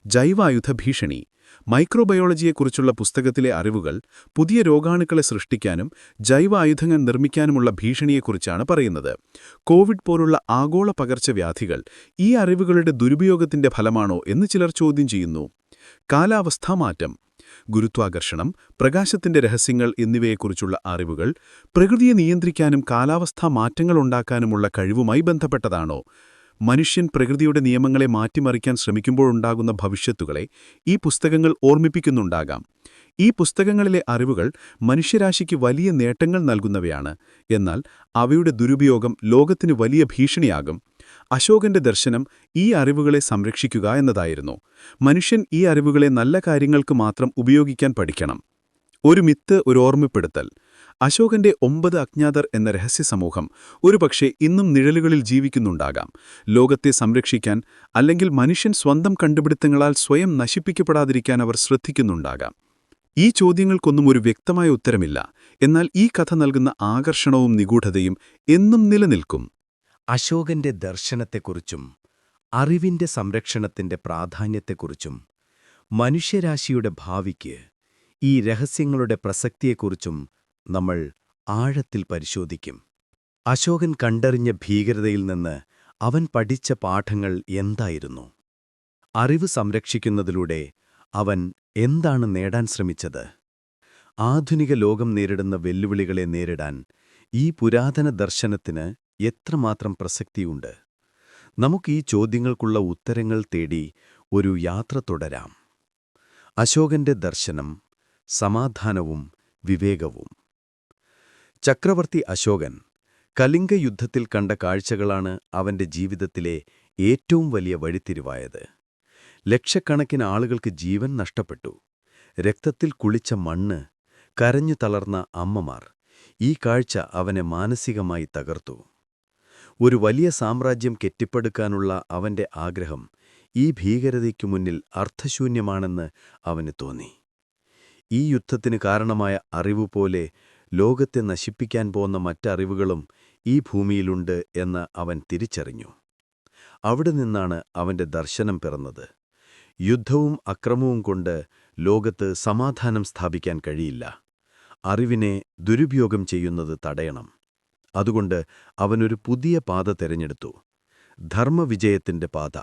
ജൈവായുധ ഭീഷണി. മൈക്രോബയോളജിയെക്കുറിച്ചുള്ള പുസ്തകത്തിലെ അറിവുകൾ പുതിയ രോഗാണുക്കളെ സൃഷ്ടിക്കാനും ജൈവ ആയുധങ്ങൾ നിർമ്മിക്കാനുമുള്ള ഭീഷണിയെക്കുറിച്ചാണ് പറയുന്നത്. കോവിഡ് പോലുള്ള ആഗോള പകർച്ചവ്യാധികൾ ഈ അറിവുകളുടെ ദുരുപയോഗത്തിന്റെ ഫലമാണോ എന്ന് ചിലർ ചോദ്യം ചെയ്യുന്നു. കാലാവസ്ഥാ മാറ്റം. ഗുരുത്വാകർഷണം, പ്രകാശത്തിന്റെ രഹസ്യങ്ങൾ എന്നിവയെക്കുറിച്ചുള്ള അറിവുകൾ പ്രകൃതിയെ നിയന്ത്രിക്കാനും കാലാവസ്ഥാ മാറ്റങ്ങളുണ്ടാക്കാനുമുള്ള കഴിവുമായി ബന്ധപ്പെട്ടതാണോ? മനുഷ്യൻ പ്രകൃതിയുടെ നിയമങ്ങളെ മാറ്റിമറിക്കാൻ ശ്രമിക്കുമ്പോഴുണ്ടാകുന്ന ഭവിഷ്യത്തുകളെ ഈ പുസ്തകങ്ങൾ ഓർമ്മിപ്പിക്കുന്നുണ്ടാകാം. ഈ പുസ്തകങ്ങളിലെ അറിവുകൾ മനുഷ്യരാശിക്ക് വലിയ നേട്ടങ്ങൾ നൽകുന്നവയാണ്. എന്നാൽ അവയുടെ ദുരുപയോഗം ലോകത്തിന് വലിയ ഭീഷണിയാകും. അശോകന്റെ ദർശനം ഈ അറിവുകളെ സംരക്ഷിക്കുക എന്നതായിരുന്നു. മനുഷ്യൻ ഈ അറിവുകളെ നല്ല കാര്യങ്ങൾക്ക് മാത്രം ഉപയോഗിക്കാൻ പഠിക്കണം. ഒരു മിത്ത്, ഒരു ഓർമ്മപ്പെടുത്തൽ. അശോകന്റെ 9 അജ്ഞാതർ എന്ന രഹസ്യസമൂഹം ഒരുപക്ഷെ ഇന്നും നിഴലുകളിൽ ജീവിക്കുന്നുണ്ടാകാം. ലോകത്തെ സംരക്ഷിക്കാൻ, അല്ലെങ്കിൽ മനുഷ്യൻ സ്വന്തം കണ്ടുപിടുത്തങ്ങളാൽ സ്വയം നശിപ്പിക്കപ്പെടാതിരിക്കാൻ അവർ ശ്രദ്ധിക്കുന്നുണ്ടാകാം. ഈ ചോദ്യങ്ങൾക്കൊന്നും ഒരു വ്യക്തമായ ഉത്തരമില്ല. എന്നാൽ ഈ കഥ നൽകുന്ന ആകർഷണവും നിഗൂഢതയും എന്നും നിലനിൽക്കും. അശോകന്റെ ദർശനത്തെക്കുറിച്ചും അറിവിന്റെ സംരക്ഷണത്തിന്റെ പ്രാധാന്യത്തെക്കുറിച്ചും മനുഷ്യരാശിയുടെ ഭാവിക്ക് ഈ രഹസ്യങ്ങളുടെ പ്രസക്തിയെക്കുറിച്ചും നമ്മൾ ആഴത്തിൽ പരിശോധിക്കും. അശോകൻ കണ്ടറിഞ്ഞ ഭീകരതയിൽ നിന്ന് അവൻ പഠിച്ച പാഠങ്ങൾ എന്തായിരുന്നു? അറിവ് സംരക്ഷിക്കുന്നതിലൂടെ അവൻ എന്താണ് നേടാൻ ശ്രമിച്ചത്? ആധുനിക ലോകം നേരിടുന്ന വെല്ലുവിളികളെ നേരിടാൻ ഈ പുരാതന ദർശനത്തിന് എത്രമാത്രം പ്രസക്തിയുണ്ട്? നമുക്ക് ഈ ചോദ്യങ്ങൾക്കുള്ള ഉത്തരങ്ങൾ തേടി ഒരു യാത്ര തുടരാം. അശോകന്റെ ദർശനം, സമാധാനവും വിവേകവും. ചക്രവർത്തി അശോകൻ കലിംഗ യുദ്ധത്തിൽ കണ്ട കാഴ്ചകളാണ് അവന്റെ ജീവിതത്തിലെ ഏറ്റവും വലിയ വഴിത്തിരിവായത്. ലക്ഷക്കണക്കിന് ആളുകൾക്ക് ജീവൻ നഷ്ടപ്പെട്ടു. രക്തത്തിൽ കുളിച്ച മണ്ണ്, കരഞ്ഞു തളർന്ന അമ്മമാർ. ഈ കാഴ്ച അവനെ മാനസികമായി തകർത്തു. ഒരു വലിയ സാമ്രാജ്യം കെട്ടിപ്പടുക്കാനുള്ള അവന്റെ ആഗ്രഹം ഈ ഭീകരതയ്ക്കു മുന്നിൽ അർത്ഥശൂന്യമാണെന്ന് അവന് തോന്നി. ഈ യുദ്ധത്തിന് കാരണമായ അറിവുപോലെ ലോകത്തെ നശിപ്പിക്കാൻ പോന്ന മറ്ററിവുകളും ഈ ഭൂമിയിലുണ്ട് എന്ന് അവൻ തിരിച്ചറിഞ്ഞു. അവിടെ നിന്നാണ് അവന്റെ ദർശനം പിറന്നത്. യുദ്ധവും അക്രമവും കൊണ്ട് ലോകത്ത് സമാധാനം സ്ഥാപിക്കാൻ കഴിയില്ല. അറിവിനെ ദുരുപയോഗം ചെയ്യുന്നത് തടയണം. അതുകൊണ്ട് അവനൊരു പുതിയ പാത തിരഞ്ഞെടുത്തു. ധർമ്മവിജയത്തിന്റെ പാത.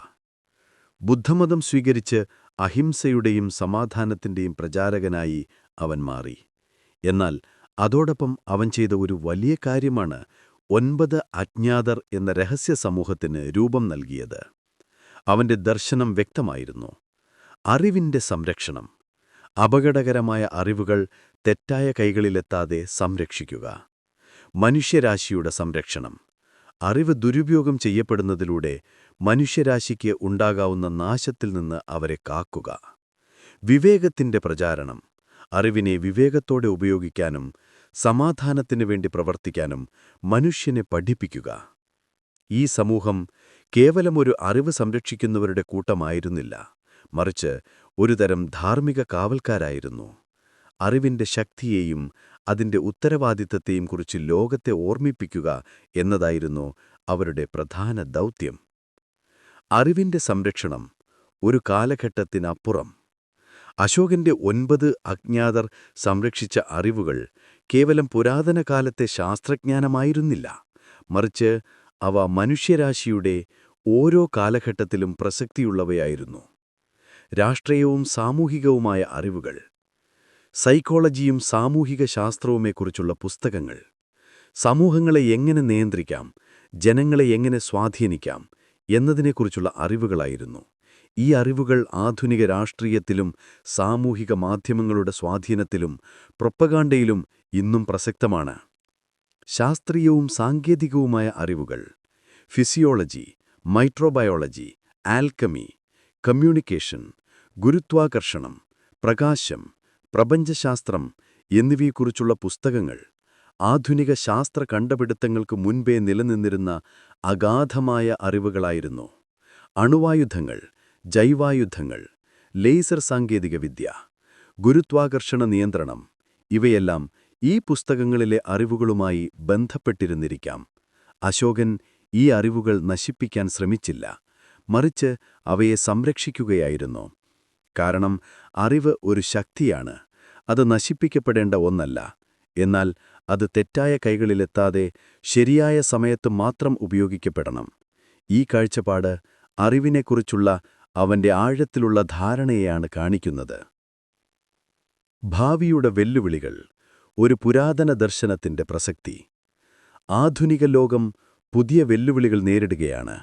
ബുദ്ധമതം സ്വീകരിച്ച് അഹിംസയുടെയും സമാധാനത്തിന്റെയും പ്രചാരകനായി അവൻ മാറി. എന്നാൽ അതോടൊപ്പം അവൻ ചെയ്ത ഒരു വലിയ കാര്യമാണ് 9 അജ്ഞാതർ എന്ന രഹസ്യ സമൂഹത്തിന് രൂപം നൽകിയത്. അവന്റെ ദർശനം വ്യക്തമായിരുന്നു: അറിവിന്റെ സംരക്ഷണം. അപകടകരമായ അറിവുകൾ തെറ്റായ കൈകളിലെത്താതെ സംരക്ഷിക്കുക. മനുഷ്യരാശിയുടെ സംരക്ഷണം. അറിവ് ദുരുപയോഗം ചെയ്യപ്പെടുന്നതിലൂടെ മനുഷ്യരാശിക്ക് ഉണ്ടാകാവുന്ന നാശത്തിൽ നിന്ന് അവരെ കാക്കുക. വിവേകത്തിന്റെ പ്രചാരണം. അറിവിനെ വിവേകത്തോടെ ഉപയോഗിക്കാനും സമാധാനത്തിനു വേണ്ടി പ്രവർത്തിക്കാനും മനുഷ്യനെ പഠിപ്പിക്കുക. ഈ സമൂഹം കേവലമൊരു അറിവ് സംരക്ഷിക്കുന്നവരുടെ കൂട്ടമായിരുന്നില്ല, മറിച്ച് ഒരുതരം ധാർമ്മിക കാവൽക്കാരായിരുന്നു. അറിവിന്റെ ശക്തിയെയും അതിന്റെ ഉത്തരവാദിത്തത്തെയും കുറിച്ച് ലോകത്തെ ഓർമ്മിപ്പിക്കുക എന്നതായിരുന്നു അവരുടെ പ്രധാന ദൗത്യം. അറിവിന്റെ സംരക്ഷണം ഒരു കാലഘട്ടത്തിനപ്പുറം. അശോകന്റെ 9 അജ്ഞാതർ സംരക്ഷിച്ച അറിവുകൾ കേവലം പുരാതന കാലത്തെ ശാസ്ത്രജ്ഞാനമായിരുന്നില്ല, മറിച്ച് അവ മനുഷ്യരാശിയുടെ ഓരോ കാലഘട്ടത്തിലും പ്രസക്തിയുള്ളവയായിരുന്നു. രാഷ്ട്രീയവും സാമൂഹികവുമായ അറിവുകൾ. സൈക്കോളജിയും സാമൂഹിക ശാസ്ത്രവുമെക്കുറിച്ചുള്ള പുസ്തകങ്ങൾ. സമൂഹങ്ങളെ എങ്ങനെ നിയന്ത്രിക്കാം, ജനങ്ങളെ എങ്ങനെ സ്വാധീനിക്കാം എന്നതിനെക്കുറിച്ചുള്ള അറിവുകളായിരുന്നു. ഈ അറിവുകൾ ആധുനിക രാഷ്ട്രീയത്തിലും സാമൂഹിക മാധ്യമങ്ങളുടെ സ്വാധീനത്തിലും പ്രൊപ്പഗാണ്ടയിലും ഇന്നും പ്രസക്തമാണ്. ശാസ്ത്രീയവും സാങ്കേതികവുമായ അറിവുകൾ. ഫിസിയോളജി, മൈക്രോബയോളജി, ആൽക്കമി, കമ്മ്യൂണിക്കേഷൻ, ഗുരുത്വാകർഷണം, പ്രകാശം, പ്രപഞ്ചശാസ്ത്രം എന്നിവയെക്കുറിച്ചുള്ള പുസ്തകങ്ങൾ. ആധുനിക ശാസ്ത്ര കണ്ടുപിടുത്തങ്ങൾക്ക് മുൻപേ നിലനിന്നിരുന്ന അഗാധമായ അറിവുകളായിരുന്നു. അണുവായുധങ്ങൾ, ജൈവായുധങ്ങൾ, ലേസർ സാങ്കേതികവിദ്യ, ഗുരുത്വാകർഷണ നിയന്ത്രണം ഇവയെല്ലാം ഈ പുസ്തകങ്ങളിലെ അറിവുകളുമായി ബന്ധപ്പെട്ടിരുന്നിരിക്കാം. അശോകൻ ഈ അറിവുകൾ നശിപ്പിക്കാൻ ശ്രമിച്ചില്ല, മറിച്ച് അവയെ സംരക്ഷിക്കുകയായിരുന്നു. കാരണം അറിവ് ഒരു ശക്തിയാണ്, അത് നശിപ്പിക്കപ്പെടേണ്ട ഒന്നല്ല. എന്നാൽ അത് തെറ്റായ കൈകളിലെത്താതെ ശരിയായ സമയത്ത് മാത്രം ഉപയോഗിക്കപ്പെടണം. ഈ കാഴ്ചപ്പാട് അറിവിനെക്കുറിച്ചുള്ള അവന്റെ ആഴത്തിലുള്ള ധാരണയെയാണ് കാണിക്കുന്നത്. ഭാവിയുടെ വെല്ലുവിളികൾ. ഒരു പുരാതന ദർശനത്തിന്റെ പ്രസക്തി. ആധുനിക ലോകം പുതിയ വെല്ലുവിളികൾ നേരിടുകയാണ്.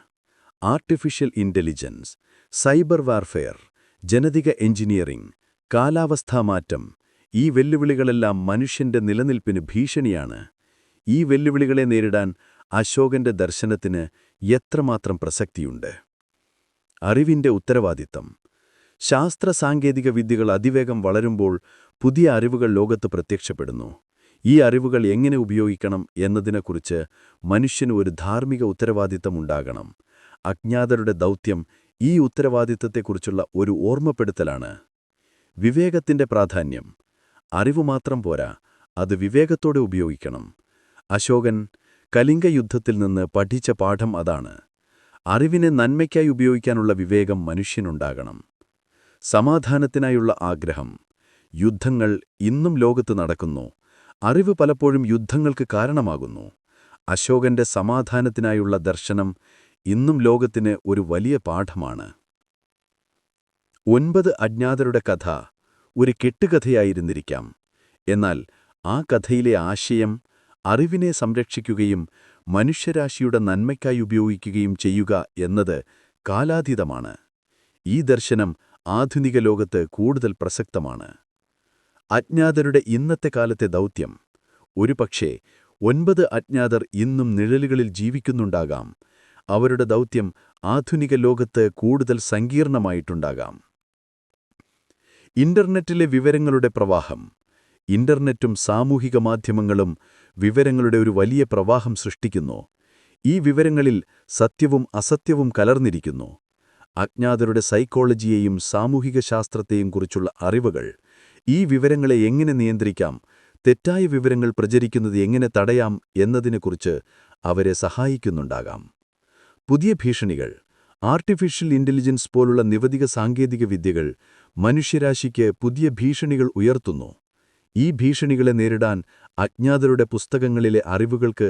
ആർട്ടിഫിഷ്യൽ ഇന്റലിജൻസ്, സൈബർ വാർഫെയർ, ജനിതക എഞ്ചിനീയറിംഗ്, കാലാവസ്ഥാമാറ്റം ഈ വെല്ലുവിളികളെല്ലാം മനുഷ്യന്റെ നിലനിൽപ്പിന് ഭീഷണിയാണ്. ഈ വെല്ലുവിളികളെ നേരിടാൻ അശോകന്റെ ദർശനത്തിന് എത്രമാത്രം പ്രസക്തിയുണ്ട്. അറിവിന്റെ ഉത്തരവാദിത്തം. ശാസ്ത്ര സാങ്കേതിക വിദ്യകൾ അതിവേഗം വളരുമ്പോൾ പുതിയ അറിവുകൾ ലോകത്ത് പ്രത്യക്ഷപ്പെടുന്നു. ഈ അറിവുകൾ എങ്ങനെ ഉപയോഗിക്കണം എന്നതിനെക്കുറിച്ച് മനുഷ്യന് ഒരു ധാർമ്മിക ഉത്തരവാദിത്തമുണ്ടാകണം. അജ്ഞാതരുടെ ദൗത്യം ഈ ഉത്തരവാദിത്തത്തെക്കുറിച്ചുള്ള ഒരു ഓർമ്മപ്പെടുത്തലാണ്. വിവേകത്തിന്റെ പ്രാധാന്യം. അറിവ് മാത്രം പോരാ, അത് വിവേകത്തോടെ ഉപയോഗിക്കണം. അശോകൻ കലിംഗ യുദ്ധത്തിൽ നിന്ന് പഠിച്ച പാഠം അതാണ്. അറിവിനെ നന്മയ്ക്കായി ഉപയോഗിക്കാനുള്ള വിവേകം മനുഷ്യനുണ്ടാകണം. സമാധാനത്തിനായുള്ള ആഗ്രഹം. യുദ്ധങ്ങൾ ഇന്നും ലോകത്ത് നടക്കുന്നു. അറിവ് പലപ്പോഴും യുദ്ധങ്ങൾക്ക് കാരണമാകുന്നു. അശോകന്റെ സമാധാനത്തിനായുള്ള ദർശനം ഇന്നും ലോകത്തിന് ഒരു വലിയ പാഠമാണ്. 9 അജ്ഞാതരുടെ കഥ ഒരു കെട്ടുകഥയായിരുന്നിരിക്കാം. എന്നാൽ ആ കഥയിലെ ആശയം അറിവിനെ സംരക്ഷിക്കുകയും മനുഷ്യരാശിയുടെ നന്മയ്ക്കായി ഉപയോഗിക്കുകയും ചെയ്യുക എന്നത് കാലാതീതമാണ്. ഈ ദർശനം ആധുനിക ലോകത്ത് കൂടുതൽ പ്രസക്തമാണ്. അജ്ഞാതരുടെ ഇന്നത്തെ കാലത്തെ ദൗത്യം. ഒരുപക്ഷേ 9 അജ്ഞാതർ ഇന്നും നിഴലുകളിൽ ജീവിക്കുന്നുണ്ടാകാം. അവരുടെ ദൗത്യം ആധുനിക ലോകത്ത് കൂടുതൽ സങ്കീർണമായിട്ടുണ്ടാകാം. ഇന്റർനെറ്റിലെ വിവരങ്ങളുടെ പ്രവാഹം. ഇന്റർനെറ്റും സാമൂഹിക മാധ്യമങ്ങളും വിവരങ്ങളുടെ ഒരു വലിയ പ്രവാഹം സൃഷ്ടിക്കുന്നു. ഈ വിവരങ്ങളിൽ സത്യവും അസത്യവും കലർന്നിരിക്കുന്നു. അജ്ഞാതരുടെ സൈക്കോളജിയെയും സാമൂഹിക ശാസ്ത്രത്തെയും കുറിച്ചുള്ള അറിവുകൾ ഈ വിവരങ്ങളെ എങ്ങനെ നിയന്ത്രിക്കാം, തെറ്റായ വിവരങ്ങൾ പ്രചരിക്കുന്നത് എങ്ങനെ തടയാം എന്നതിനെക്കുറിച്ച് അവരെ സഹായിക്കുന്നുണ്ടാകാം. പുതിയ ഭീഷണികൾ. ആർട്ടിഫിഷ്യൽ ഇന്റലിജൻസ് പോലുള്ള നിരവധി സാങ്കേതിക വിദ്യകൾ മനുഷ്യരാശിക്ക് പുതിയ ഭീഷണികൾ ഉയർത്തുന്നു. ഈ ഭീഷണികളെ നേരിടാൻ അജ്ഞാതരുടെ പുസ്തകങ്ങളിലെ അറിവുകൾക്ക്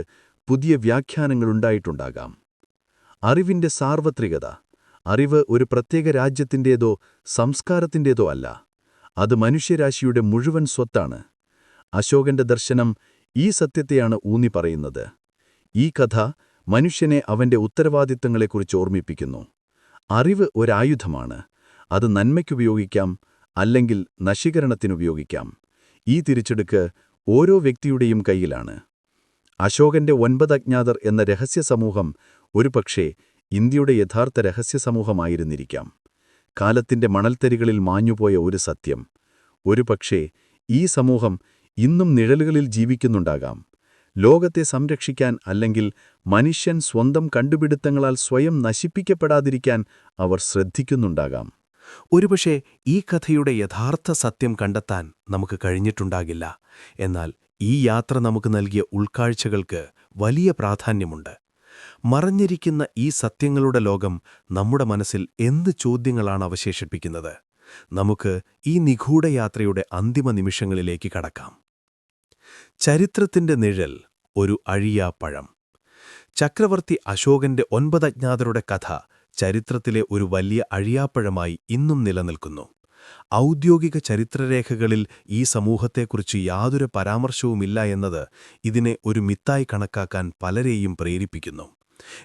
പുതിയ വ്യാഖ്യാനങ്ങളുണ്ടായിട്ടുണ്ടാകാം. അറിവിന്റെ സാർവത്രികത. അറിവ് ഒരു പ്രത്യേക രാജ്യത്തിന്റേതോ സംസ്കാരത്തിന്റേതോ അല്ല. അത് മനുഷ്യരാശിയുടെ മുഴുവൻ സ്വത്താണ്. അശോകന്റെ ദർശനം ഈ സത്യത്തെയാണ് ഊന്നി പറയുന്നത്. ഈ കഥ മനുഷ്യനെ അവന്റെ ഉത്തരവാദിത്തങ്ങളെക്കുറിച്ച് ഓർമ്മിപ്പിക്കുന്നു. അറിവ് ഒരായുധമാണ്. അത് നന്മയ്ക്കുപയോഗിക്കാം, അല്ലെങ്കിൽ നശീകരണത്തിനുപയോഗിക്കാം. ഈ തിരിച്ചെടുക്ക് ഓരോ വ്യക്തിയുടെയും കയ്യിലാണ്. അശോകന്റെ 9 അജ്ഞാതർ എന്ന രഹസ്യസമൂഹം ഒരുപക്ഷേ ഇന്ത്യയുടെ യഥാർത്ഥ രഹസ്യസമൂഹമായിരുന്നിരിക്കാം. കാലത്തിന്റെ മണൽത്തരികളിൽ മാഞ്ഞുപോയ ഒരു സത്യം. ഒരുപക്ഷേ ഈ സമൂഹം ഇന്നും നിഴലുകളിൽ ജീവിക്കുന്നുണ്ടാകാം. ലോകത്തെ സംരക്ഷിക്കാൻ, അല്ലെങ്കിൽ മനുഷ്യൻ സ്വന്തം കണ്ടുപിടുത്തങ്ങളാൽ സ്വയം നശിപ്പിക്കപ്പെടാതിരിക്കാൻ അവർ ശ്രദ്ധിക്കുന്നുണ്ടാകാം. ഒരുപക്ഷെ ഈ കഥയുടെ യഥാർത്ഥ സത്യം കണ്ടെത്താൻ നമുക്ക് കഴിഞ്ഞിട്ടുണ്ടാകില്ല. എന്നാൽ ഈ യാത്ര നമുക്ക് നൽകിയ ഉൾക്കാഴ്ചകൾക്ക് വലിയ പ്രാധാന്യമുണ്ട്. മറഞ്ഞിരിക്കുന്ന ഈ സത്യങ്ങളുടെ ലോകം നമ്മുടെ മനസ്സിൽ എന്ത് ചോദ്യങ്ങളാണ് അവശേഷിപ്പിക്കുന്നത്? നമുക്ക് ഈ നിഗൂഢയാത്രയുടെ അന്തിമ നിമിഷങ്ങളിലേക്ക് കടക്കാം. ചരിത്രത്തിന്റെ നിഴൽ, ഒരു അഴിയാപ്പഴം. ചക്രവർത്തി അശോകന്റെ 9 അജ്ഞാതരുടെ കഥ ചരിത്രത്തിലെ ഒരു വലിയ അഴിയാപ്പഴമായി ഇന്നും നിലനിൽക്കുന്നു. ഔദ്യോഗിക ചരിത്രരേഖകളിൽ ഈ സമൂഹത്തെക്കുറിച്ച് യാതൊരു പരാമർശവുമില്ല എന്നത് ഇതിനെ ഒരു മിത്തായി കണക്കാക്കാൻ പലരെയും പ്രേരിപ്പിക്കുന്നു.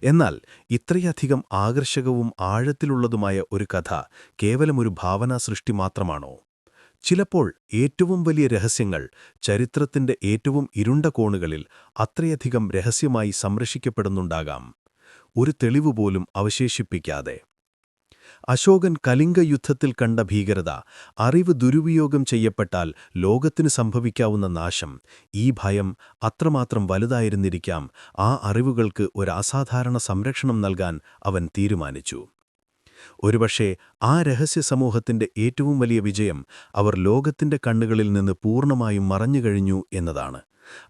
എന്നാൽ ഇത്രയധികം ആകർഷകവും ആഴത്തിലുള്ളതുമായ ഒരു കഥ കേവലം ഒരു ഭാവനാ സൃഷ്ടി മാത്രമാണോ? ചിലപ്പോൾ ഏറ്റവും വലിയ രഹസ്യങ്ങൾ ചരിത്രത്തിന്റെ ഏറ്റവും ഇരുണ്ട കോണുകളിൽ അത്രയധികം രഹസ്യമായി സംരക്ഷിക്കപ്പെടുന്നുണ്ടാകാം, ഒരു തെളിവുപോലും അവശേഷിപ്പിക്കാതെ. അശോകൻ കലിംഗ യുദ്ധത്തിൽ കണ്ട ഭീകരത, അറിവ് ദുരുപയോഗം ചെയ്യപ്പെട്ടാൽ ലോകത്തിന് സംഭവിക്കാവുന്ന നാശം, ഈ ഭയം അത്രമാത്രം വലുതായിരുന്നിരിക്കാം ആ അറിവുകൾക്ക് ഒരു അസാധാരണ സംരക്ഷണം നൽകാൻ അവൻ തീരുമാനിച്ചു. ഒരുപക്ഷേ ആ രഹസ്യസമൂഹത്തിന്റെ ഏറ്റവും വലിയ വിജയം അവർ ലോകത്തിന്റെ കണ്ണുകളിൽ നിന്ന് പൂർണ്ണമായും മറഞ്ഞുകഴിഞ്ഞു എന്നതാണ്.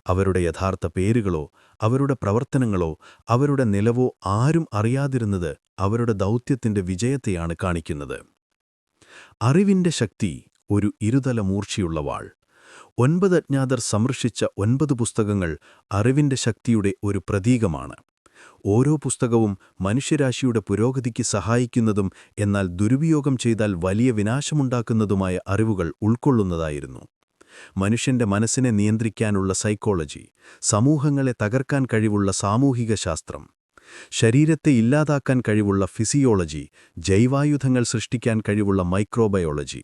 അവരുടെ യഥാർത്ഥ പേരുകളോ അവരുടെ പ്രവർത്തനങ്ങളോ അവരുടെ നിലവോ ആരും അറിയാതിരുന്നത് അവരുടെ ദൗത്യത്തിന്റെ വിജയത്തെയാണ് കാണിക്കുന്നത്. അറിവിന്റെ ശക്തി ഒരു ഇരുതല മൂർച്ചയുള്ള വാൾ. 9 അജ്ഞാതർ സംരക്ഷിച്ച 9 പുസ്തകങ്ങൾ അറിവിന്റെ ശക്തിയുടെ ഒരു പ്രതീകമാണ്. ഓരോ പുസ്തകവും മനുഷ്യരാശിയുടെ പുരോഗതിക്ക് സഹായിക്കുന്നതും എന്നാൽ ദുരുപയോഗം ചെയ്താൽ വലിയ വിനാശമുണ്ടാക്കുന്നതുമായ അറിവുകൾ ഉൾക്കൊള്ളുന്നതായിരുന്നു. മനുഷ്യന്റെ മനസ്സിനെ നിയന്ത്രിക്കാനുള്ള സൈക്കോളജി, സമൂഹങ്ങളെ തകർക്കാൻ കഴിവുള്ള സാമൂഹിക ശാസ്ത്രം, ശരീരത്തെ ഇല്ലാതാക്കാൻ കഴിവുള്ള ഫിസിയോളജി, ജൈവായുധങ്ങൾ സൃഷ്ടിക്കാൻ കഴിവുള്ള മൈക്രോബയോളജി,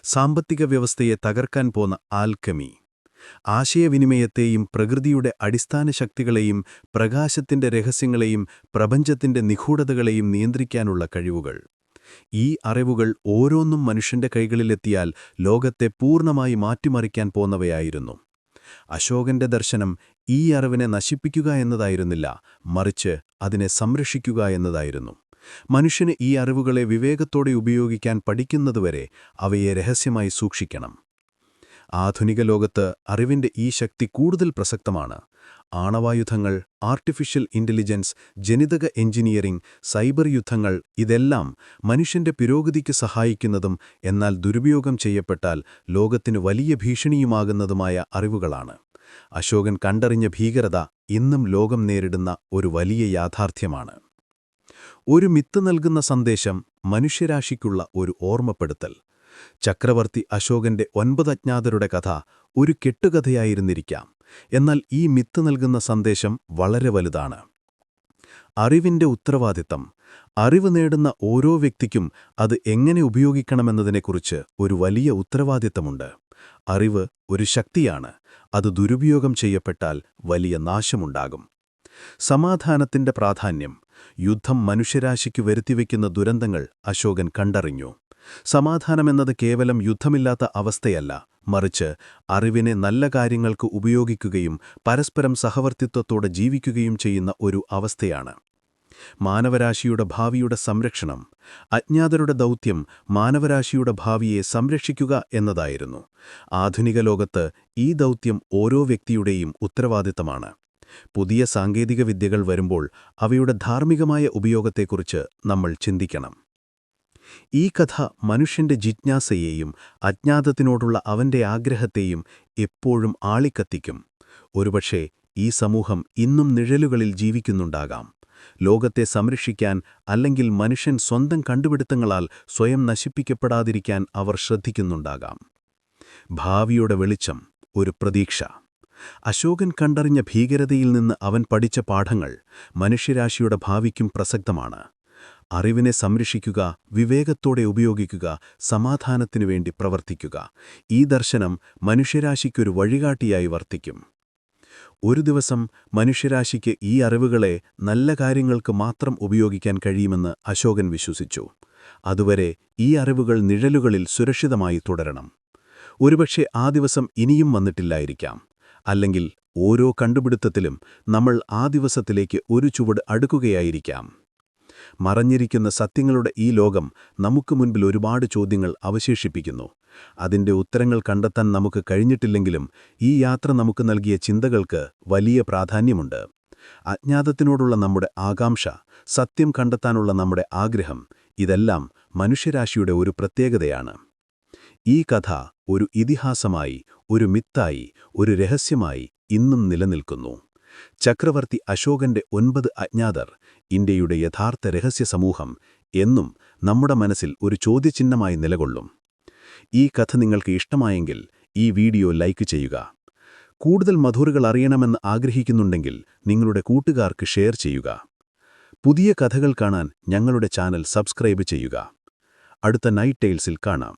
സാമ്പത്തിക വ്യവസ്ഥയെ തകർക്കാൻ പോന്ന ആൽക്കമി, ആശയവിനിമയത്തെയും പ്രകൃതിയുടെ അടിസ്ഥാന ശക്തികളെയും പ്രകാശത്തിന്റെ രഹസ്യങ്ങളെയും പ്രപഞ്ചത്തിന്റെ നിഗൂഢതകളെയും നിയന്ത്രിക്കാനുള്ള കഴിവുകൾ. ഈ അറിവുകൾ ഓരോന്നും മനുഷ്യന്റെ കൈകളിലെത്തിയാൽ ലോകത്തെ പൂർണ്ണമായി മാറ്റിമറിക്കാൻ പോന്നവയായിരുന്നു. അശോകന്റെ ദർശനം ഈ അറിവിനെ നശിപ്പിക്കുക എന്നതായിരുന്നില്ല, മറിച്ച് അതിനെ സംരക്ഷിക്കുക എന്നതായിരുന്നു. മനുഷ്യന് ഈ അറിവുകളെ വിവേകത്തോടെ ഉപയോഗിക്കാൻ പഠിക്കുന്നതുവരെ അവയെ രഹസ്യമായി സൂക്ഷിക്കണം. ആധുനിക ലോകത്ത് അറിവിന്റെ ഈ ശക്തി കൂടുതൽ പ്രസക്തമാണ്. ആണവായുധങ്ങൾ, ആർട്ടിഫിഷ്യൽ ഇന്റലിജൻസ്, ജനിതക എഞ്ചിനീയറിംഗ്, സൈബർ യുദ്ധങ്ങൾ, ഇതെല്ലാം മനുഷ്യന്റെ പുരോഗതിക്ക് സഹായിക്കുന്നതും എന്നാൽ ദുരുപയോഗം ചെയ്യപ്പെട്ടാൽ ലോകത്തിന് വലിയ ഭീഷണിയുമാകുന്നതുമായ അറിവുകളാണ്. അശോകൻ കണ്ടറിഞ്ഞ ഭീകരത ഇന്നും ലോകം നേരിടുന്ന ഒരു വലിയ യാഥാർത്ഥ്യമാണ്. ഒരു മിത്ത് നൽകുന്ന സന്ദേശം, മനുഷ്യരാശിക്കുള്ള ഒരു ഓർമ്മപ്പെടുത്തൽ. ചക്രവർത്തി അശോകന്റെ 9 അജ്ഞാതരുടെ കഥ ഒരു കെട്ടുകഥയായിരുന്നിരിക്കാം, എന്നാൽ ഈ മിത്ത് നൽകുന്ന സന്ദേശം വളരെ വലുതാണ്. അറിവിന്റെ ഉത്തരവാദിത്തം. അറിവ് നേടുന്ന ഓരോ വ്യക്തിക്കും അത് എങ്ങനെ ഉപയോഗിക്കണമെന്നതിനെക്കുറിച്ച് ഒരു വലിയ ഉത്തരവാദിത്തമുണ്ട്. അറിവ് ഒരു ശക്തിയാണ്. അത് ദുരുപയോഗം ചെയ്യപ്പെട്ടാൽ വലിയ നാശമുണ്ടാകും. സമാധാനത്തിന്റെ പ്രാധാന്യം. യുദ്ധം മനുഷ്യരാശിക്ക് വരുത്തിവെക്കുന്ന ദുരന്തങ്ങൾ അശോകൻ കണ്ടറിഞ്ഞു. സമാധാനമെന്നത് കേവലം യുദ്ധമില്ലാത്ത അവസ്ഥയല്ല, മറിച്ച് അറിവിനെ നല്ല കാര്യങ്ങൾക്ക് ഉപയോഗിക്കുകയും പരസ്പരം സഹവർത്തിത്വത്തോടെ ജീവിക്കുകയും ചെയ്യുന്ന ഒരു അവസ്ഥയാണ്. മാനവരാശിയുടെ ഭാവിയുടെ സംരക്ഷണം. അജ്ഞാതരുടെ ദൗത്യം മാനവരാശിയുടെ ഭാവിയെ സംരക്ഷിക്കുക എന്നതായിരുന്നു. ആധുനിക ലോകത്ത് ഈ ദൗത്യം ഓരോ വ്യക്തിയുടെയും ഉത്തരവാദിത്തമാണ്. പുതിയ സാങ്കേതിക വിദ്യകൾ വരുമ്പോൾ അവയുടെ ധാർമ്മികമായ ഉപയോഗത്തെക്കുറിച്ച് നമ്മൾ ചിന്തിക്കണം. ഈ കഥ മനുഷ്യന്റെ ജിജ്ഞാസയെയും അജ്ഞാതത്തിനോടുള്ള അവന്റെ ആഗ്രഹത്തെയും എപ്പോഴും ആളിക്കത്തിക്കും. ഒരുപക്ഷേ ഈ സമൂഹം ഇന്നും നിഴലുകളിൽ ജീവിക്കുന്നുണ്ടാകാം, ലോകത്തെ സംരക്ഷിക്കാൻ അല്ലെങ്കിൽ മനുഷ്യൻ സ്വന്തം കണ്ടുപിടുത്തങ്ങളാൽ സ്വയം നശിപ്പിക്കപ്പെടാതിരിക്കാൻ അവർ ശ്രദ്ധിക്കുന്നുണ്ടാകാം. ഭാവിയുടെ വെളിച്ചം, ഒരു പ്രതീക്ഷ. അശോകൻ കണ്ടറിഞ്ഞ ഭീകരതയിൽ നിന്ന് അവൻ പഠിച്ച പാഠങ്ങൾ മനുഷ്യരാശിയുടെ ഭാവിക്കും പ്രസക്തമാണ്. അറിവിനെ സംരക്ഷിക്കുക, വിവേകത്തോടെ ഉപയോഗിക്കുക, സമാധാനത്തിനു വേണ്ടി പ്രവർത്തിക്കുക. ഈ ദർശനം മനുഷ്യരാശിക്കൊരു വഴികാട്ടിയായി വർത്തിക്കും. ഒരു ദിവസം മനുഷ്യരാശിക്ക് ഈ അറിവുകളെ നല്ല കാര്യങ്ങൾക്ക് മാത്രം ഉപയോഗിക്കാൻ കഴിയുമെന്ന് അശോകൻ വിശ്വസിച്ചു. അതുവരെ ഈ അറിവുകൾ നിഴലുകളിൽ സുരക്ഷിതമായി തുടരണം. ഒരുപക്ഷെ ആ ദിവസം ഇനിയും വന്നിട്ടില്ലായിരിക്കാം. അല്ലെങ്കിൽ ഓരോ കണ്ടുപിടുത്തത്തിലും നമ്മൾ ആ ദിവസത്തിലേക്ക് ഒരു ചുവട് അടുക്കുകയായിരിക്കാം. മറഞ്ഞിരിക്കുന്ന സത്യങ്ങളുടെ ഈ ലോകം നമുക്ക് മുൻപിൽ ഒരുപാട് ചോദ്യങ്ങൾ അവശേഷിപ്പിക്കുന്നു. അതിന്റെ ഉത്തരങ്ങൾ കണ്ടെത്താൻ നമുക്ക് കഴിഞ്ഞിട്ടില്ലെങ്കിലും ഈ യാത്ര നമുക്ക് നൽകിയ ചിന്തകൾക്ക് വലിയ പ്രാധാന്യമുണ്ട്. അജ്ഞാതത്തിനോടുള്ള നമ്മുടെ ആകാംക്ഷ, സത്യം കണ്ടെത്താനുള്ള നമ്മുടെ ആഗ്രഹം, ഇതെല്ലാം മനുഷ്യരാശിയുടെ ഒരു പ്രത്യേകതയാണ്. ഈ കഥ ഒരു ഇതിഹാസമായി, ഒരു മിത്തായി, ഒരു രഹസ്യമായി ഇന്നും നിലനിൽക്കുന്നു. ചക്രവർത്തി അശോകന്റെ 9 അജ്ഞാതർ, ഇന്ത്യയുടെ യഥാർത്ഥ രഹസ്യ സമൂഹം എന്നും നമ്മുടെ മനസ്സിൽ ഒരു ചോദ്യചിഹ്നമായി നിലകൊള്ളും. ഈ കഥ നിങ്ങൾക്ക് ഇഷ്ടമായെങ്കിൽ ഈ വീഡിയോ ലൈക്ക് ചെയ്യുക. കൂടുതൽ മധുരകൾ അറിയണമെന്ന് ആഗ്രഹിക്കുന്നുണ്ടെങ്കിൽ നിങ്ങളുടെ കൂട്ടുകാർക്ക് ഷെയർ ചെയ്യുക. പുതിയ കഥകൾ കാണാൻ ഞങ്ങളുടെ ചാനൽ സബ്സ്ക്രൈബ് ചെയ്യുക. അടുത്ത നൈറ്റ് ടെയിൽസിൽ കാണാം.